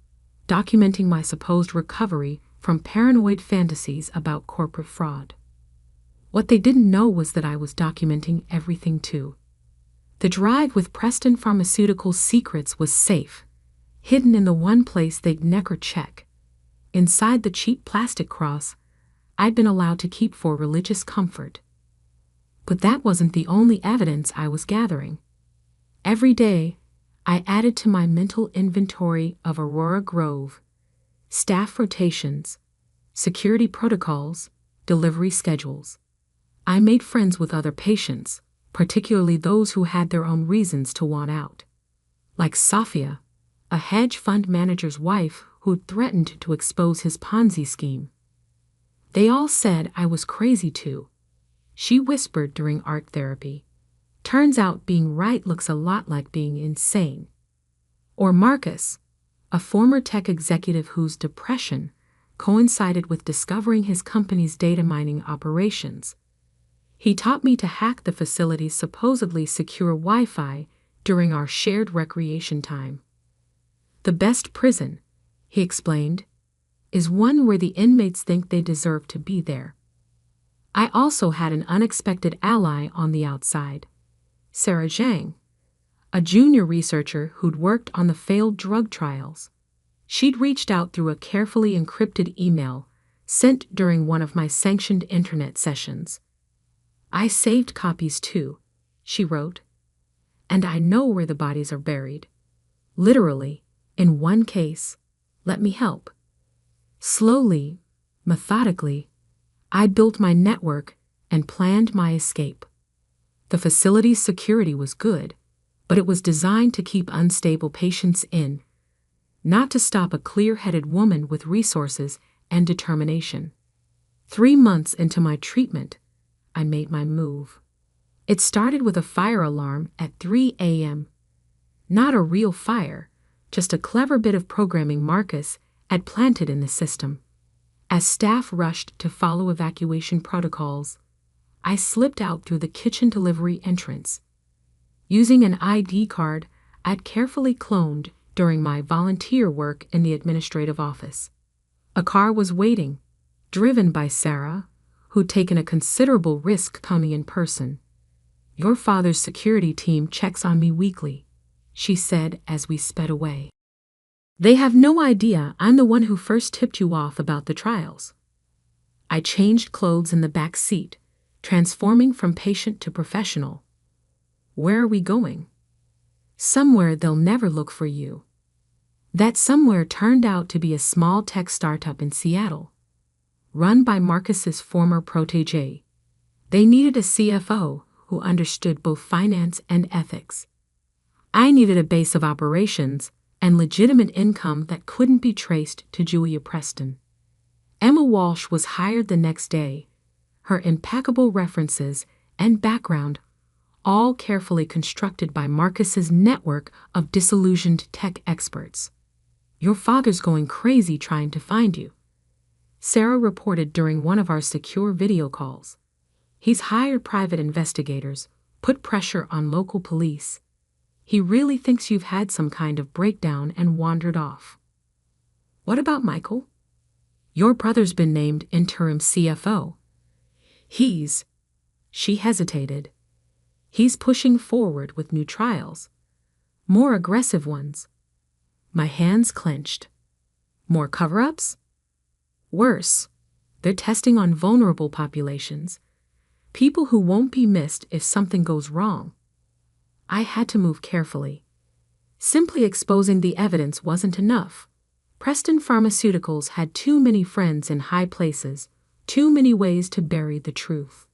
Speaker 2: documenting my supposed recovery from paranoid fantasies about corporate fraud. What they didn't know was that I was documenting everything too. The drive with Preston Pharmaceuticals' secrets was safe, hidden in the one place they'd never check. Inside the cheap plastic cross I'd been allowed to keep for religious comfort. But that wasn't the only evidence I was gathering. Every day, I added to my mental inventory of Aurora Grove: staff rotations, security protocols, delivery schedules. I made friends with other patients, particularly those who had their own reasons to want out. Like Sophia, a hedge fund manager's wife who'd threatened to expose his Ponzi scheme. They all said I was crazy too. She whispered during art therapy. "Turns out being right looks a lot like being insane." Or Marcus, a former tech executive whose depression coincided with discovering his company's data mining operations. He taught me to hack the facility's supposedly secure Wi-Fi during our shared recreation time. "The best prison," he explained, "is one where the inmates think they deserve to be there." I also had an unexpected ally on the outside: Sarah Zhang, a junior researcher who'd worked on the failed drug trials. She'd reached out through a carefully encrypted email sent during one of my sanctioned internet sessions. "I saved copies too," she wrote, "and I know where the bodies are buried. Literally, in one case. Let me help." Slowly, methodically, I built my network and planned my escape. The facility's security was good, but it was designed to keep unstable patients in, not to stop a clear-headed woman with resources and determination. 3 months into my treatment, I made my move. It started with a fire alarm at 3 a.m. Not a real fire, just a clever bit of programming Marcus had planted in the system. As staff rushed to follow evacuation protocols, I slipped out through the kitchen delivery entrance. Using an ID card I'd carefully cloned during my volunteer work in the administrative office. A car was waiting, driven by Sarah, who'd taken a considerable risk coming in person. "Your father's security team checks on me weekly," she said as we sped away. "They have no idea I'm the one who first tipped you off about the trials." I changed clothes in the back seat, transforming from patient to professional. "Where are we going?" "Somewhere they'll never look for you." That somewhere turned out to be a small tech startup in Seattle, run by Marcus's former protégé. They needed a CFO who understood both finance and ethics. I needed a base of operations and legitimate income that couldn't be traced to Julia Preston. Emma Walsh was hired the next day, her impeccable references and background all carefully constructed by Marcus's network of disillusioned tech experts. "Your father's going crazy trying to find you," Sarah reported during one of our secure video calls. "He's hired private investigators, put pressure on local police. He really thinks you've had some kind of breakdown and wandered off." "What about Michael? Your brother's been named interim CFO. She hesitated. "He's pushing forward with new trials. More aggressive ones." My hands clenched. "More cover-ups?" "Worse. They're testing on vulnerable populations. People who won't be missed if something goes wrong." I had to move carefully. Simply exposing the evidence wasn't enough. Preston Pharmaceuticals had too many friends in high places, too many ways to bury the truth.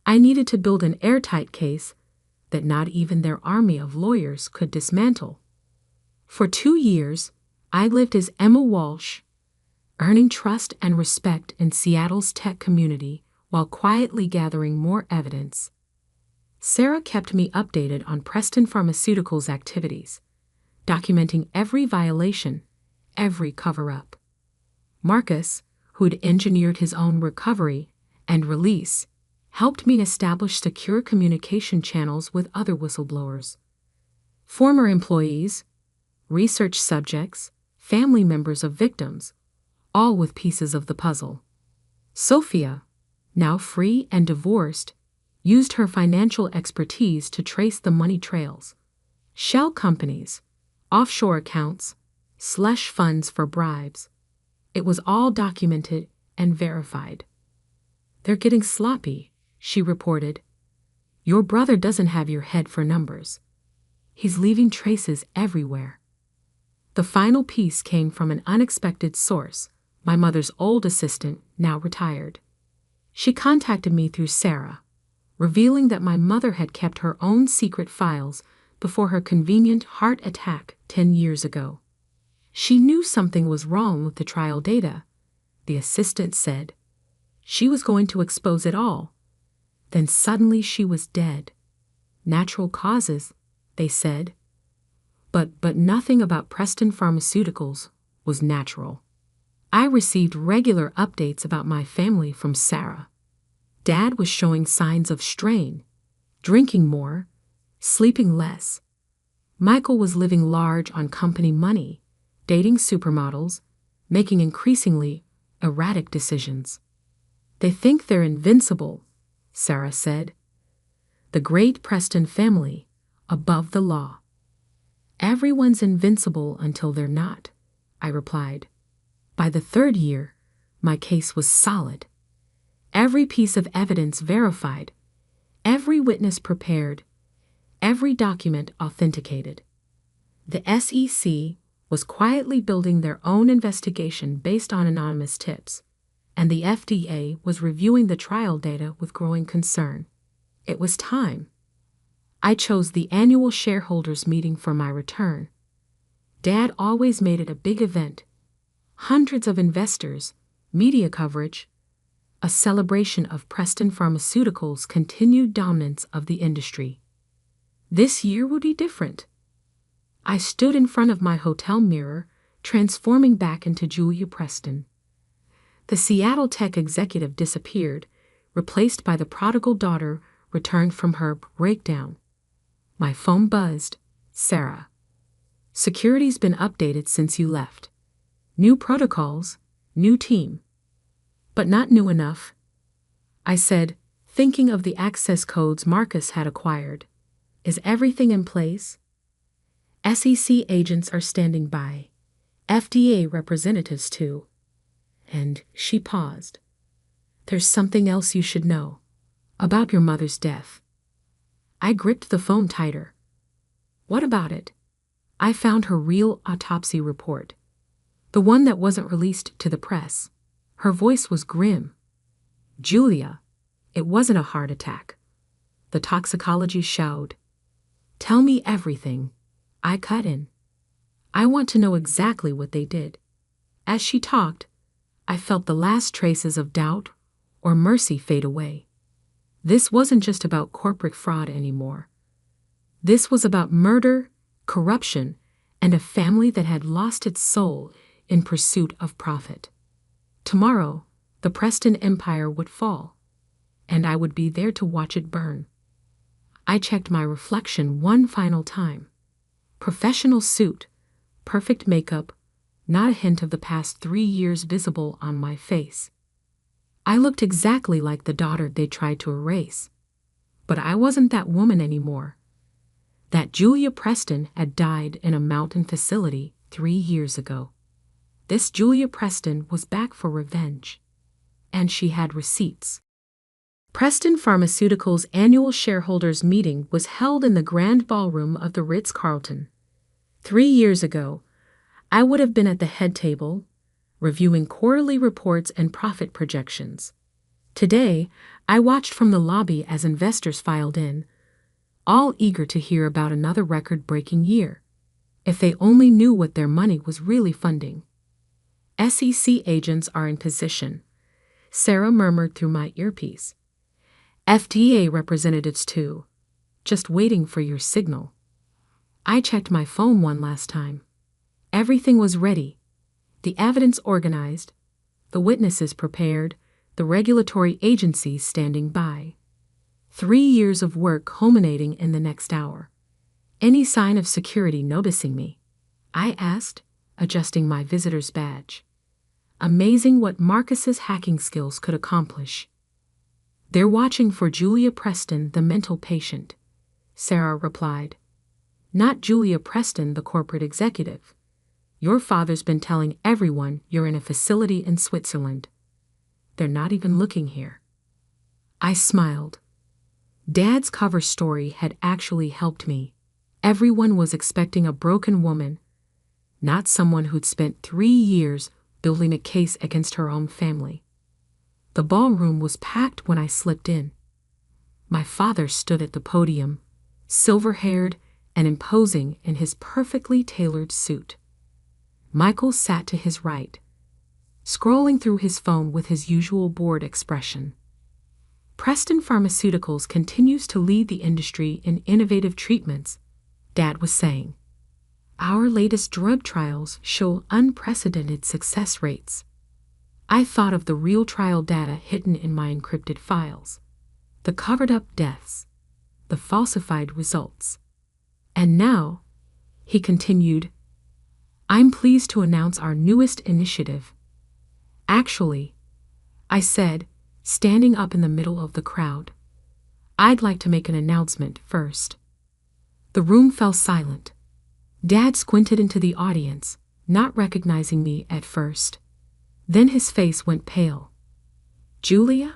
Speaker 2: I needed to build an airtight case that not even their army of lawyers could dismantle. For 2 years, I lived as Emma Walsh, earning trust and respect in Seattle's tech community while quietly gathering more evidence. Sarah kept me updated on Preston Pharmaceuticals' activities, documenting every violation, every cover-up. Marcus, who'd engineered his own recovery and release, helped me establish secure communication channels with other whistleblowers. Former employees, research subjects, family members of victims, all with pieces of the puzzle. Sophia, now free and divorced, used her financial expertise to trace the money trails. Shell companies, offshore accounts, slush funds for bribes. It was all documented and verified. "They're getting sloppy," she reported. "Your brother doesn't have your head for numbers. He's leaving traces everywhere." The final piece came from an unexpected source, my mother's old assistant, now retired. She contacted me through Sarah, revealing that my mother had kept her own secret files before her convenient heart attack 10 years ago. She knew something was wrong with the trial data, the assistant said. She was going to expose it all. Then suddenly she was dead. Natural causes, they said. But nothing about Preston Pharmaceuticals was natural. I received regular updates about my family from Sarah. Dad was showing signs of strain, drinking more, sleeping less. Michael was living large on company money, dating supermodels, making increasingly erratic decisions. "They think they're invincible," Sarah said. "The great Preston family, above the law." "Everyone's invincible until they're not," I replied. By the 3rd year, my case was solid. Every piece of evidence verified, every witness prepared, every document authenticated. The SEC was quietly building their own investigation based on anonymous tips, and the FDA was reviewing the trial data with growing concern. It was time. I chose the annual shareholders meeting for my return. Dad always made it a big event. Hundreds of investors, media coverage, a celebration of Preston Pharmaceuticals' continued dominance of the industry. This year would be different. I stood in front of my hotel mirror, transforming back into Julia Preston. The Seattle tech executive disappeared, replaced by the prodigal daughter returned from her breakdown. My phone buzzed. "Sarah. Security's been updated since you left. New protocols, new team. But not new enough," I said, thinking of the access codes Marcus had acquired. "Is everything in place?" "SEC agents are standing by. FDA representatives too." And she paused. "There's something else you should know. About your mother's death." I gripped the phone tighter. "What about it?" I found her real autopsy report. The one that wasn't released to the press. Her voice was grim. "Julia, it wasn't a heart attack. the toxicology showed. Tell me everything. I cut in. I want to know exactly what they did. As she talked, I felt the last traces of doubt or mercy fade away. This wasn't just about corporate fraud anymore. This was about murder, corruption, and a family that had lost its soul in pursuit of profit. Tomorrow, the Preston empire would fall, and I would be there to watch it burn. I checked my reflection one final time. Professional suit, perfect makeup, not a hint of the past 3 years visible on my face. I looked exactly like the daughter they tried to erase. But I wasn't that woman anymore. That Julia Preston had died in a mountain facility 3 years ago. This Julia Preston was back for revenge. And she had receipts. Preston Pharmaceuticals' annual shareholders meeting was held in the grand ballroom of the Ritz-Carlton. 3 years ago, I would have been at the head table, reviewing quarterly reports and profit projections. Today, I watched from the lobby as investors filed in, all eager to hear about another record-breaking year. If they only knew what their money was really funding. SEC agents are in position, Sarah murmured through my earpiece. FDA representatives too, just waiting for your signal. I checked my phone one last time. Everything was ready. The evidence organized, the witnesses prepared, the regulatory agencies standing by. 3 years of work culminating in the next hour. Any sign of security noticing me? I asked, adjusting my visitor's badge. Amazing what Marcus's hacking skills could accomplish. They're watching for Julia Preston, the mental patient, Sarah replied. Not Julia Preston, the corporate executive. Your father's been telling everyone you're in a facility in Switzerland. They're not even looking here. I smiled. Dad's cover story had actually helped me. Everyone was expecting a broken woman, not someone who'd spent 3 years building a case against her own family. The ballroom was packed when I slipped in. My father stood at the podium, silver-haired and imposing in his perfectly tailored suit. Michael sat to his right, scrolling through his phone with his usual bored expression. Preston Pharmaceuticals continues to lead the industry in innovative treatments, Dad was saying. Our latest drug trials show unprecedented success rates. I thought of the real trial data hidden in my encrypted files, the covered-up deaths, the falsified results. And now, he continued, I'm pleased to announce our newest initiative. Actually, I said, standing up in the middle of the crowd, I'd like to make an announcement first. The room fell silent. Dad squinted into the audience, not recognizing me at first. Then his face went pale. Julia?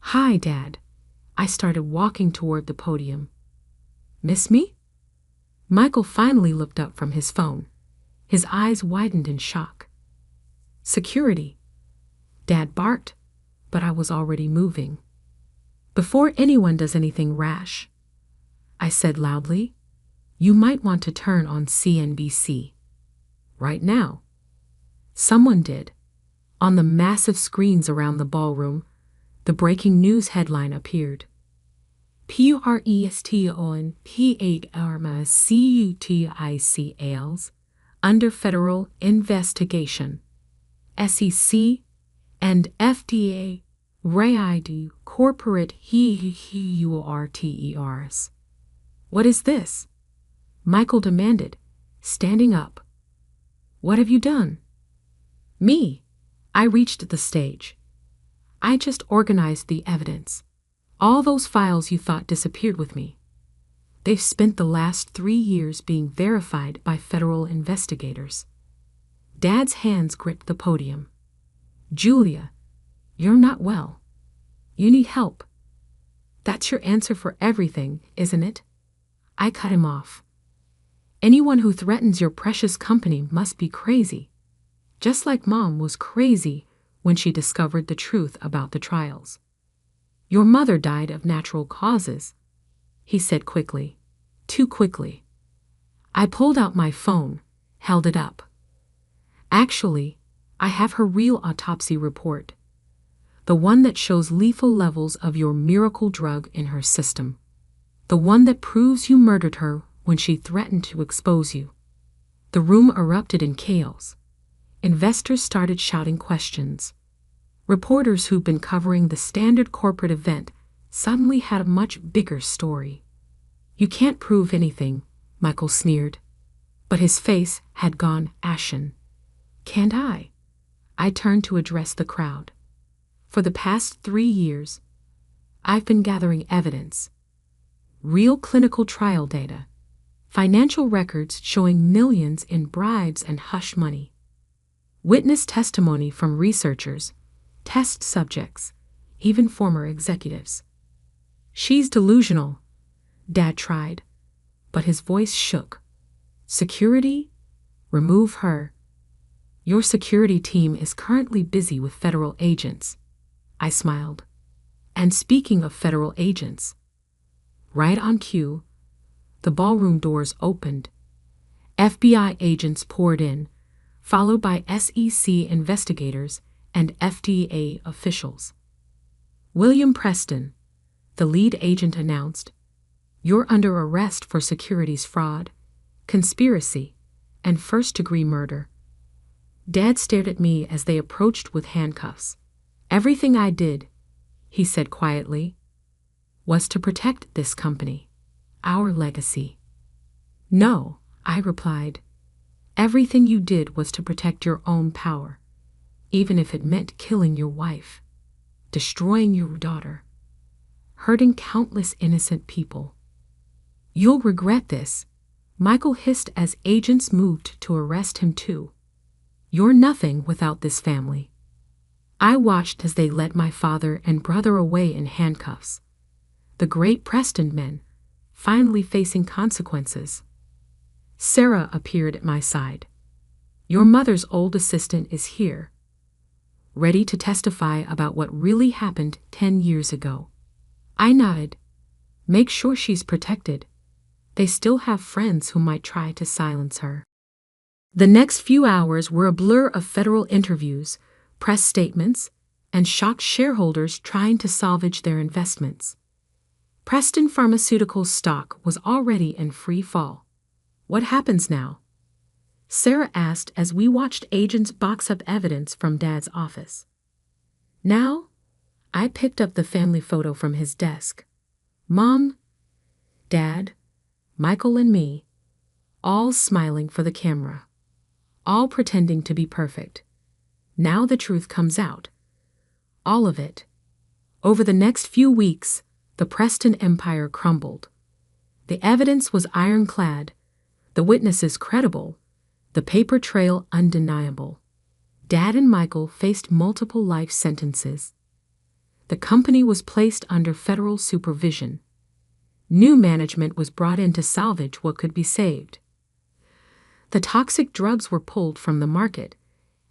Speaker 2: Hi, Dad. I started walking toward the podium. Miss me? Michael finally looked up from his phone. His eyes widened in shock. Security. Dad barked, but I was already moving. Before anyone does anything rash, I said loudly, you might want to turn on CNBC. Right now. Someone did. On the massive screens around the ballroom, the breaking news headline appeared. Preston Pharmaceuticals under federal investigation. SEC and FDA raid corporate heurters. What is this? Michael demanded, standing up. What have you done? Me. I reached the stage. I just organized the evidence. All those files you thought disappeared with me. They've spent the last 3 years being verified by federal investigators. Dad's hands gripped the podium. Julia, you're not well. You need help. That's your answer for everything, isn't it? I cut him off. Anyone who threatens your precious company must be crazy. Just like Mom was crazy when she discovered the truth about the trials. Your mother died of natural causes, he said quickly. Too quickly. I pulled out my phone, held it up. Actually, I have her real autopsy report. The one that shows lethal levels of your miracle drug in her system. The one that proves you murdered her when she threatened to expose you. The room erupted in chaos. Investors started shouting questions. Reporters who'd been covering the standard corporate event suddenly had a much bigger story. You can't prove anything, Michael sneered. But his face had gone ashen. Can't I? I turned to address the crowd. For the past 3 years, I've been gathering evidence. Real clinical trial data. Financial records showing millions in bribes and hush money. Witness testimony from researchers, test subjects, even former executives. She's delusional, Dad tried, but his voice shook. Security? Remove her. Your security team is currently busy with federal agents. I smiled. And speaking of federal agents, right on cue, the ballroom doors opened. FBI agents poured in, followed by SEC investigators and FDA officials. William Preston, the lead agent announced, you're under arrest for securities fraud, conspiracy, and first-degree murder. Dad stared at me as they approached with handcuffs. Everything I did, he said quietly, was to protect this company, our legacy. No, I replied. Everything you did was to protect your own power, even if it meant killing your wife, destroying your daughter, hurting countless innocent people. You'll regret this, Michael hissed as agents moved to arrest him too. You're nothing without this family. I watched as they led my father and brother away in handcuffs. The great Preston men, finally facing consequences. Sarah appeared at my side. Your mother's old assistant is here, ready to testify about what really happened 10 years ago. I nodded. Make sure she's protected. They still have friends who might try to silence her. The next few hours were a blur of federal interviews, press statements, and shocked shareholders trying to salvage their investments. Preston Pharmaceuticals stock was already in free fall. What happens now? Sarah asked as we watched agents box up evidence from Dad's office. Now, I picked up the family photo from his desk. Mom, Dad, Michael and me, all smiling for the camera, all pretending to be perfect. Now the truth comes out. All of it. Over the next few weeks, the Preston empire crumbled. The evidence was ironclad, the witnesses credible, the paper trail undeniable. Dad and Michael faced multiple life sentences. The company was placed under federal supervision. New management was brought in to salvage what could be saved. The toxic drugs were pulled from the market,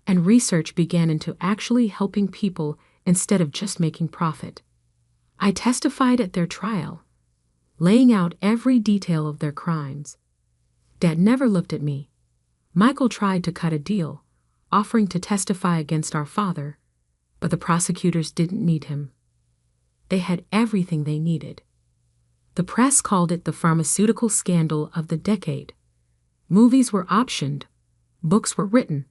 Speaker 2: and research began into actually helping people instead of just making profit. I testified at their trial, laying out every detail of their crimes. Dad never looked at me. Michael tried to cut a deal, offering to testify against our father, but the prosecutors didn't need him. They had everything they needed. The press called it the pharmaceutical scandal of the decade. Movies were optioned, books were written.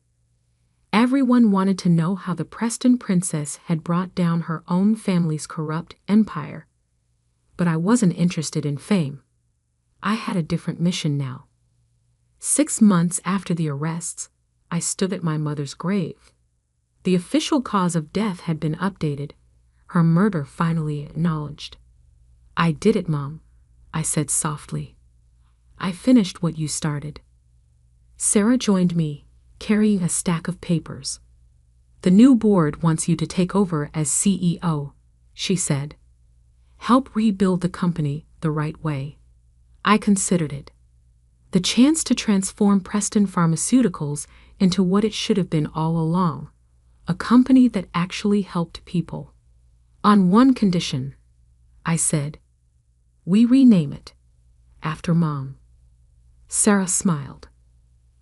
Speaker 2: Everyone wanted to know how the Preston princess had brought down her own family's corrupt empire. But I wasn't interested in fame. I had a different mission now. 6 months after the arrests, I stood at my mother's grave. The official cause of death had been updated, her murder finally acknowledged. I did it, Mom, I said softly. I finished what you started. Sarah joined me, carrying a stack of papers. The new board wants you to take over as CEO, she said. Help rebuild the company the right way. I considered it. The chance to transform Preston Pharmaceuticals into what it should have been all along, a company that actually helped people. On one condition, I said. We rename it after Mom. Sarah smiled.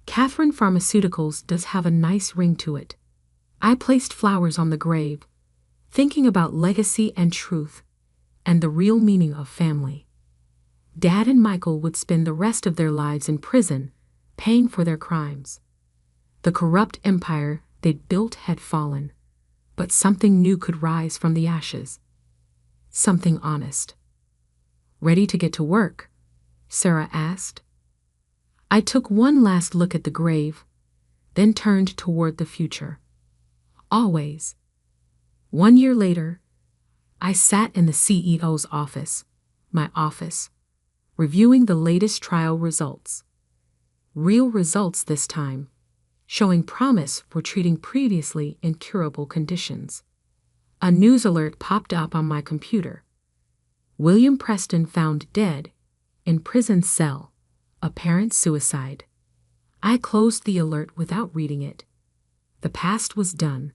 Speaker 2: Catherine Pharmaceuticals does have a nice ring to it. I placed flowers on the grave, thinking about legacy and truth, and the real meaning of family. Dad and Michael would spend the rest of their lives in prison, paying for their crimes. The corrupt empire they'd built had fallen, but something new could rise from the ashes. Something honest. Ready to get to work? Sarah asked. I took one last look at the grave, then turned toward the future. Always. 1 year later, I sat in the CEO's office, my office, reviewing the latest trial results. Real results this time, showing promise for treating previously incurable conditions. A news alert popped up on my computer. William Preston found dead in prison cell, apparent suicide. I closed the alert without reading it. The past was done.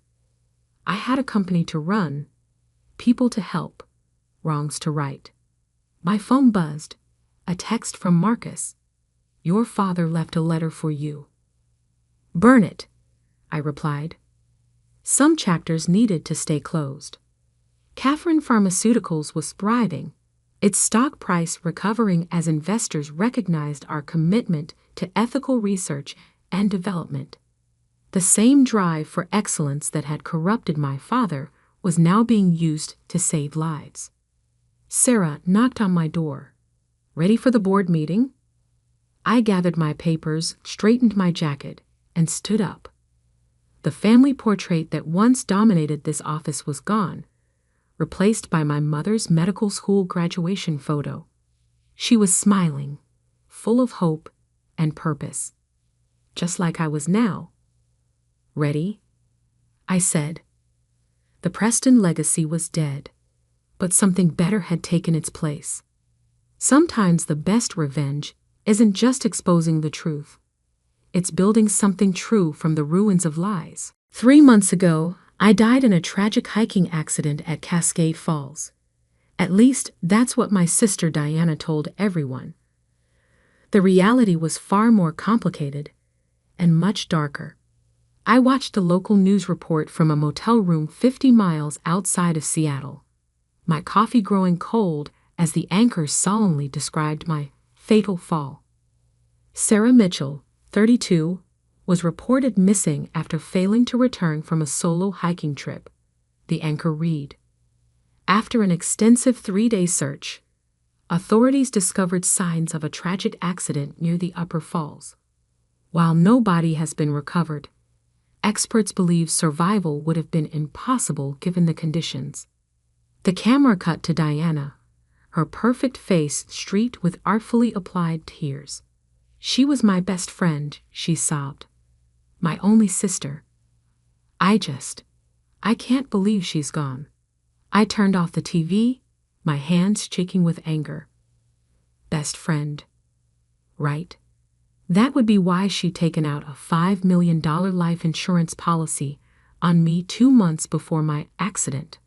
Speaker 2: I had a company to run, people to help, wrongs to right. My phone buzzed. A text from Marcus. Your father left a letter for you. Burn it, I replied. Some chapters needed to stay closed. Catherine Pharmaceuticals was thriving, its stock price recovering as investors recognized our commitment to ethical research and development. The same drive for excellence that had corrupted my father was now being used to save lives. Sarah knocked on my door. Ready for the board meeting? I gathered my papers, straightened my jacket, and stood up. The family portrait that once dominated this office was gone, replaced by my mother's medical school graduation photo. She was smiling, full of hope and purpose, just like I was now. Ready? I said. The Preston legacy was dead, but something better had taken its place. Sometimes the best revenge isn't just exposing the truth. It's building something true from the ruins of lies. 3 months ago, I died in a tragic hiking accident at Cascade Falls. At least that's what my sister Diana told everyone. The reality was far more complicated and much darker. I watched a local news report from a motel room 50 miles outside of Seattle, my coffee growing cold as the anchor solemnly described my fatal fall. Sarah Mitchell, 32, was reported missing after failing to return from a solo hiking trip, the anchor read. After an extensive 3-day search, authorities discovered signs of a tragic accident near the upper falls. While no body has been recovered, experts believe survival would have been impossible given the conditions. The camera cut to Diana, her perfect face streaked with artfully applied tears. She was my best friend, she sobbed. My only sister. I can't believe she's gone. I turned off the TV, my hands shaking with anger. Best friend. Right? That would be why she'd taken out a $5 million life insurance policy on me 2 months before my accident.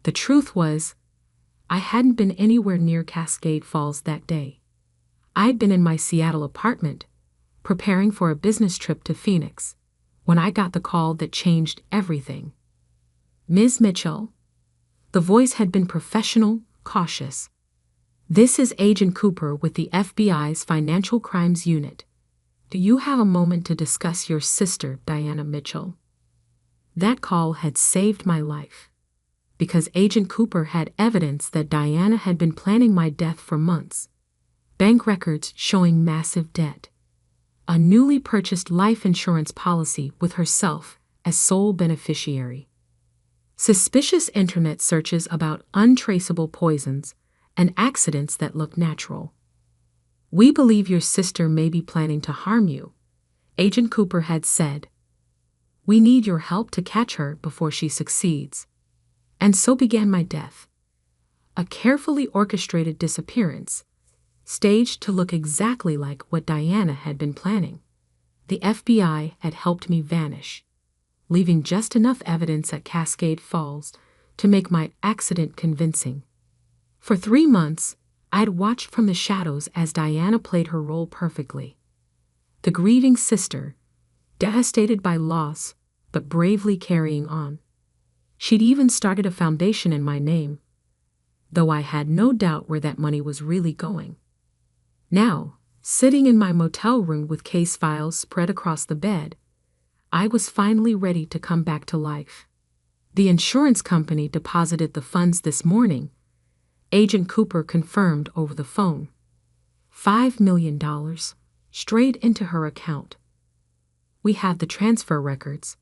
Speaker 2: The truth was, I hadn't been anywhere near Cascade Falls that day. I'd been in my Seattle apartment, preparing for a business trip to Phoenix, when I got the call that changed everything. Ms. Mitchell. The voice had been professional, cautious. This is Agent Cooper with the FBI's Financial Crimes Unit. Do you have a moment to discuss your sister, Diana Mitchell? That call had saved my life, because Agent Cooper had evidence that Diana had been planning my death for months. Bank records showing massive debt. A newly purchased life insurance policy with herself as sole beneficiary. Suspicious internet searches about untraceable poisons and accidents that look natural. We believe your sister may be planning to harm you, Agent Cooper had said. We need your help to catch her before she succeeds. And so began my death. A carefully orchestrated disappearance, staged to look exactly like what Diana had been planning. The FBI had helped me vanish, leaving just enough evidence at Cascade Falls to make my accident convincing. For 3 months, I'd watched from the shadows as Diana played her role perfectly. The grieving sister, devastated by loss, but bravely carrying on. She'd even started a foundation in my name, though I had no doubt where that money was really going. Now, sitting in my motel room with case files spread across the bed, I was finally ready to come back to life. The insurance company deposited the funds this morning. Agent Cooper confirmed over the phone. $5 million, straight into her account. We have the transfer records.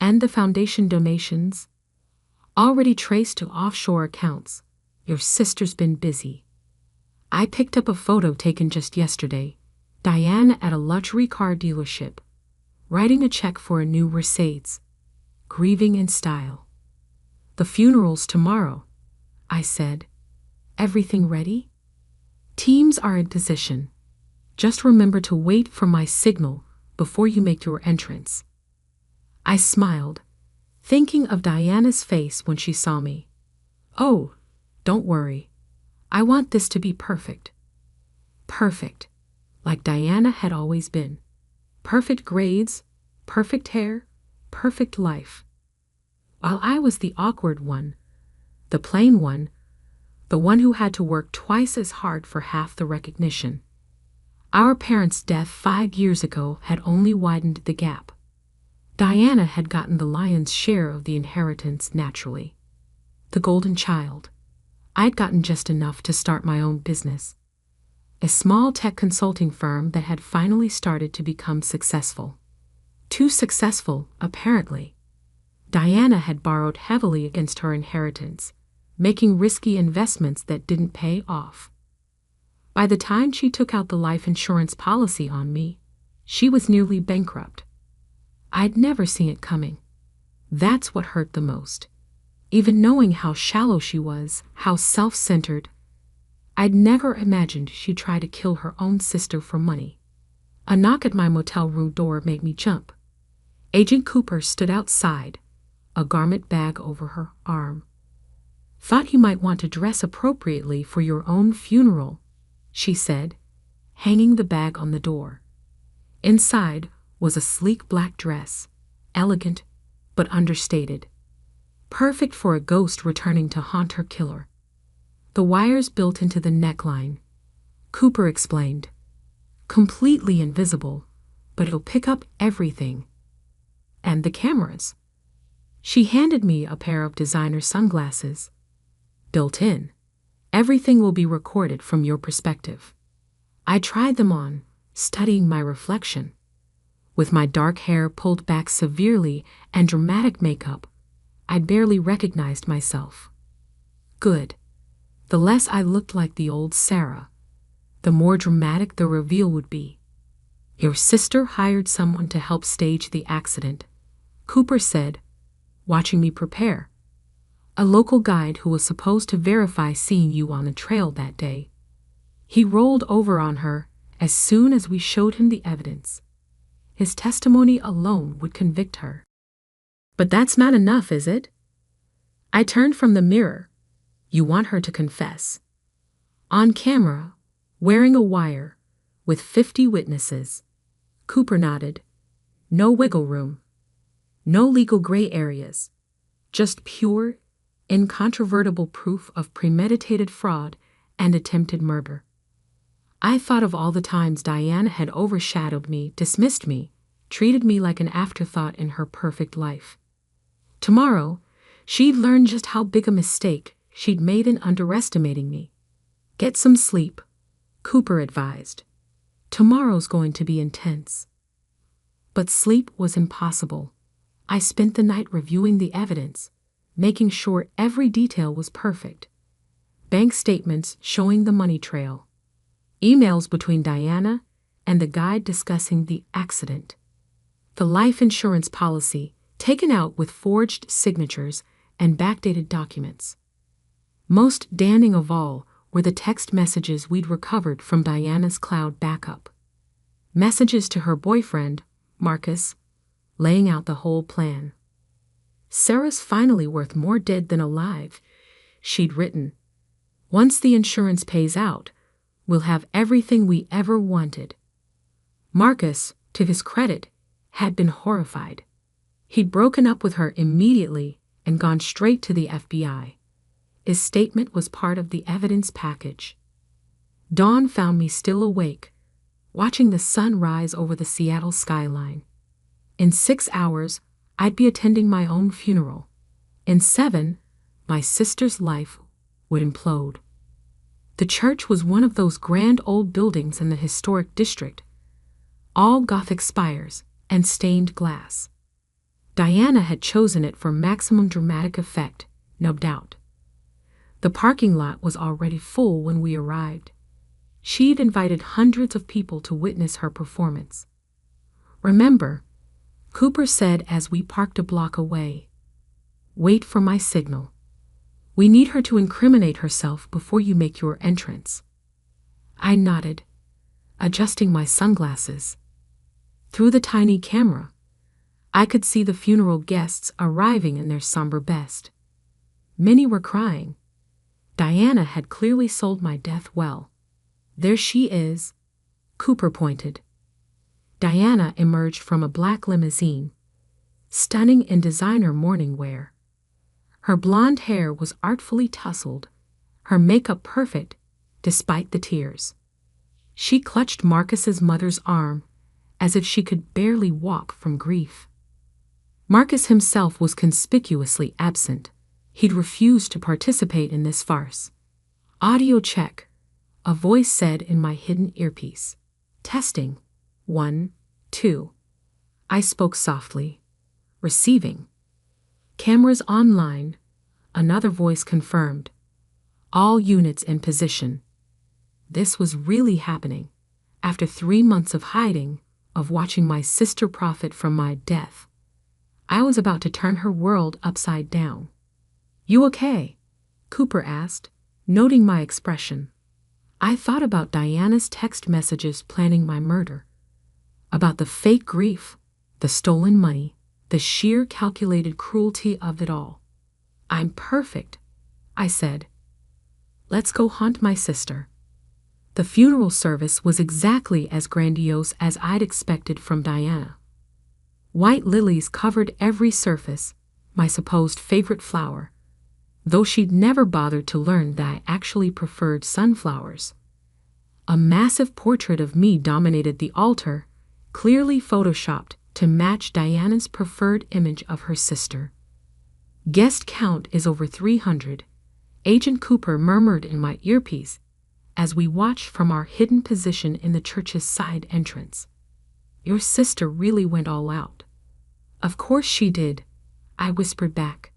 Speaker 2: And the foundation donations, already traced to offshore accounts. Your sister's been busy. I picked up a photo taken just yesterday. Diana at a luxury car dealership, writing a check for a new Mercedes, grieving in style. The funeral's tomorrow, I said. Everything ready? Teams are in position. Just remember to wait for my signal before you make your entrance. I smiled, thinking of Diana's face when she saw me. Oh, don't worry. I want this to be perfect. Perfect, like Diana had always been. Perfect grades, perfect hair, perfect life. While I was the awkward one, the plain one, the one who had to work twice as hard for half the recognition. Our parents' death 5 years ago had only widened the gap. Diana had gotten the lion's share of the inheritance naturally. The golden child. I'd gotten just enough to start my own business. A small tech consulting firm that had finally started to become successful. Too successful, apparently. Diana had borrowed heavily against her inheritance, making risky investments that didn't pay off. By the time she took out the life insurance policy on me, she was nearly bankrupt. I'd never seen it coming. That's what hurt the most. Even knowing how shallow she was, how self-centered, I'd never imagined she'd try to kill her own sister for money. A knock at my motel room door made me jump. Agent Cooper stood outside, a garment bag over her arm. Thought you might want to dress appropriately for your own funeral, she said, hanging the bag on the door. Inside was a sleek black dress, elegant but understated. Perfect for a ghost returning to haunt her killer. The wires built into the neckline, Cooper explained. Completely invisible, but it'll pick up everything. And the cameras. She handed me a pair of designer sunglasses. Built in. Everything will be recorded from your perspective. I tried them on, studying my reflection. With my dark hair pulled back severely and dramatic makeup, I'd barely recognized myself. Good. The less I looked like the old Sarah, the more dramatic the reveal would be. Your sister hired someone to help stage the accident, Cooper said, watching me prepare. A local guide who was supposed to verify seeing you on the trail that day. He rolled over on her as soon as we showed him the evidence. His testimony alone would convict her. But that's not enough, is it? I turned from the mirror. You want her to confess. On camera, wearing a wire, with 50 witnesses. Cooper nodded. No wiggle room. No legal gray areas. Just pure, incontrovertible proof of premeditated fraud and attempted murder. I thought of all the times Diana had overshadowed me, dismissed me, treated me like an afterthought in her perfect life. Tomorrow, she'd learn just how big a mistake she'd made in underestimating me. Get some sleep, Cooper advised. Tomorrow's going to be intense. But sleep was impossible. I spent the night reviewing the evidence, making sure every detail was perfect. Bank statements showing the money trail. Emails between Diana and the guide discussing the accident. The life insurance policy, taken out with forged signatures and backdated documents. Most damning of all were the text messages we'd recovered from Diana's cloud backup. Messages to her boyfriend, Marcus, laying out the whole plan. Sarah's finally worth more dead than alive, she'd written. Once the insurance pays out, we'll have everything we ever wanted. Marcus, to his credit, had been horrified. He'd broken up with her immediately and gone straight to the FBI. His statement was part of the evidence package. Dawn found me still awake, watching the sun rise over the Seattle skyline. In 6 hours, I'd be attending my own funeral. In 7, my sister's life would implode. The church was one of those grand old buildings in the historic district, all Gothic spires and stained glass. Diana had chosen it for maximum dramatic effect, no doubt. The parking lot was already full when we arrived. She'd invited hundreds of people to witness her performance. "Remember," Cooper said as we parked a block away, "wait for my signal. We need her to incriminate herself before you make your entrance." I nodded, adjusting my sunglasses. Through the tiny camera, I could see the funeral guests arriving in their somber best. Many were crying. Diana had clearly sold my death well. "There she is," Cooper pointed. Diana emerged from a black limousine, stunning in designer mourning wear. Her blonde hair was artfully tousled, her makeup perfect despite the tears. She clutched Marcus's mother's arm as if she could barely walk from grief. Marcus himself was conspicuously absent. He'd refused to participate in this farce. "Audio check," a voice said in my hidden earpiece. "Testing. 1, 2. I spoke softly. "Receiving." "Cameras online," another voice confirmed. "All units in position." This was really happening. After 3 months of hiding, of watching my sister profit from my death, I was about to turn her world upside down. "You okay?" Cooper asked, noting my expression. I thought about Diana's text messages planning my murder, about the fake grief, the stolen money, the sheer calculated cruelty of it all. "I'm perfect," I said. "Let's go haunt my sister." The funeral service was exactly as grandiose as I'd expected from Diana. White lilies covered every surface, my supposed favorite flower, though she'd never bothered to learn that I actually preferred sunflowers. A massive portrait of me dominated the altar, clearly photoshopped to match Diana's preferred image of her sister. "Guest count is over 300, Agent Cooper murmured in my earpiece as we watched from our hidden position in the church's side entrance. "Your sister really went all out." "Of course she did," I whispered back.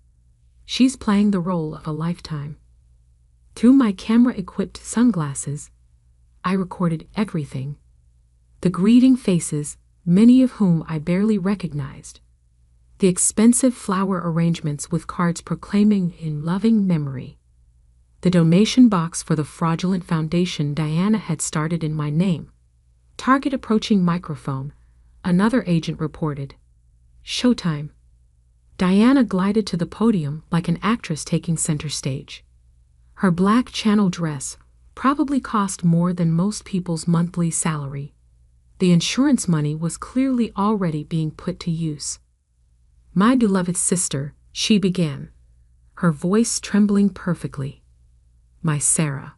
Speaker 2: "She's playing the role of a lifetime." Through my camera-equipped sunglasses, I recorded everything. The greeting faces, many of whom I barely recognized. The expensive flower arrangements with cards proclaiming "in loving memory." The donation box for the fraudulent foundation Diana had started in my name. "Target approaching microphone," another agent reported. "Showtime." Diana glided to the podium like an actress taking center stage. Her black channel dress probably cost more than most people's monthly salary. The insurance money was clearly already being put to use. "My beloved sister," she began, her voice trembling perfectly. "My Sarah.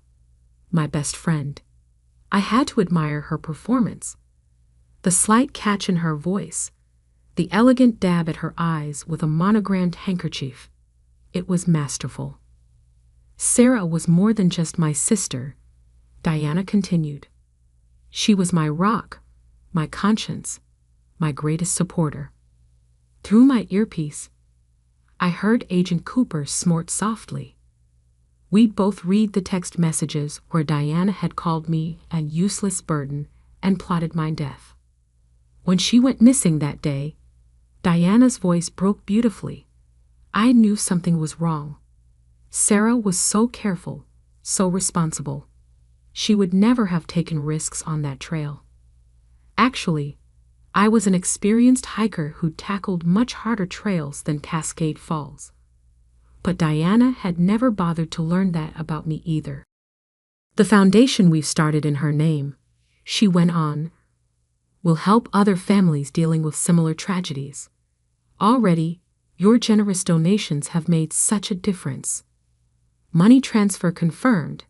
Speaker 2: My best friend." I had to admire her performance. The slight catch in her voice, the elegant dab at her eyes with a monogrammed handkerchief. It was masterful. "Sarah was more than just my sister," Diana continued. "She was my rock, my conscience, my greatest supporter." Through my earpiece, I heard Agent Cooper snort softly. We'd both read the text messages where Diana had called me a useless burden and plotted my death. When she went missing that day, Diana's voice broke beautifully. I knew something was wrong. Sarah was so careful, so responsible. She would never have taken risks on that trail. Actually, I was an experienced hiker who tackled much harder trails than Cascade Falls. But Diana had never bothered to learn that about me either. The foundation we've started in her name, she went on, will help other families dealing with similar tragedies. Already, your generous donations have made such a difference. Money transfer confirmed,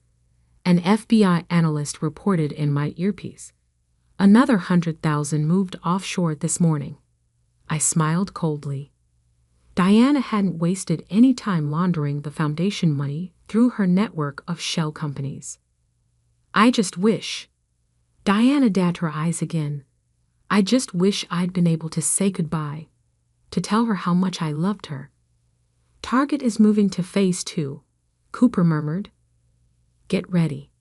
Speaker 2: an FBI analyst reported in my earpiece. Another 100,000 moved offshore this morning. I smiled coldly. Diana hadn't wasted any time laundering the foundation money through her network of shell companies. I just wish. Diana dabbed her eyes again. I just wish I'd been able to say goodbye, to tell her how much I loved her. Target is moving to phase 2, Cooper murmured. Get ready.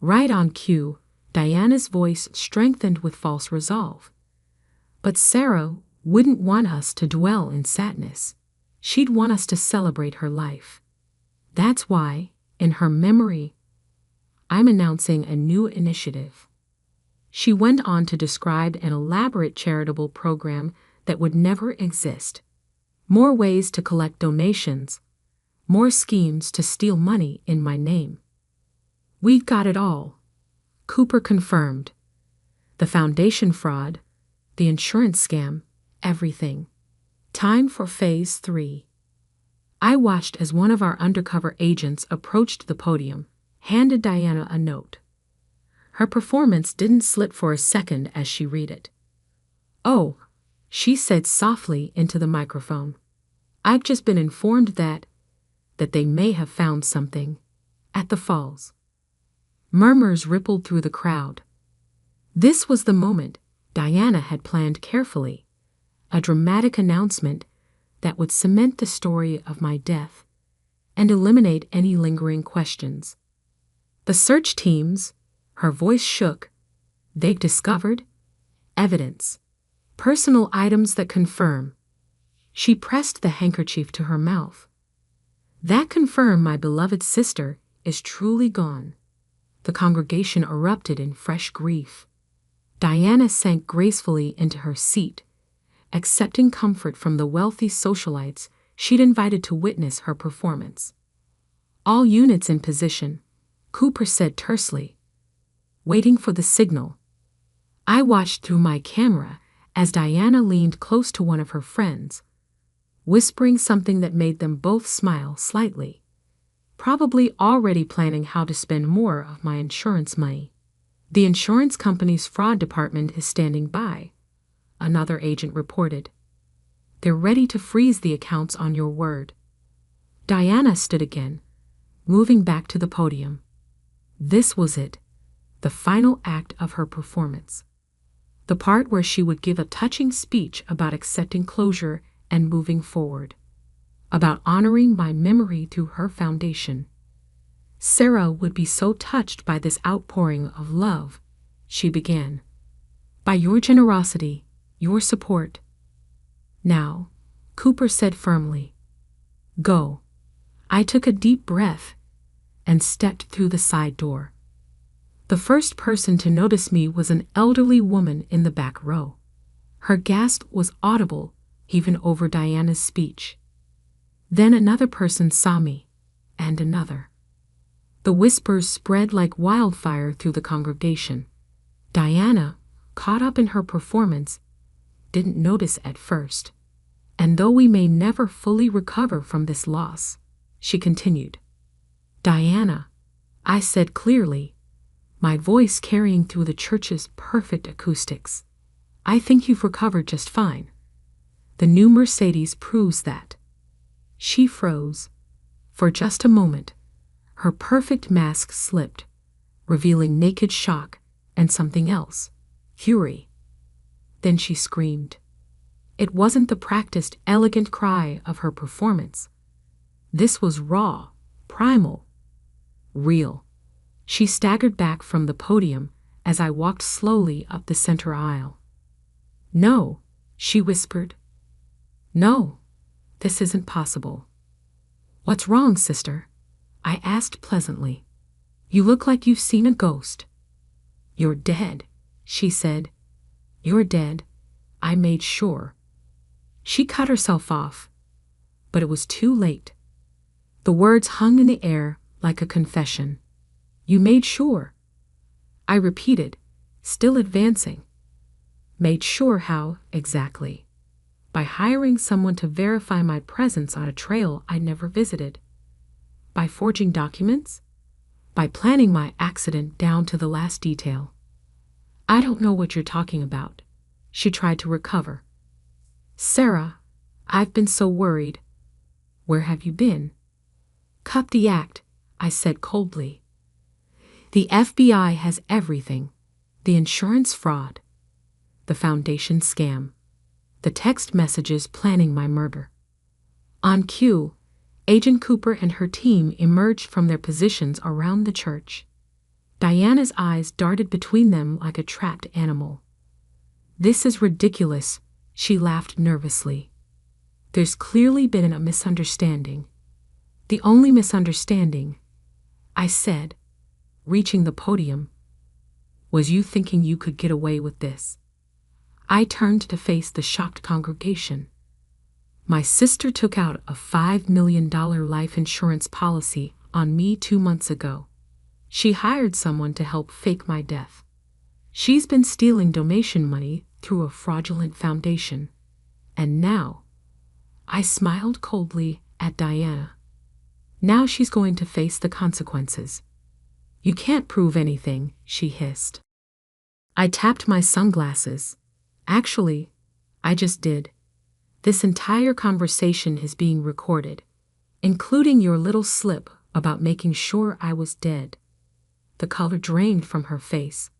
Speaker 2: Right on cue, Diana's voice strengthened with false resolve. But Sarah wouldn't want us to dwell in sadness. She'd want us to celebrate her life. That's why, in her memory, I'm announcing a new initiative. She went on to describe an elaborate charitable program that would never exist. More ways to collect donations, more schemes to steal money in my name. We've got it all, Cooper confirmed. The foundation fraud, the insurance scam, everything. Time for phase 3. I watched as one of our undercover agents approached the podium, handed Diana a note. Her performance didn't slip for a second as she read it. Oh, she said softly into the microphone. I've just been informed that they may have found something at the falls. Murmurs rippled through the crowd. This was the moment Diana had planned carefully, a dramatic announcement that would cement the story of my death and eliminate any lingering questions. The search teams, her voice shook, they've discovered evidence, personal items that confirm. She pressed the handkerchief to her mouth. That confirm my beloved sister is truly gone. The congregation erupted in fresh grief. Diana sank gracefully into her seat, accepting comfort from the wealthy socialites she'd invited to witness her performance. All units in position, Cooper said tersely, waiting for the signal. I watched through my camera as Diana leaned close to one of her friends, whispering something that made them both smile slightly, probably already planning how to spend more of my insurance money. The insurance company's fraud department is standing by, another agent reported. They're ready to freeze the accounts on your word. Diana stood again, moving back to the podium. This was it, the final act of her performance. The part where she would give a touching speech about accepting closure and moving forward, about honoring my memory through her foundation. Sarah would be so touched by this outpouring of love, she began. By your generosity, your support. Now, Cooper said firmly, go. I took a deep breath and stepped through the side door. The first person to notice me was an elderly woman in the back row. Her gasp was audible even over Diana's speech. Then another person saw me, and another. The whispers spread like wildfire through the congregation. Diana, caught up in her performance, didn't notice at first. And though we may never fully recover from this loss, she continued. Diana, I said clearly, my voice carrying through the church's perfect acoustics. I think you've recovered just fine. The new Mercedes proves that. She froze. For just a moment, her perfect mask slipped, revealing naked shock and something else, fury. Then she screamed. It wasn't the practiced, elegant cry of her performance. This was raw, primal, real. She staggered back from the podium as I walked slowly up the center aisle. No, she whispered. No, this isn't possible. What's wrong, sister? I asked pleasantly. You look like you've seen a ghost. You're dead, she said. You're dead. I made sure. She cut herself off, but it was too late. The words hung in the air like a confession. You made sure. I repeated, still advancing. Made sure how, exactly? By hiring someone to verify my presence on a trail I never visited. By forging documents? By planning my accident down to the last detail. I don't know what you're talking about. She tried to recover. Sarah, I've been so worried. Where have you been? Cut the act, I said coldly. The FBI has everything. The insurance fraud. The foundation scam. The text messages planning my murder. On cue, Agent Cooper and her team emerged from their positions around the church. Diana's eyes darted between them like a trapped animal. This is ridiculous, she laughed nervously. There's clearly been a misunderstanding. The only misunderstanding, I said, reaching the podium, was you thinking you could get away with this. I turned to face the shocked congregation. My sister took out a $5 million life insurance policy on me 2 months ago. She hired someone to help fake my death. She's been stealing donation money through a fraudulent foundation. And now, I smiled coldly at Diana. Now she's going to face the consequences. You can't prove anything, she hissed. I tapped my sunglasses. Actually, I just did. This entire conversation is being recorded, including your little slip about making sure I was dead. The color drained from her face.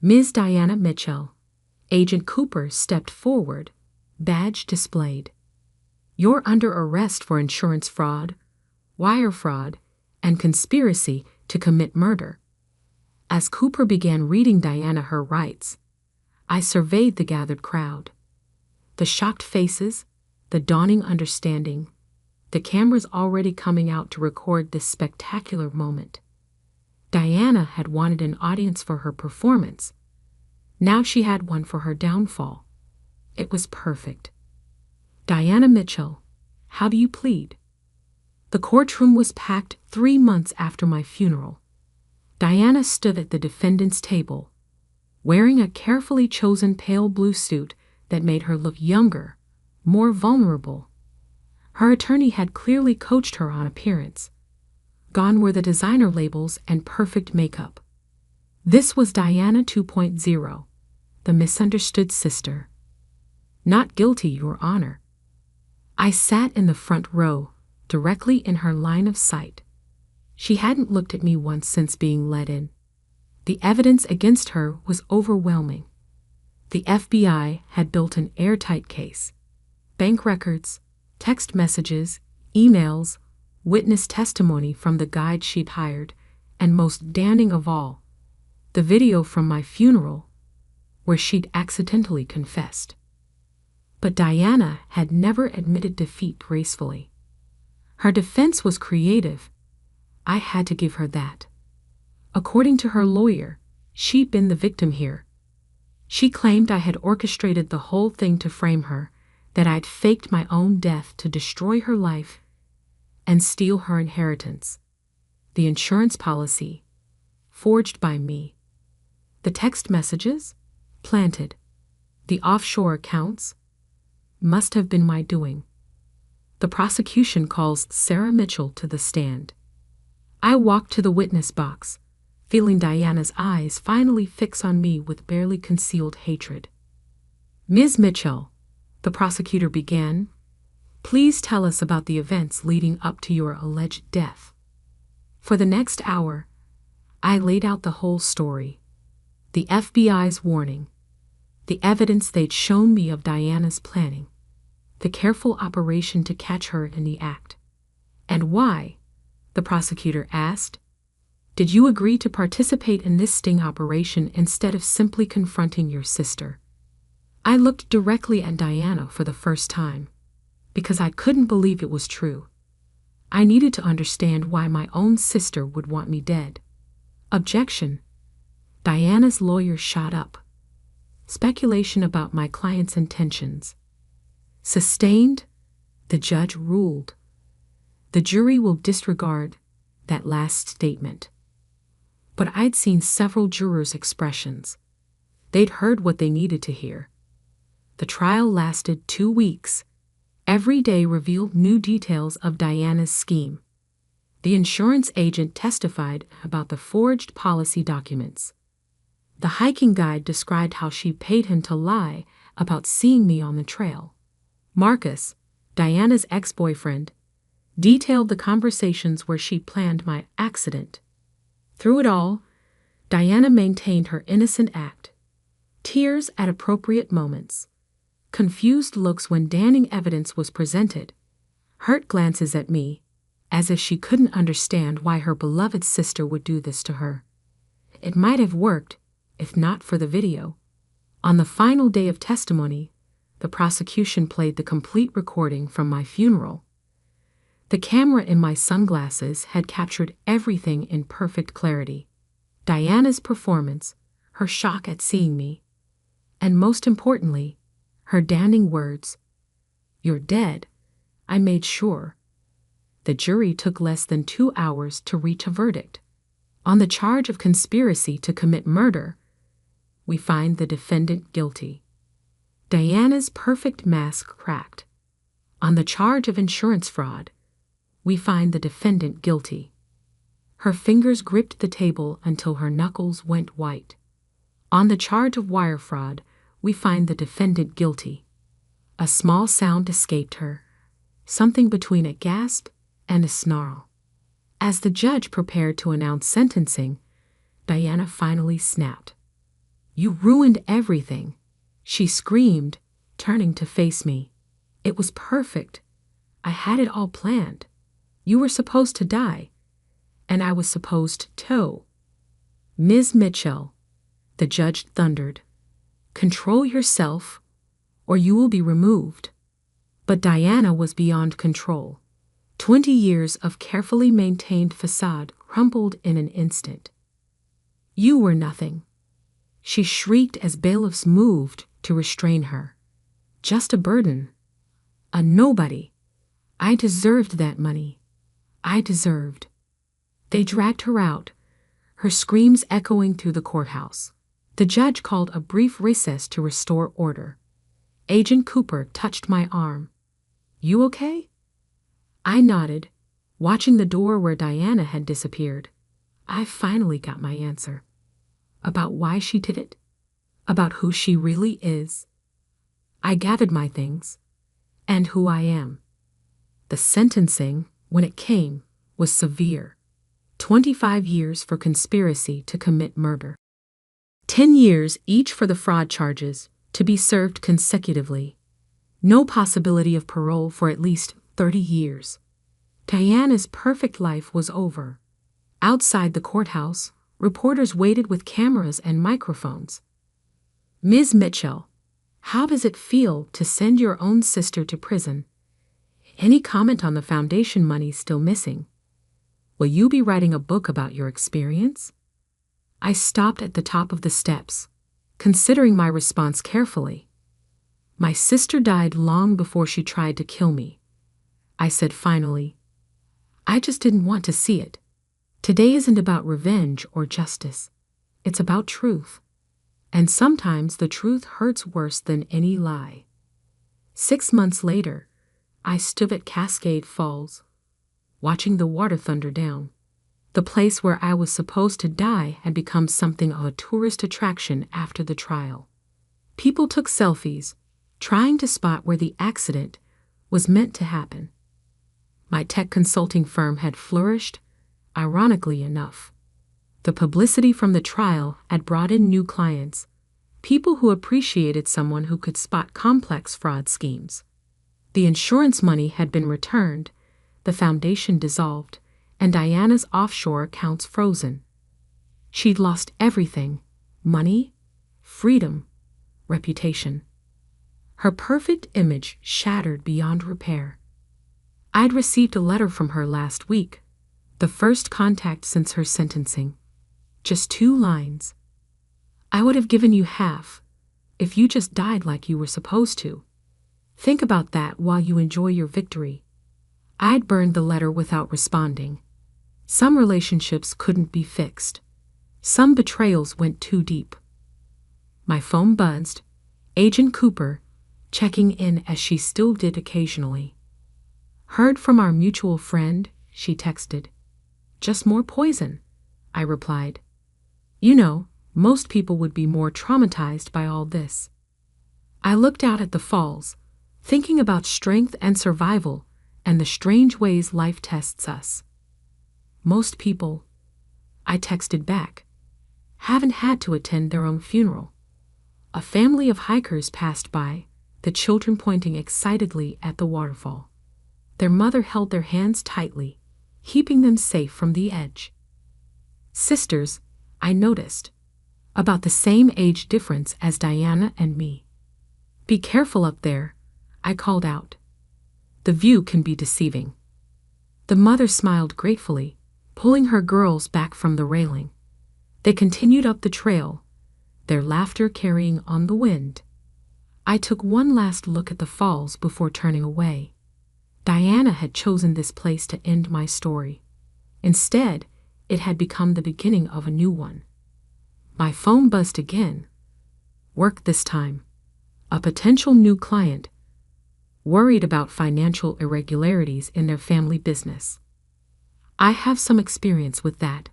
Speaker 2: Ms. Diana Mitchell. Agent Cooper stepped forward, badge displayed. You're under arrest for insurance fraud, wire fraud, and conspiracy to commit murder. As Cooper began reading Diana her rights, I surveyed the gathered crowd. The shocked faces, the dawning understanding, the cameras already coming out to record this spectacular moment. Diana had wanted an audience for her performance. Now she had one for her downfall. It was perfect. Diana Mitchell, how do you plead? The courtroom was packed 3 months after my funeral. Diana stood at the defendant's table, wearing a carefully chosen pale blue suit that made her look younger, more vulnerable. Her attorney had clearly coached her on appearance. Gone were the designer labels and perfect makeup. This was Diana 2.0, the misunderstood sister. Not guilty, Your Honor. I sat in the front row, directly in her line of sight. She hadn't looked at me once since being let in. The evidence against her was overwhelming. The FBI had built an airtight case. Bank records, text messages, emails, witness testimony from the guide she'd hired, and most damning of all, the video from my funeral, where she'd accidentally confessed. But Diana had never admitted defeat gracefully. Her defense was creative. I had to give her that. According to her lawyer, she'd been the victim here. She claimed I had orchestrated the whole thing to frame her, that I'd faked my own death to destroy her life and steal her inheritance. The insurance policy, forged by me. The text messages, planted. The offshore accounts, must have been my doing. The prosecution calls Sarah Mitchell to the stand. I walked to the witness box, feeling Diana's eyes finally fix on me with barely concealed hatred. Ms. Mitchell, the prosecutor began, please tell us about the events leading up to your alleged death. For the next hour, I laid out the whole story. The FBI's warning, the evidence they'd shown me of Diana's planning, the careful operation to catch her in the act. And why? The prosecutor asked. Did you agree to participate in this sting operation instead of simply confronting your sister? I looked directly at Diana for the first time, because I couldn't believe it was true. I needed to understand why my own sister would want me dead. Objection. Diana's lawyer shot up. Speculation about my client's intentions. Sustained, the judge ruled. The jury will disregard that last statement. But I'd seen several jurors' expressions. They'd heard what they needed to hear. The trial lasted 2 weeks. Every day revealed new details of Diana's scheme. The insurance agent testified about the forged policy documents. The hiking guide described how she paid him to lie about seeing me on the trail. Marcus, Diana's ex-boyfriend, detailed the conversations where she planned my accident. Through it all, Diana maintained her innocent act. Tears at appropriate moments. Confused looks when damning evidence was presented. Hurt glances at me, as if she couldn't understand why her beloved sister would do this to her. It might have worked, if not for the video. On the final day of testimony, the prosecution played the complete recording from my funeral. The camera in my sunglasses had captured everything in perfect clarity. Diana's performance, her shock at seeing me, and most importantly, her damning words, "You're dead, I made sure." The jury took less than 2 hours to reach a verdict. On the charge of conspiracy to commit murder, we find the defendant guilty. Diana's perfect mask cracked. On the charge of insurance fraud, we find the defendant guilty. Her fingers gripped the table until her knuckles went white. On the charge of wire fraud, we find the defendant guilty. A small sound escaped her, something between a gasp and a snarl. As the judge prepared to announce sentencing, Diana finally snapped. "You ruined everything," she screamed, turning to face me. "It was perfect. I had it all planned. You were supposed to die, and I was supposed to." "Ms. Mitchell," the judge thundered, "control yourself, or you will be removed." But Diana was beyond control. 20 years of carefully maintained facade crumbled in an instant. "You were nothing," she shrieked as bailiffs moved to restrain her. "Just a burden. A nobody. I deserved that money. I deserved." They dragged her out, her screams echoing through the courthouse. The judge called a brief recess to restore order. Agent Cooper touched my arm. "You okay?" I nodded, watching the door where Diana had disappeared. I finally got my answer. About why she did it. About who she really is. I gathered my things, and who I am. The sentencing, when it came, was severe. 25 years for conspiracy to commit murder. 10 years each for the fraud charges, to be served consecutively. No possibility of parole for at least 30 years. Diana's perfect life was over. Outside the courthouse, reporters waited with cameras and microphones. "Ms. Mitchell, how does it feel to send your own sister to prison? Any comment on the foundation money still missing? Will you be writing a book about your experience?" I stopped at the top of the steps, considering my response carefully. "My sister died long before she tried to kill me," I said finally. "I just didn't want to see it. Today isn't about revenge or justice. It's about truth. And sometimes the truth hurts worse than any lie." 6 months later, I stood at Cascade Falls, watching the water thunder down. The place where I was supposed to die had become something of a tourist attraction after the trial. People took selfies, trying to spot where the accident was meant to happen. My tech consulting firm had flourished, ironically enough. The publicity from the trial had brought in new clients, people who appreciated someone who could spot complex fraud schemes. The insurance money had been returned, the foundation dissolved, and Diana's offshore accounts frozen. She'd lost everything: money, freedom, reputation. Her perfect image shattered beyond repair. I'd received a letter from her last week, the first contact since her sentencing. Just 2 lines. "I would have given you half, if you just died like you were supposed to. Think about that while you enjoy your victory." I'd burned the letter without responding. Some relationships couldn't be fixed. Some betrayals went too deep. My phone buzzed. Agent Cooper, checking in as she still did occasionally. Heard from our mutual friend, she texted. Just more poison, I replied. You know, most people would be more traumatized by all this. I looked out at the falls, thinking about strength and survival and the strange ways life tests us. Most people, I texted back, haven't had to attend their own funeral. A family of hikers passed by, the children pointing excitedly at the waterfall. Their mother held their hands tightly, keeping them safe from the edge. Sisters, I noticed, about the same age difference as Diana and me. Be careful up there, I called out. The view can be deceiving. The mother smiled gratefully, pulling her girls back from the railing. They continued up the trail, their laughter carrying on the wind. I took one last look at the falls before turning away. Diana had chosen this place to end my story. Instead, it had become the beginning of a new one. My phone buzzed again. Work this time. A potential new client, worried about financial irregularities in their family business. I have some experience with that,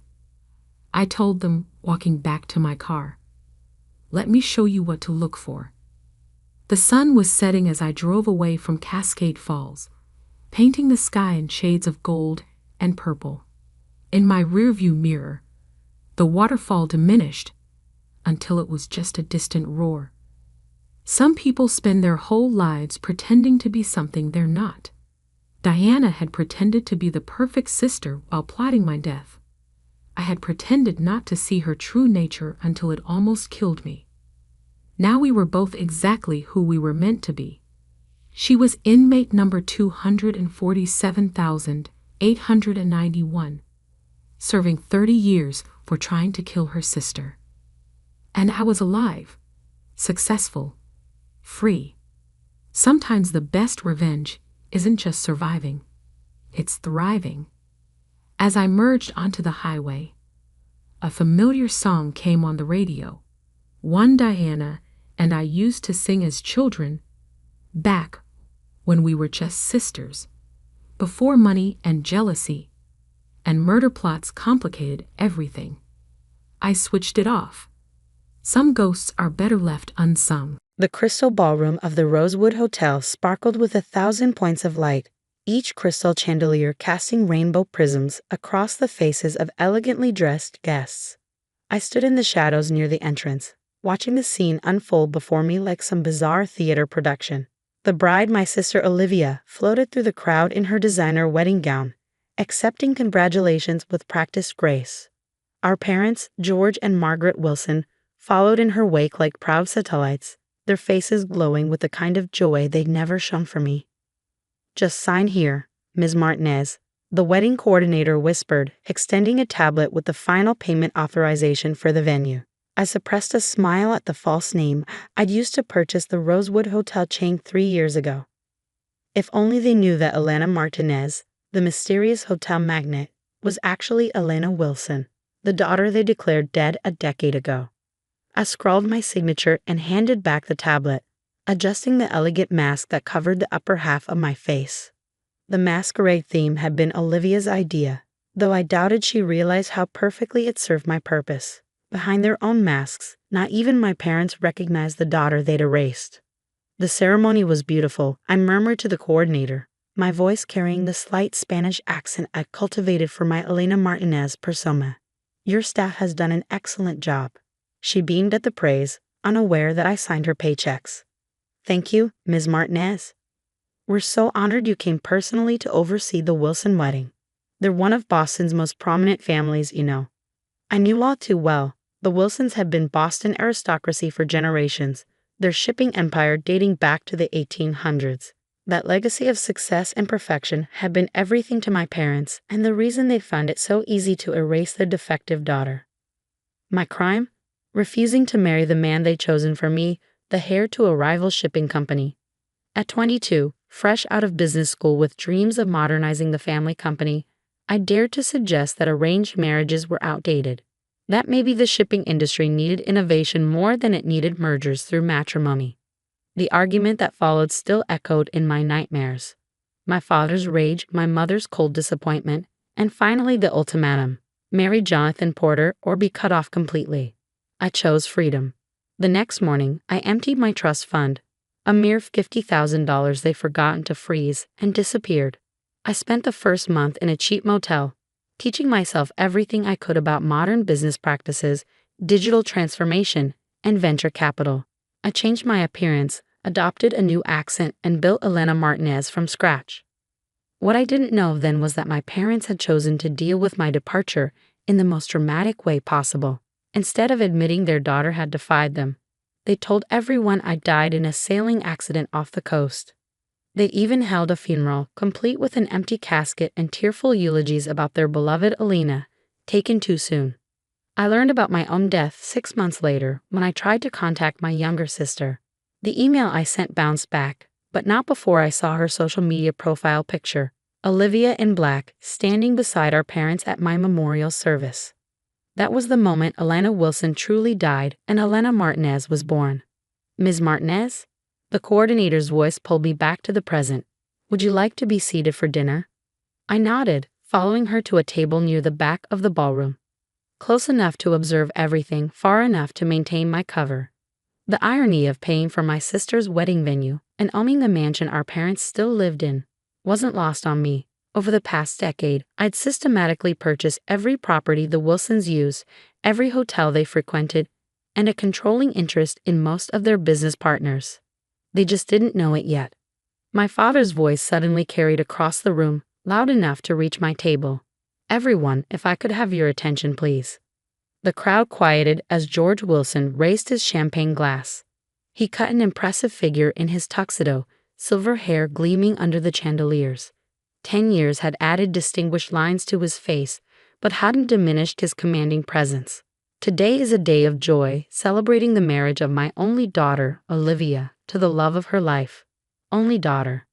Speaker 2: I told them, walking back to my car. Let me show you what to look for. The sun was setting as I drove away from Cascade Falls, painting the sky in shades of gold and purple. In my rearview mirror, the waterfall diminished until it was just a distant roar. Some people spend their whole lives pretending to be something they're not. Diana had pretended to be the perfect sister while plotting my death. I had pretended not to see her true nature until it almost killed me. Now we were both exactly who we were meant to be. She was inmate number 247,891, serving 30 years for trying to kill her sister. And I was alive, successful, free. Sometimes the best revenge isn't just surviving, it's thriving. As I merged onto the highway, a familiar song came on the radio, one Diana and I used to sing as children, back when we were just sisters, before money and jealousy and murder plots complicated everything. I switched it off. Some ghosts are better left unsung.
Speaker 3: The crystal ballroom of the Rosewood Hotel sparkled with 1,000 points of light, each crystal chandelier casting rainbow prisms across the faces of elegantly dressed guests. I stood in the shadows near the entrance, watching the scene unfold before me like some bizarre theater production. The bride, my sister Olivia, floated through the crowd in her designer wedding gown, accepting congratulations with practiced grace. Our parents, George and Margaret Wilson, followed in her wake like proud satellites, their faces glowing with the kind of joy they'd never shown for me. Just sign here, Ms. Martinez, the wedding coordinator whispered, extending a tablet with the final payment authorization for the venue. I suppressed a smile at the false name I'd used to purchase the Rosewood Hotel chain 3 years ago. If only they knew that Elena Martinez, the mysterious hotel magnate, was actually Elena Wilson, the daughter they declared dead a decade ago. I scrawled my signature and handed back the tablet, adjusting the elegant mask that covered the upper half of my face. The masquerade theme had been Olivia's idea, though I doubted she realized how perfectly it served my purpose. Behind their own masks, not even my parents recognized the daughter they'd erased. The ceremony was beautiful, I murmured to the coordinator, my voice carrying the slight Spanish accent I cultivated for my Elena Martinez persona. Your staff has done an excellent job. She beamed at the praise, unaware that I signed her paychecks. Thank you, Ms. Martinez. We're so honored you came personally to oversee the Wilson wedding. They're one of Boston's most prominent families, you know. I knew all too well. The Wilsons had been Boston aristocracy for generations, their shipping empire dating back to the 1800s. That legacy of success and perfection had been everything to my parents, and the reason they found it so easy to erase their defective daughter. My crime? Refusing to marry the man they'd chosen for me, the heir to a rival shipping company. At 22, fresh out of business school with dreams of modernizing the family company, I dared to suggest that arranged marriages were outdated. that maybe the shipping industry needed innovation more than it needed mergers through matrimony. The argument that followed still echoed in my nightmares. My father's rage, my mother's cold disappointment, and finally the ultimatum: marry Jonathan Porter or be cut off completely. I chose freedom. The next morning, I emptied my trust fund, a mere $50,000 they'd forgotten to freeze, and disappeared. I spent the first month in a cheap motel, teaching myself everything I could about modern business practices, digital transformation, and venture capital. I changed my appearance, adopted a new accent, and built Elena Martinez from scratch. What I didn't know then was that my parents had chosen to deal with my departure in the most dramatic way possible. Instead of admitting their daughter had defied them, they told everyone I died in a sailing accident off the coast. They even held a funeral, complete with an empty casket and tearful eulogies about their beloved Elena, taken too soon. I learned about my own death 6 months later when I tried to contact my younger sister. The email I sent bounced back, but not before I saw her social media profile picture, Olivia in black, standing beside our parents at my memorial service. That was the moment Elena Wilson truly died and Elena Martinez was born. Ms. Martinez? The coordinator's voice pulled me back to the present. Would you like to be seated for dinner? I nodded, following her to a table near the back of the ballroom. Close enough to observe everything, far enough to maintain my cover. The irony of paying for my sister's wedding venue and owning the mansion our parents still lived in wasn't lost on me. Over the past decade, I'd systematically purchased every property the Wilsons used, every hotel they frequented, and a controlling interest in most of their business partners. They just didn't know it yet. My father's voice suddenly carried across the room, loud enough to reach my table. Everyone, if I could have your attention, please. The crowd quieted as George Wilson raised his champagne glass. He cut an impressive figure in his tuxedo, silver hair gleaming under the chandeliers. 10 years had added distinguished lines to his face, but hadn't diminished his commanding presence. Today is a day of joy, celebrating the marriage of my only daughter, Olivia, to the love of her life. Only daughter.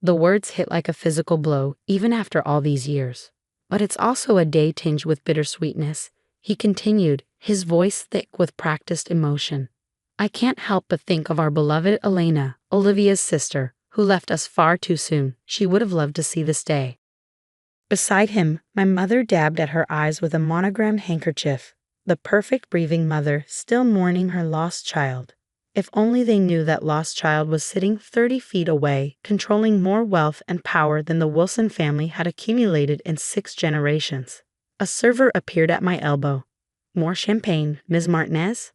Speaker 3: The words hit like a physical blow, even after all these years. But it's also a day tinged with bittersweetness, he continued, his voice thick with practiced emotion. I can't help but think of our beloved Elena, Olivia's sister, who left us far too soon. She would have loved to see this day. Beside him, my mother dabbed at her eyes with a monogrammed handkerchief, the perfect breathing mother still mourning her lost child. If only they knew that lost child was sitting 30 feet away, controlling more wealth and power than the Wilson family had accumulated in 6 generations. A server appeared at my elbow. More champagne, Ms. Martinez?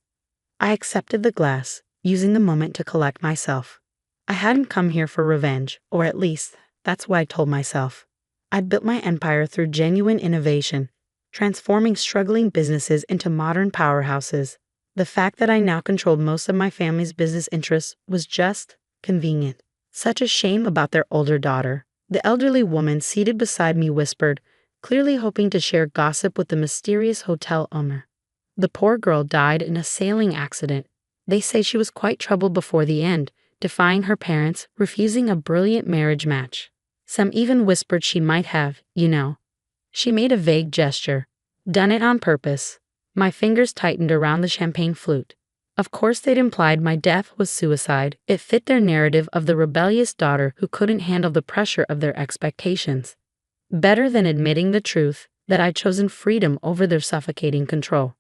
Speaker 3: I accepted the glass, using the moment to collect myself. I hadn't come here for revenge, or at least, that's what I told myself. I'd built my empire through genuine innovation, transforming struggling businesses into modern powerhouses. The fact that I now controlled most of my family's business interests was just convenient. Such a shame about their older daughter. The elderly woman seated beside me whispered, clearly hoping to share gossip with the mysterious hotel owner. The poor girl died in a sailing accident. They say she was quite troubled before the end, defying her parents, refusing a brilliant marriage match. Some even whispered she might have, you know. She made a vague gesture. Done it on purpose. My fingers tightened around the champagne flute. Of course they'd implied my death was suicide. It fit their narrative of the rebellious daughter who couldn't handle the pressure of their expectations. Better than admitting the truth, that I'd chosen freedom over their suffocating control.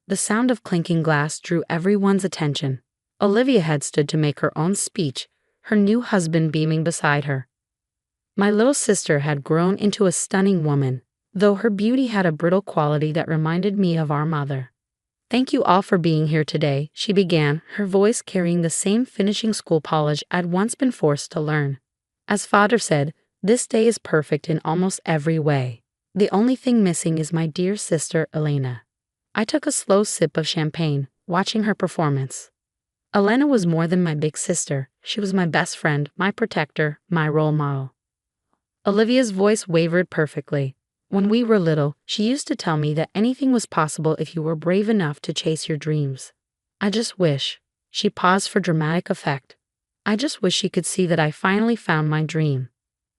Speaker 3: The sound of clinking glass drew everyone's attention. Olivia had stood to make her own speech, her new husband beaming beside her. My little sister had grown into a stunning woman, though her beauty had a brittle quality that reminded me of our mother. Thank you all for being here today, she began, her voice carrying the same finishing school polish I'd once been forced to learn. As father said, this day is perfect in almost every way. The only thing missing is my dear sister, Elena. I took a slow sip of champagne, watching her performance. Elena was more than my big sister. She was my best friend, my protector, my role model. Olivia's voice wavered perfectly. When we were little, she used to tell me that anything was possible if you were brave enough to chase your dreams. I just wish. She paused for dramatic effect. I just wish she could see that I finally found my dream.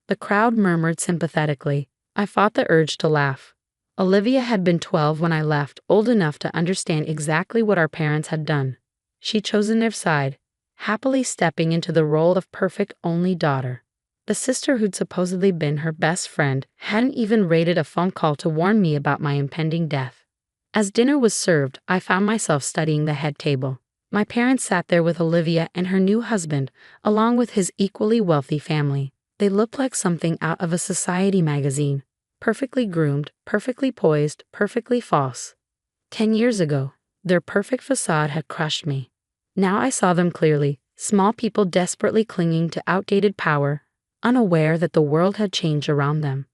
Speaker 3: The crowd murmured sympathetically. I fought the urge to laugh. Olivia had been 12 when I left, old enough to understand exactly what our parents had done. She'd chosen their side, happily stepping into the role of perfect only daughter. The sister who'd supposedly been her best friend hadn't even raided a phone call to warn me about my impending death. As dinner was served, I found myself studying the head table. My parents sat there with Olivia and her new husband, along with his equally wealthy family. They looked like something out of a society magazine. Perfectly groomed, perfectly poised, perfectly false. 10 years ago, their perfect facade had crushed me. Now I saw them clearly, small people desperately clinging to outdated power, unaware that the world had changed around them.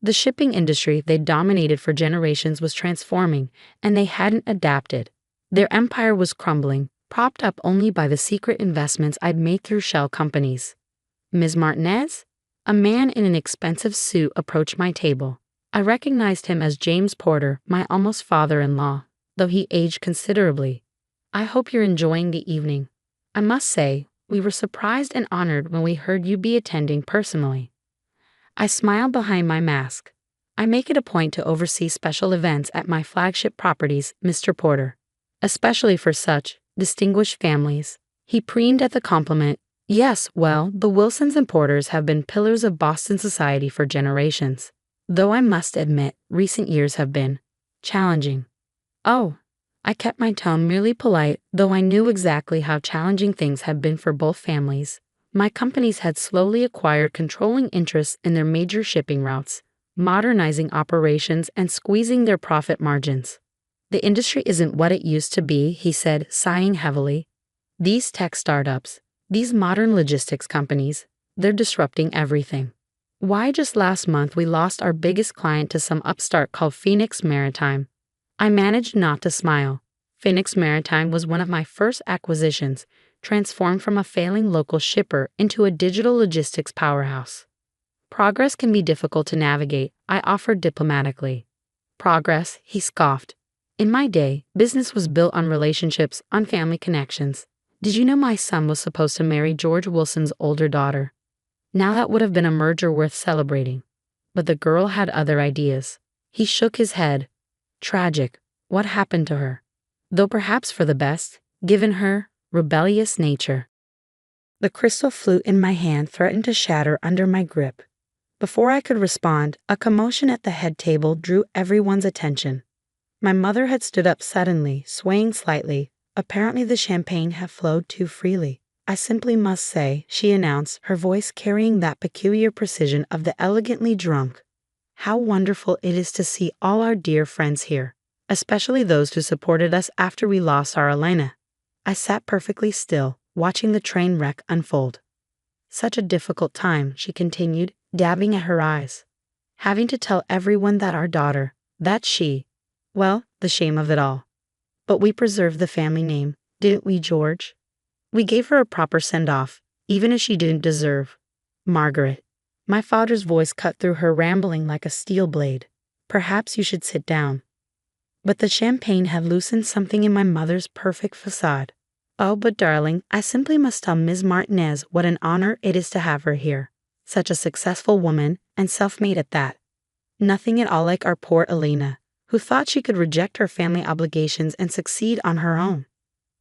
Speaker 3: The shipping industry they dominated for generations was transforming, and they hadn't adapted. Their empire was crumbling, propped up only by the secret investments I'd made through shell companies. Ms. Martinez? A man in an expensive suit approached my table. I recognized him as James Porter, my almost father-in-law, though he aged considerably. I hope you're enjoying the evening. I must say, we were surprised and honored when we heard you be attending personally. I smiled behind my mask. I make it a point to oversee special events at my flagship properties, Mr. Porter, especially for such distinguished families. He preened at the compliment. Yes, well, the Wilsons and Porters have been pillars of Boston society for generations. Though I must admit, recent years have been challenging. Oh, I kept my tone merely polite, though I knew exactly how challenging things had been for both families. My companies had slowly acquired controlling interests in their major shipping routes, modernizing operations and squeezing their profit margins. The industry isn't what it used to be, he said, sighing heavily. These tech startups, these modern logistics companies, they're disrupting everything. Why, just last month we lost our biggest client to some upstart called Phoenix Maritime. I managed not to smile. Phoenix Maritime was one of my first acquisitions, transformed from a failing local shipper into a digital logistics powerhouse. Progress can be difficult to navigate, I offered diplomatically. Progress, he scoffed. In my day, business was built on relationships, on family connections. Did you know my son was supposed to marry George Wilson's older daughter? Now that would have been a merger worth celebrating. But the girl had other ideas. He shook his head. Tragic. What happened to her? Though perhaps for the best, given her rebellious nature. The crystal flute in my hand threatened to shatter under my grip. Before I could respond, a commotion at the head table drew everyone's attention. My mother had stood up suddenly, swaying slightly. Apparently the champagne had flowed too freely. I simply must say, she announced, her voice carrying that peculiar precision of the elegantly drunk. How wonderful it is to see all our dear friends here, especially those who supported us after we lost our Elena. I sat perfectly still, watching the train wreck unfold. Such a difficult time, she continued, dabbing at her eyes. Having to tell everyone that our daughter, that she, well, the shame of it all. But we preserved the family name, didn't we, George? We gave her a proper send-off, even if she didn't deserve. Margaret. My father's voice cut through her rambling like a steel blade. Perhaps you should sit down. But the champagne had loosened something in my mother's perfect facade. Oh, but darling, I simply must tell Ms. Martinez what an honor it is to have her here. Such a successful woman, and self-made at that. Nothing at all like our poor Elena, who thought she could reject her family obligations and succeed on her own.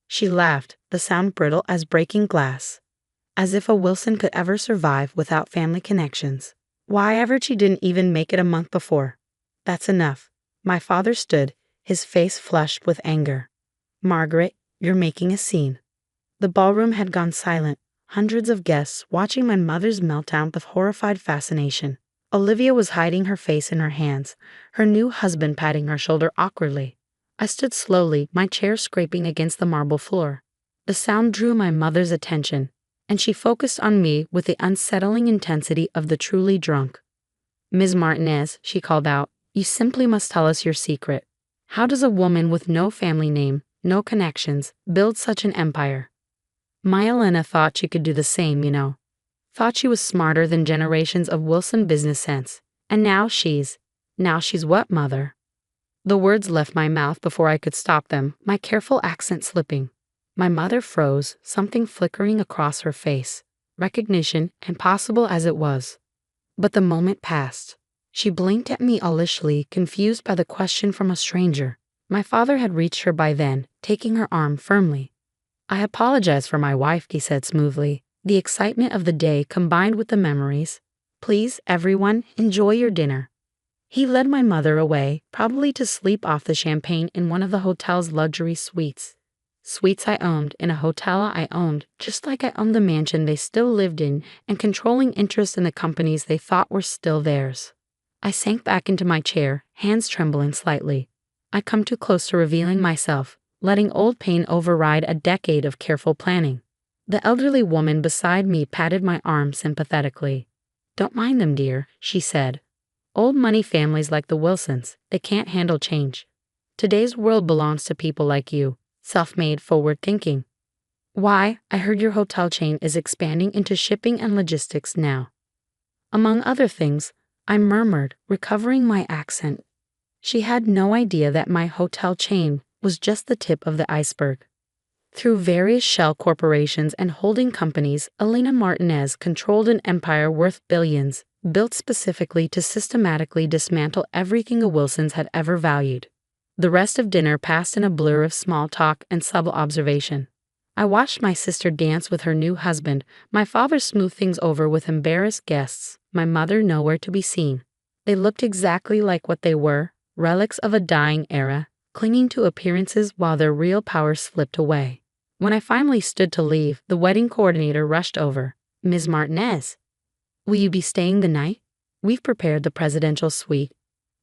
Speaker 3: She laughed, the sound brittle as breaking glass. As if a Wilson could ever survive without family connections. Why ever she didn't even make it a month before. That's enough. My father stood, his face flushed with anger. Margaret, you're making a scene. The ballroom had gone silent, hundreds of guests watching my mother's meltdown with horrified fascination. Olivia was hiding her face in her hands, her new husband patting her shoulder awkwardly. I stood slowly, my chair scraping against the marble floor. The sound drew my mother's attention, and she focused on me with the unsettling intensity of the truly drunk. Ms. Martinez, she called out, you simply must tell us your secret. How does a woman with no family name, no connections, build such an empire? My Elena thought she could do the same, you know. Thought she was smarter than generations of Wilson business sense. And now she's what, mother? The words left my mouth before I could stop them, my careful accent slipping. My mother froze, something flickering across her face. Recognition, impossible as it was. But the moment passed. She blinked at me owlishly, confused by the question from a stranger. My father had reached her by then, taking her arm firmly. I apologize for my wife, he said smoothly, the excitement of the day combined with the memories. Please, everyone, enjoy your dinner. He led my mother away, probably to sleep off the champagne in one of the hotel's luxury suites. Suites I owned in a hotel I owned, just like I owned the mansion they still lived in and controlling interest in the companies they thought were still theirs. I sank back into my chair, hands trembling slightly. I'd come too close to revealing myself, letting old pain override a decade of careful planning. The elderly woman beside me patted my arm sympathetically. Don't mind them, dear, she said. Old money families like the Wilsons, they can't handle change. Today's world belongs to people like you, self-made, forward-thinking. Why, I heard your hotel chain is expanding into shipping and logistics now. Among other things, I murmured, recovering my accent. She had no idea that my hotel chain was just the tip of the iceberg. Through various shell corporations and holding companies, Elena Martinez controlled an empire worth billions, built specifically to systematically dismantle everything the Wilsons had ever valued. The rest of dinner passed in a blur of small talk and subtle observation. I watched my sister dance with her new husband, my father smooth things over with embarrassed guests, my mother nowhere to be seen. They looked exactly like what they were, relics of a dying era, clinging to appearances while their real power slipped away. When I finally stood to leave, the wedding coordinator rushed over. Ms. Martinez, will you be staying the night? We've prepared the presidential suite.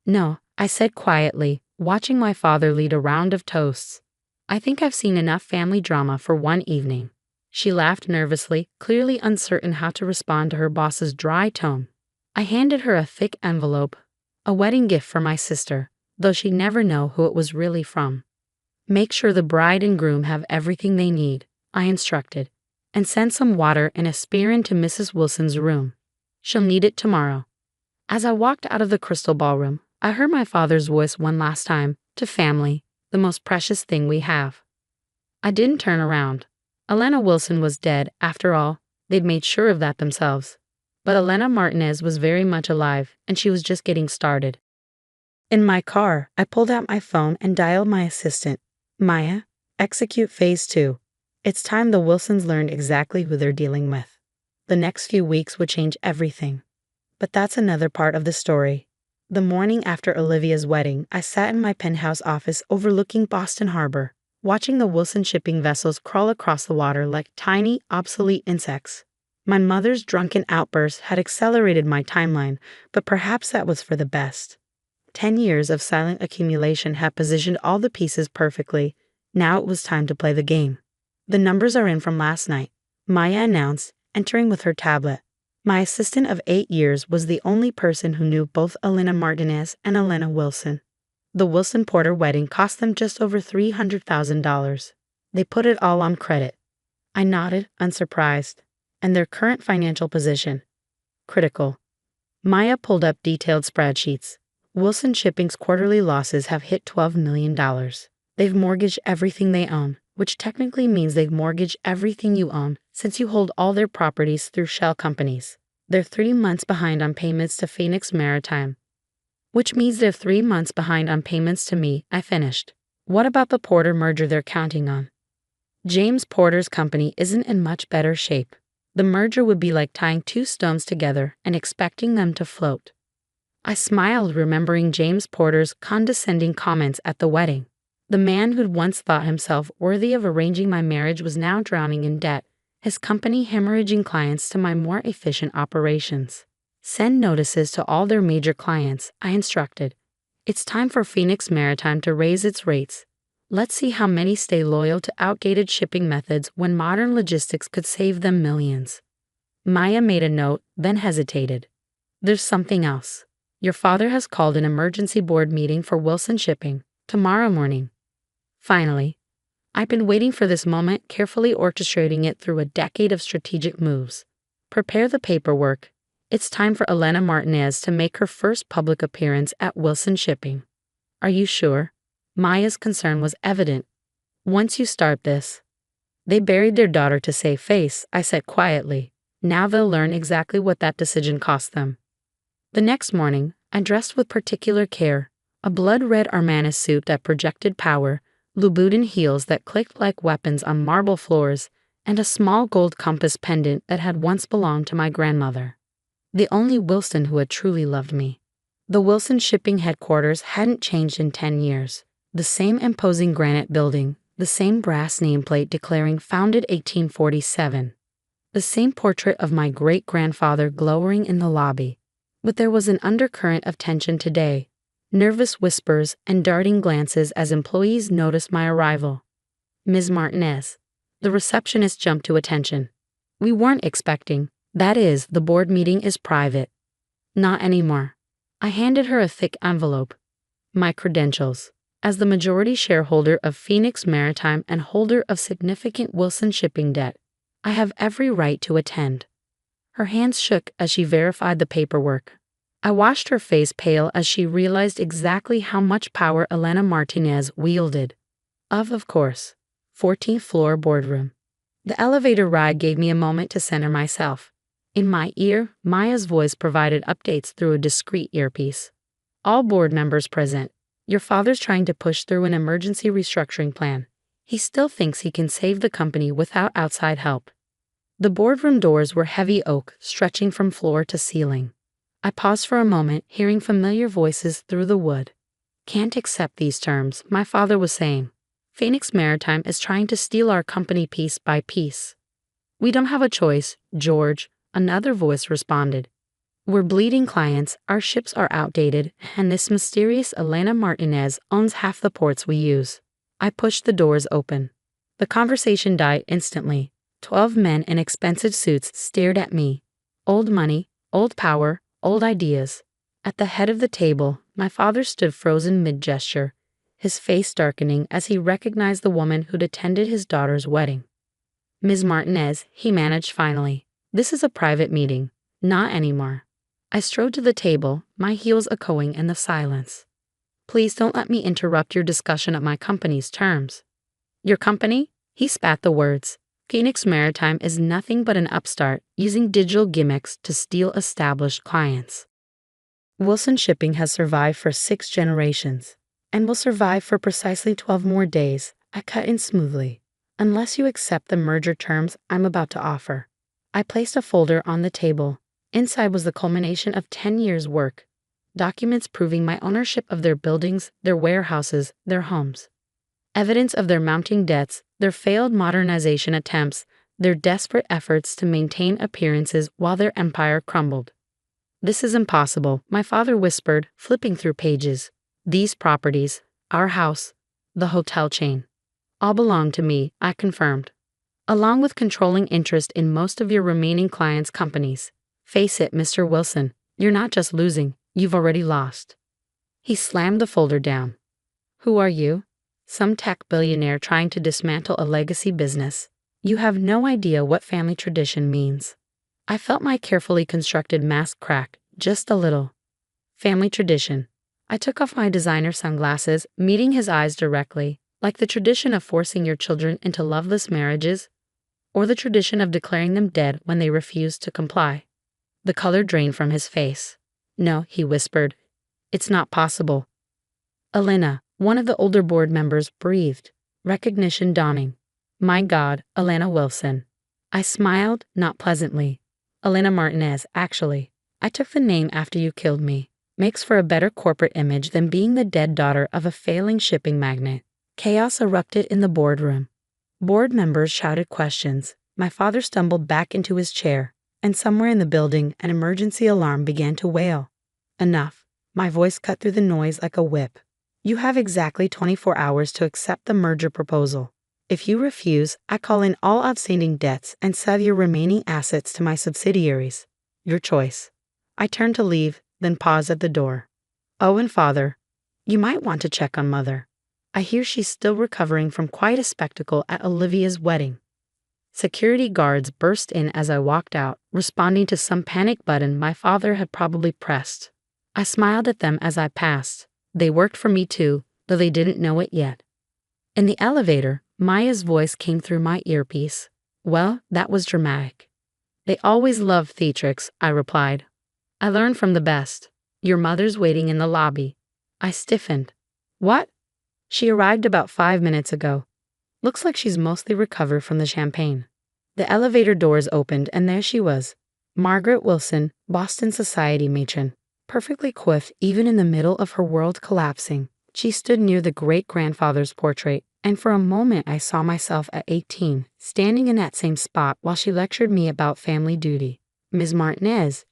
Speaker 3: No, I said quietly, watching my father lead a round of toasts. I think I've seen enough family drama for one evening. She laughed nervously, clearly uncertain how to respond to her boss's dry tone. I handed her a thick envelope, a wedding gift for my sister, though she'd never know who it was really from. Make sure the bride and groom have everything they need, I instructed, and send some water and a spear into Mrs. Wilson's room. She'll need it tomorrow. As I walked out of the crystal ballroom, I heard my father's voice one last time, to family, the most precious thing we have. I didn't turn around. Elena Wilson was dead, after all, they'd made sure of that themselves. But Elena Martinez was very much alive, and she was just getting started. In my car, I pulled out my phone and dialed my assistant. Maya, execute phase 2. It's time the Wilsons learned exactly who they're dealing with. The next few weeks would change everything. But that's another part of the story. The morning after Olivia's wedding, I sat in my penthouse office overlooking Boston Harbor, watching the Wilson shipping vessels crawl across the water like tiny, obsolete insects. My mother's drunken outburst had accelerated my timeline, but perhaps that was for the best. 10 years of silent accumulation had positioned all the pieces perfectly. Now it was time to play the game. The numbers are in from last night, Maya announced, entering with her tablet. My assistant of 8 years was the only person who knew both Elena Martinez and Elena Wilson. The Wilson-Porter wedding cost them just over $300,000. They put it all on credit. I nodded, unsurprised. And their current financial position? Critical. Maya pulled up detailed spreadsheets. Wilson Shipping's quarterly losses have hit $12 million. They've mortgaged everything they own, which technically means they've mortgaged everything you own since you hold all their properties through shell companies. They're 3 months behind on payments to Phoenix Maritime, which means they're 3 months behind on payments to me. I finished. What about the Porter merger they're counting on? James Porter's company isn't in much better shape. The merger would be like tying 2 stones together and expecting them to float. I smiled, remembering James Porter's condescending comments at the wedding. The man who'd once thought himself worthy of arranging my marriage was now drowning in debt, his company hemorrhaging clients to my more efficient operations. Send notices to all their major clients, I instructed. It's time for Phoenix Maritime to raise its rates. Let's see how many stay loyal to outdated shipping methods when modern logistics could save them millions. Maya made a note, then hesitated. There's something else. Your father has called an emergency board meeting for Wilson Shipping, tomorrow morning. Finally, I've been waiting for this moment, carefully orchestrating it through a decade of strategic moves. Prepare the paperwork. It's time for Elena Martinez to make her first public appearance at Wilson Shipping. Are you sure? Maya's concern was evident. Once you start this. They buried their daughter to save face, I said quietly. Now they'll learn exactly what that decision cost them. The next morning, I dressed with particular care, a blood-red Armani suit that projected power, Louboutin heels that clicked like weapons on marble floors, and a small gold compass pendant that had once belonged to my grandmother. The only Wilson who had truly loved me. The Wilson shipping headquarters hadn't changed in 10 years. The same imposing granite building, the same brass nameplate declaring founded 1847. The same portrait of my great-grandfather glowering in the lobby. But there was an undercurrent of tension today, nervous whispers and darting glances as employees noticed my arrival. Ms. Martinez. The receptionist jumped to attention. We weren't expecting. That is, the board meeting is private. Not anymore. I handed her a thick envelope. My credentials. As the majority shareholder of Phoenix Maritime and holder of significant Wilson shipping debt, I have every right to attend. Her hands shook as she verified the paperwork. I watched her face pale as she realized exactly how much power Elena Martinez wielded. Of course. 14th floor boardroom. The elevator ride gave me a moment to center myself. In my ear, Maya's voice provided updates through a discreet earpiece. All board members present. Your father's trying to push through an emergency restructuring plan. He still thinks he can save the company without outside help. The boardroom doors were heavy oak, stretching from floor to ceiling. I paused for a moment, hearing familiar voices through the wood. Can't accept these terms, my father was saying. Phoenix Maritime is trying to steal our company piece by piece. We don't have a choice, George, another voice responded. We're bleeding clients, our ships are outdated, and this mysterious Elena Martinez owns half the ports we use. I pushed the doors open. The conversation died instantly. 12 men in expensive suits stared at me. Old money, old power, old ideas. At the head of the table, my father stood frozen mid-gesture, his face darkening as he recognized the woman who'd attended his daughter's wedding. Ms. Martinez, he managed finally. This is a private meeting. Not anymore. I strode to the table, my heels echoing in the silence. Please don't let me interrupt your discussion of my company's terms. Your company? He spat the words. Phoenix Maritime is nothing but an upstart using digital gimmicks to steal established clients. Wilson Shipping has survived for 6 generations, and will survive for precisely 12 more days. I cut in smoothly. Unless you accept the merger terms I'm about to offer. I placed a folder on the table. Inside was the culmination of 10 years' work. Documents proving my ownership of their buildings, their warehouses, their homes. Evidence of their mounting debts, their failed modernization attempts, their desperate efforts to maintain appearances while their empire crumbled. This is impossible, my father whispered, flipping through pages. These properties, our house, the hotel chain, all belong to me, I confirmed. Along with controlling interest in most of your remaining clients' companies. Face it, Mr. Wilson, you're not just losing, you've already lost. He slammed the folder down. Who are you? Some tech billionaire trying to dismantle a legacy business. You have no idea what family tradition means. I felt my carefully constructed mask crack, just a little. Family tradition. I took off my designer sunglasses, meeting his eyes directly, like the tradition of forcing your children into loveless marriages, or the tradition of declaring them dead when they refuse to comply. The color drained from his face. No, he whispered. It's not possible. Elena, one of the older board members, breathed, recognition dawning. My God, Elena Wilson. I smiled, not pleasantly. Elena Martinez, actually. I took the name after you killed me. Makes for a better corporate image than being the dead daughter of a failing shipping magnate. Chaos erupted in the boardroom. Board members shouted questions. My father stumbled back into his chair, and somewhere in the building an emergency alarm began to wail. Enough. My voice cut through the noise like a whip. You have exactly 24 hours to accept the merger proposal. If you refuse, I call in all outstanding debts and sell your remaining assets to my subsidiaries. Your choice. I turned to leave, then paused at the door. Oh, and father, you might want to check on mother. I hear she's still recovering from quite a spectacle at Olivia's wedding. Security guards burst in as I walked out, responding to some panic button my father had probably pressed. I smiled at them as I passed. They worked for me too, though they didn't know it yet. In the elevator, Maya's voice came through my earpiece. Well, that was dramatic. They always loved theatrics, I replied. I learned from the best. Your mother's waiting in the lobby. I stiffened. What? She arrived about 5 minutes ago. Looks like she's mostly recovered from the champagne. The elevator doors opened and there she was. Margaret Wilson, Boston society matron. Perfectly coiffed even in the middle of her world collapsing. She stood near the great-grandfather's portrait, and for a moment I saw myself at 18, standing in that same spot while she lectured me about family duty. "Ms. Martinez,"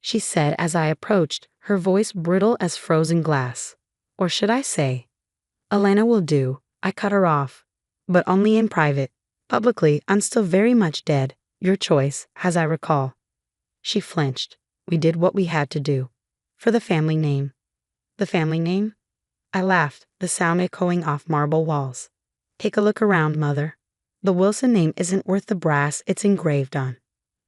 Speaker 3: she said as I approached, her voice brittle as frozen glass. Or should I say, "Elena will do." I cut her off. But only in private. Publicly, I'm still very much dead. Your choice, as I recall. She flinched. We did what we had to do. For the family name. The family name? I laughed, the sound echoing off marble walls. Take a look around, Mother. The Wilson name isn't worth the brass it's engraved on.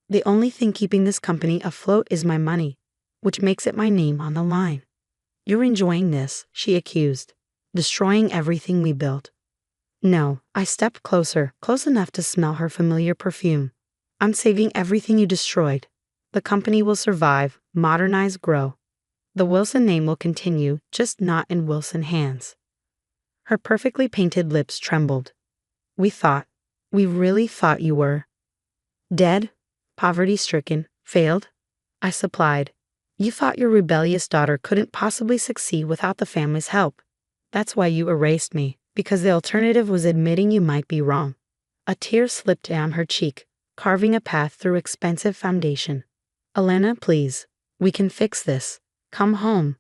Speaker 3: The only thing keeping this company afloat is my money, which makes it my name on the line. You're enjoying this, she accused. Destroying everything we built. No, I stepped closer, close enough to smell her familiar perfume. I'm saving everything you destroyed. The company will survive, modernize, grow. The Wilson name will continue, just not in Wilson hands. Her perfectly painted lips trembled. We really thought you were dead, poverty-stricken, failed? I supplied. You thought your rebellious daughter couldn't possibly succeed without the family's help. That's why you erased me, because the alternative was admitting you might be wrong. A tear slipped down her cheek, carving a path through expensive foundation. Elena, please. We can fix this. Come home.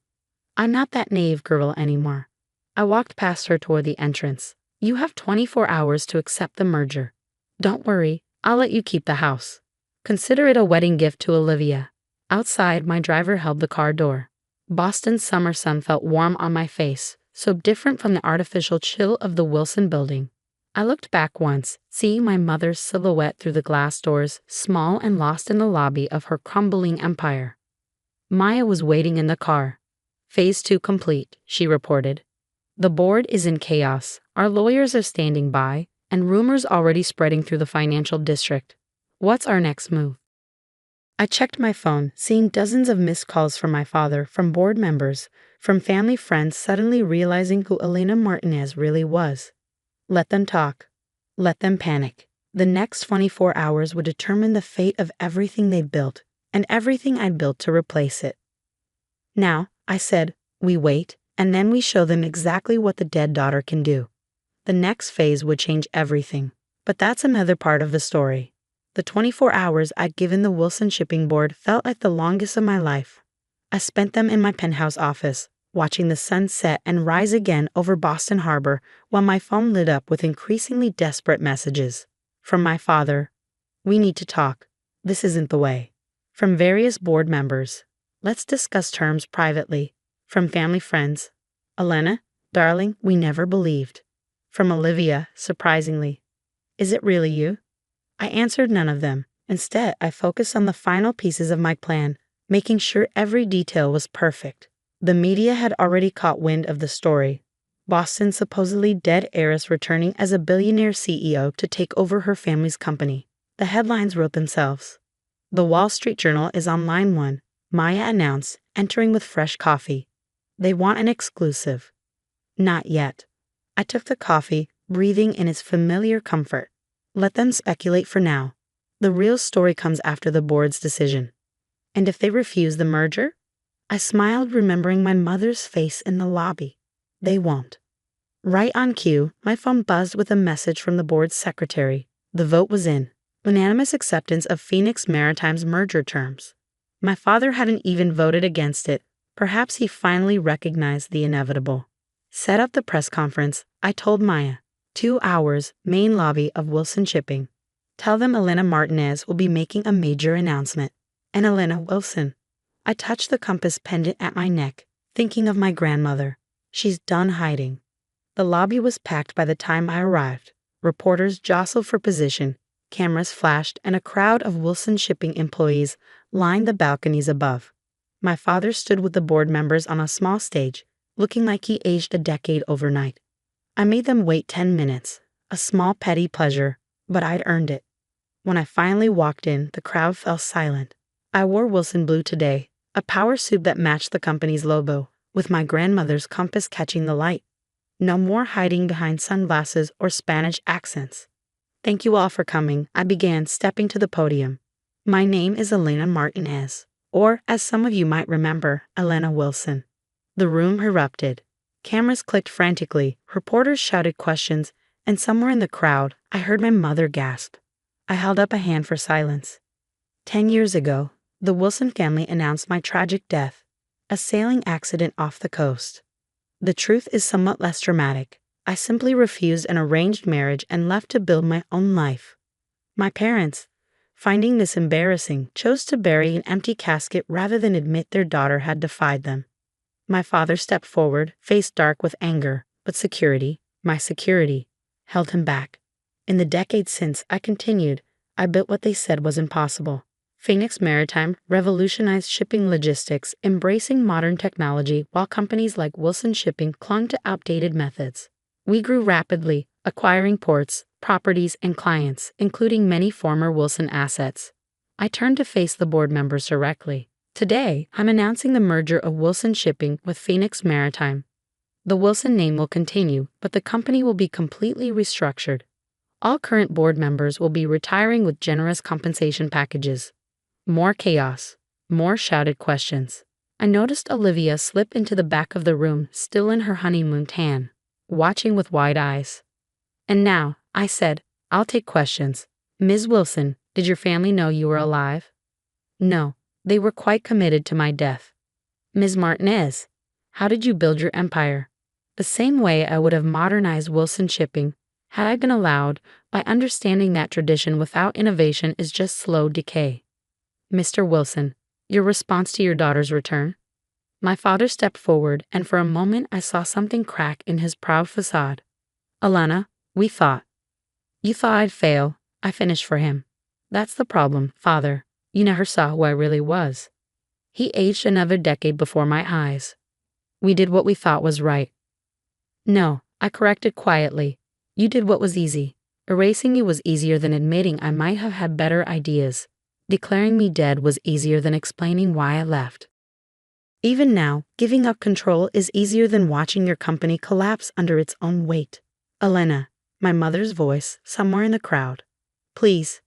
Speaker 3: I'm not that naive girl anymore. I walked past her toward the entrance. You have 24 hours to accept the merger. Don't worry, I'll let you keep the house. Consider it a wedding gift to Olivia. Outside, my driver held the car door. Boston's summer sun felt warm on my face, so different from the artificial chill of the Wilson building. I looked back once, seeing my mother's silhouette through the glass doors, small and lost in the lobby of her crumbling empire. Maya was waiting in the car. Phase 2 complete, she reported. The board is in chaos, our lawyers are standing by, and rumors already spreading through the financial district. What's our next move? I checked my phone, seeing dozens of missed calls from my father, from board members, from family friends suddenly realizing who Elena Martinez really was. Let them talk. Let them panic. The next 24 hours would determine the fate of everything they built, and everything I built to replace it. Now, I said, we wait, and then we show them exactly what the dead daughter can do. The next phase would change everything, but that's another part of the story. The 24 hours I'd given the Wilson Shipping Board felt like the longest of my life. I spent them in my penthouse office, watching the sun set and rise again over Boston Harbor while my phone lit up with increasingly desperate messages. From my father, "We need to talk. This isn't the way." From various board members, "Let's discuss terms privately." From family friends, "Elena, darling, we never believed." From Olivia, surprisingly, "Is it really you?" I answered none of them. Instead, I focused on the final pieces of my plan, making sure every detail was perfect. The media had already caught wind of the story. Boston's supposedly dead heiress returning as a billionaire CEO to take over her family's company. The headlines wrote themselves. The Wall Street Journal is on line 1, Maya announced, entering with fresh coffee. They want an exclusive. Not yet. I took the coffee, breathing in its familiar comfort. Let them speculate for now. The real story comes after the board's decision. And if they refuse the merger? I smiled, remembering my mother's face in the lobby. They won't. Right on cue, my phone buzzed with a message from the board's secretary. The vote was in. Unanimous acceptance of Phoenix Maritime's merger terms. My father hadn't even voted against it. Perhaps he finally recognized the inevitable. Set up the press conference, I told Maya. 2 hours, main lobby of Wilson Shipping. Tell them Elena Martinez will be making a major announcement. And Elena Wilson. I touched the compass pendant at my neck, thinking of my grandmother. She's done hiding. The lobby was packed by the time I arrived. Reporters jostled for position, cameras flashed, and a crowd of Wilson Shipping employees lined the balconies above. My father stood with the board members on a small stage, looking like he aged a decade overnight. I made them wait 10 minutes, a small petty pleasure, but I'd earned it. When I finally walked in, the crowd fell silent. I wore Wilson blue today, a power suit that matched the company's logo, with my grandmother's compass catching the light. No more hiding behind sunglasses or Spanish accents. Thank you all for coming, I began, stepping to the podium. My name is Elena Martinez, or as some of you might remember, Elena Wilson. The room erupted. Cameras clicked frantically, reporters shouted questions, and somewhere in the crowd, I heard my mother gasp. I held up a hand for silence. 10 years ago, the Wilson family announced my tragic death, a sailing accident off the coast. The truth is somewhat less dramatic. I simply refused an arranged marriage and left to build my own life. My parents, finding this embarrassing, chose to bury an empty casket rather than admit their daughter had defied them. My father stepped forward, face dark with anger, but security, my security, held him back. In the decades since, I continued, I built what they said was impossible. Phoenix Maritime revolutionized shipping logistics, embracing modern technology while companies like Wilson Shipping clung to outdated methods. We grew rapidly, acquiring ports, properties, and clients, including many former Wilson assets. I turned to face the board members directly. Today, I'm announcing the merger of Wilson Shipping with Phoenix Maritime. The Wilson name will continue, but the company will be completely restructured. All current board members will be retiring with generous compensation packages. More chaos, more shouted questions. I noticed Olivia slip into the back of the room, still in her honeymoon tan, watching with wide eyes. And now, I said, I'll take questions. Ms. Wilson, did your family know you were alive? No, they were quite committed to my death. Ms. Martinez, how did you build your empire? The same way I would have modernized Wilson Shipping, had I been allowed, by understanding that tradition without innovation is just slow decay. Mr. Wilson, your response to your daughter's return? My father stepped forward, and for a moment I saw something crack in his proud facade. Elena, we thought. You thought I'd fail, I finished for him. That's the problem, father. You never saw who I really was. He aged another decade before my eyes. We did what we thought was right. No, I corrected quietly. You did what was easy. Erasing you was easier than admitting I might have had better ideas. Declaring me dead was easier than explaining why I left. Even now, giving up control is easier than watching your company collapse under its own weight. Elena, my mother's voice, somewhere in the crowd. Please.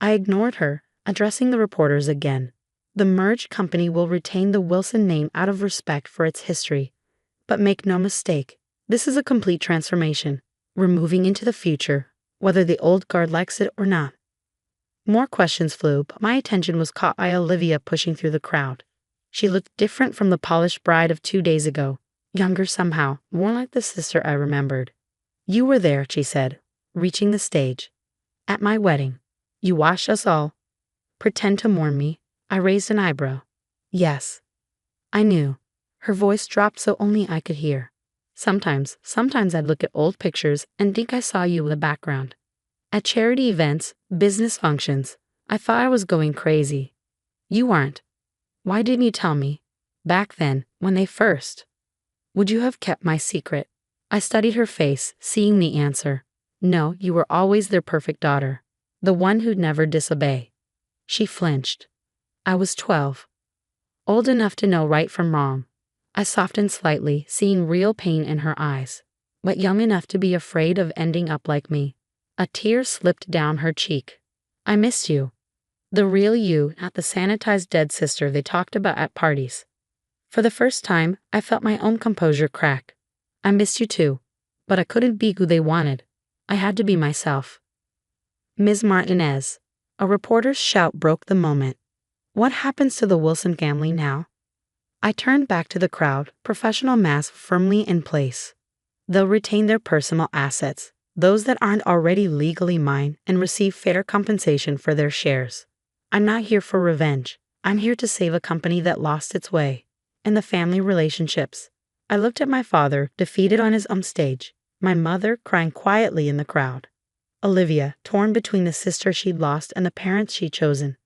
Speaker 3: I ignored her, addressing the reporters again. The merged company will retain the Wilson name out of respect for its history. But make no mistake, this is a complete transformation. We're moving into the future, whether the old guard likes it or not. More questions flew, but my attention was caught by Olivia pushing through the crowd. She looked different from the polished bride of 2 days ago, younger somehow, more like the sister I remembered. You were there, she said, reaching the stage. At my wedding. You watched us all. Pretend to mourn me. I raised an eyebrow. Yes. I knew. Her voice dropped so only I could hear. Sometimes I'd look at old pictures and think I saw you in the background. At charity events, business functions, I thought I was going crazy. You aren't. Why didn't you tell me? Back then, when they first. Would you have kept my secret? I studied her face, seeing the answer. No, you were always their perfect daughter. The one who'd never disobey. She flinched. I was 12. Old enough to know right from wrong. I softened slightly, seeing real pain in her eyes. But young enough to be afraid of ending up like me. A tear slipped down her cheek. I missed you. The real you, not the sanitized dead sister they talked about at parties. For the first time, I felt my own composure crack. I missed you too, but I couldn't be who they wanted. I had to be myself. Ms. Martinez. A reporter's shout broke the moment. What happens to the Wilson family now? I turned back to the crowd, professional mask firmly in place. They'll retain their personal assets, those that aren't already legally mine, and receive fair compensation for their shares. I'm not here for revenge. I'm here to save a company that lost its way. And the family relationships. I looked at my father, defeated on his own stage, my mother crying quietly in the crowd. Olivia, torn between the sister she'd lost and the parents she'd chosen.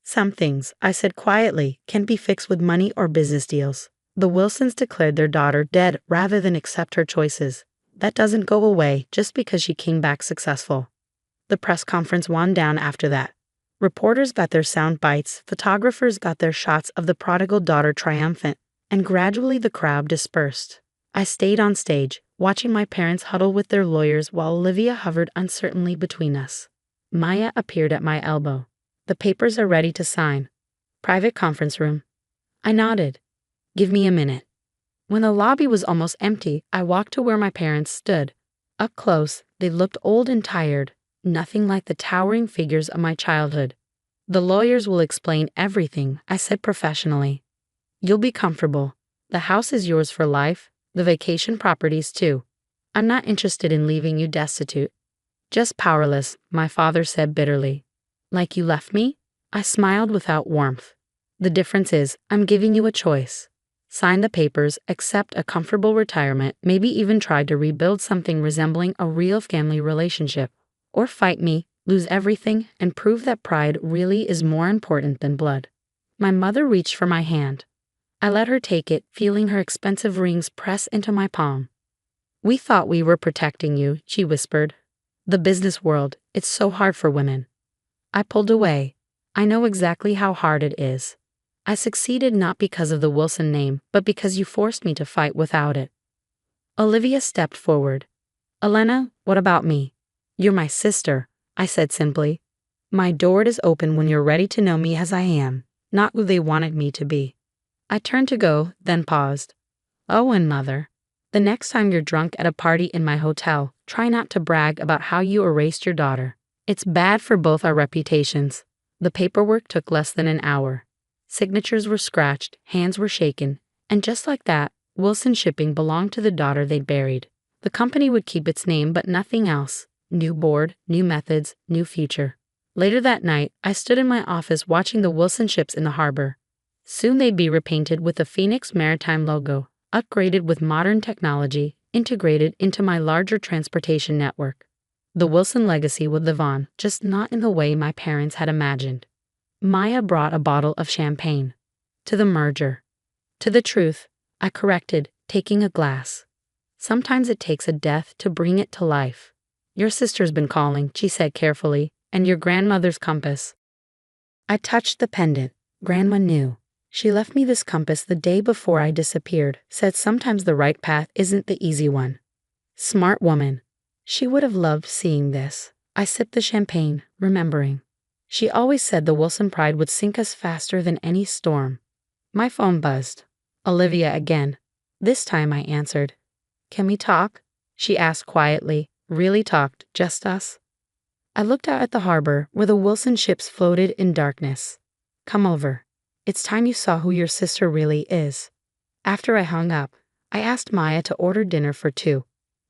Speaker 3: Some things, I said quietly, can't be fixed with money or business deals. The Wilsons declared their daughter dead rather than accept her choices. That doesn't go away just because she came back successful. The press conference wound down after that. Reporters got their sound bites, photographers got their shots of the prodigal daughter triumphant, and gradually the crowd dispersed. I stayed on stage, watching my parents huddle with their lawyers while Olivia hovered uncertainly between us. Maya appeared at my elbow. "The papers are ready to sign. Private conference room." I nodded. "Give me a minute." When the lobby was almost empty, I walked to where my parents stood. Up close, they looked old and tired, nothing like the towering figures of my childhood. "The lawyers will explain everything," I said professionally. "You'll be comfortable. The house is yours for life, the vacation properties too. I'm not interested in leaving you destitute." "Just powerless," my father said bitterly. "Like you left me?" I smiled without warmth. "The difference is, I'm giving you a choice. Sign the papers, accept a comfortable retirement, maybe even try to rebuild something resembling a real family relationship. Or fight me, lose everything, and prove that pride really is more important than blood." My mother reached for my hand. I let her take it, feeling her expensive rings press into my palm. "We thought we were protecting you," she whispered. "The business world, it's so hard for women." I pulled away. I know exactly how hard it is. I succeeded not because of the Wilson name, but because you forced me to fight without it. Olivia stepped forward. "Elena, what about me?" "You're my sister," I said simply. "My door is open when you're ready to know me as I am, not who they wanted me to be." I turned to go, then paused. "Oh, and mother, the next time you're drunk at a party in my hotel, try not to brag about how you erased your daughter. It's bad for both our reputations." The paperwork took less than an hour. Signatures were scratched, hands were shaken, and just like that, Wilson Shipping belonged to the daughter they'd buried. The company would keep its name but nothing else. New board, new methods, new future. Later that night, I stood in my office watching the Wilson ships in the harbor. Soon they'd be repainted with the Phoenix Maritime logo, upgraded with modern technology, integrated into my larger transportation network. The Wilson legacy would live on, just not in the way my parents had imagined. Maya brought a bottle of champagne. "To the merger." "To the truth," I corrected, taking a glass. "Sometimes it takes a death to bring it to life." "Your sister's been calling," she said carefully, "and your grandmother's compass." I touched the pendant. Grandma knew. She left me this compass the day before I disappeared, said sometimes the right path isn't the easy one. Smart woman. She would have loved seeing this. I sipped the champagne, remembering. She always said the Wilson pride would sink us faster than any storm. My phone buzzed. Olivia again. This time I answered. "Can we talk?" she asked quietly. "Really talked, just us?" I looked out at the harbor where the Wilson ships floated in darkness. "Come over. It's time you saw who your sister really is." After I hung up, I asked Maya to order dinner for two.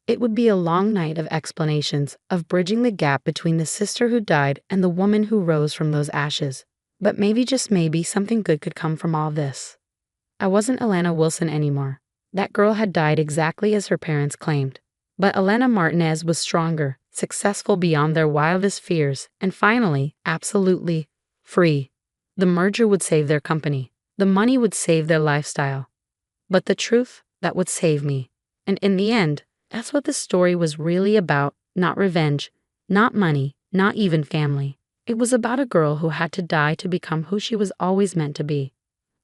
Speaker 3: It would be a long night of explanations, of bridging the gap between the sister who died and the woman who rose from those ashes. But maybe, just maybe, something good could come from all this. I wasn't Elena Wilson anymore. That girl had died exactly as her parents claimed. But Elena Martinez was stronger, successful beyond their wildest fears, and finally, absolutely free. The merger would save their company. The money would save their lifestyle. But the truth, that would save me. And in the end, that's what the story was really about, not revenge, not money, not even family. It was about a girl who had to die to become who she was always meant to be.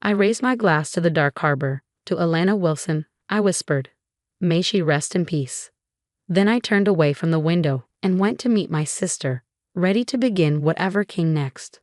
Speaker 3: I raised my glass to the dark harbor. To Elena Wilson, I whispered, "May she rest in peace." Then I turned away from the window and went to meet my sister, ready to begin whatever came next.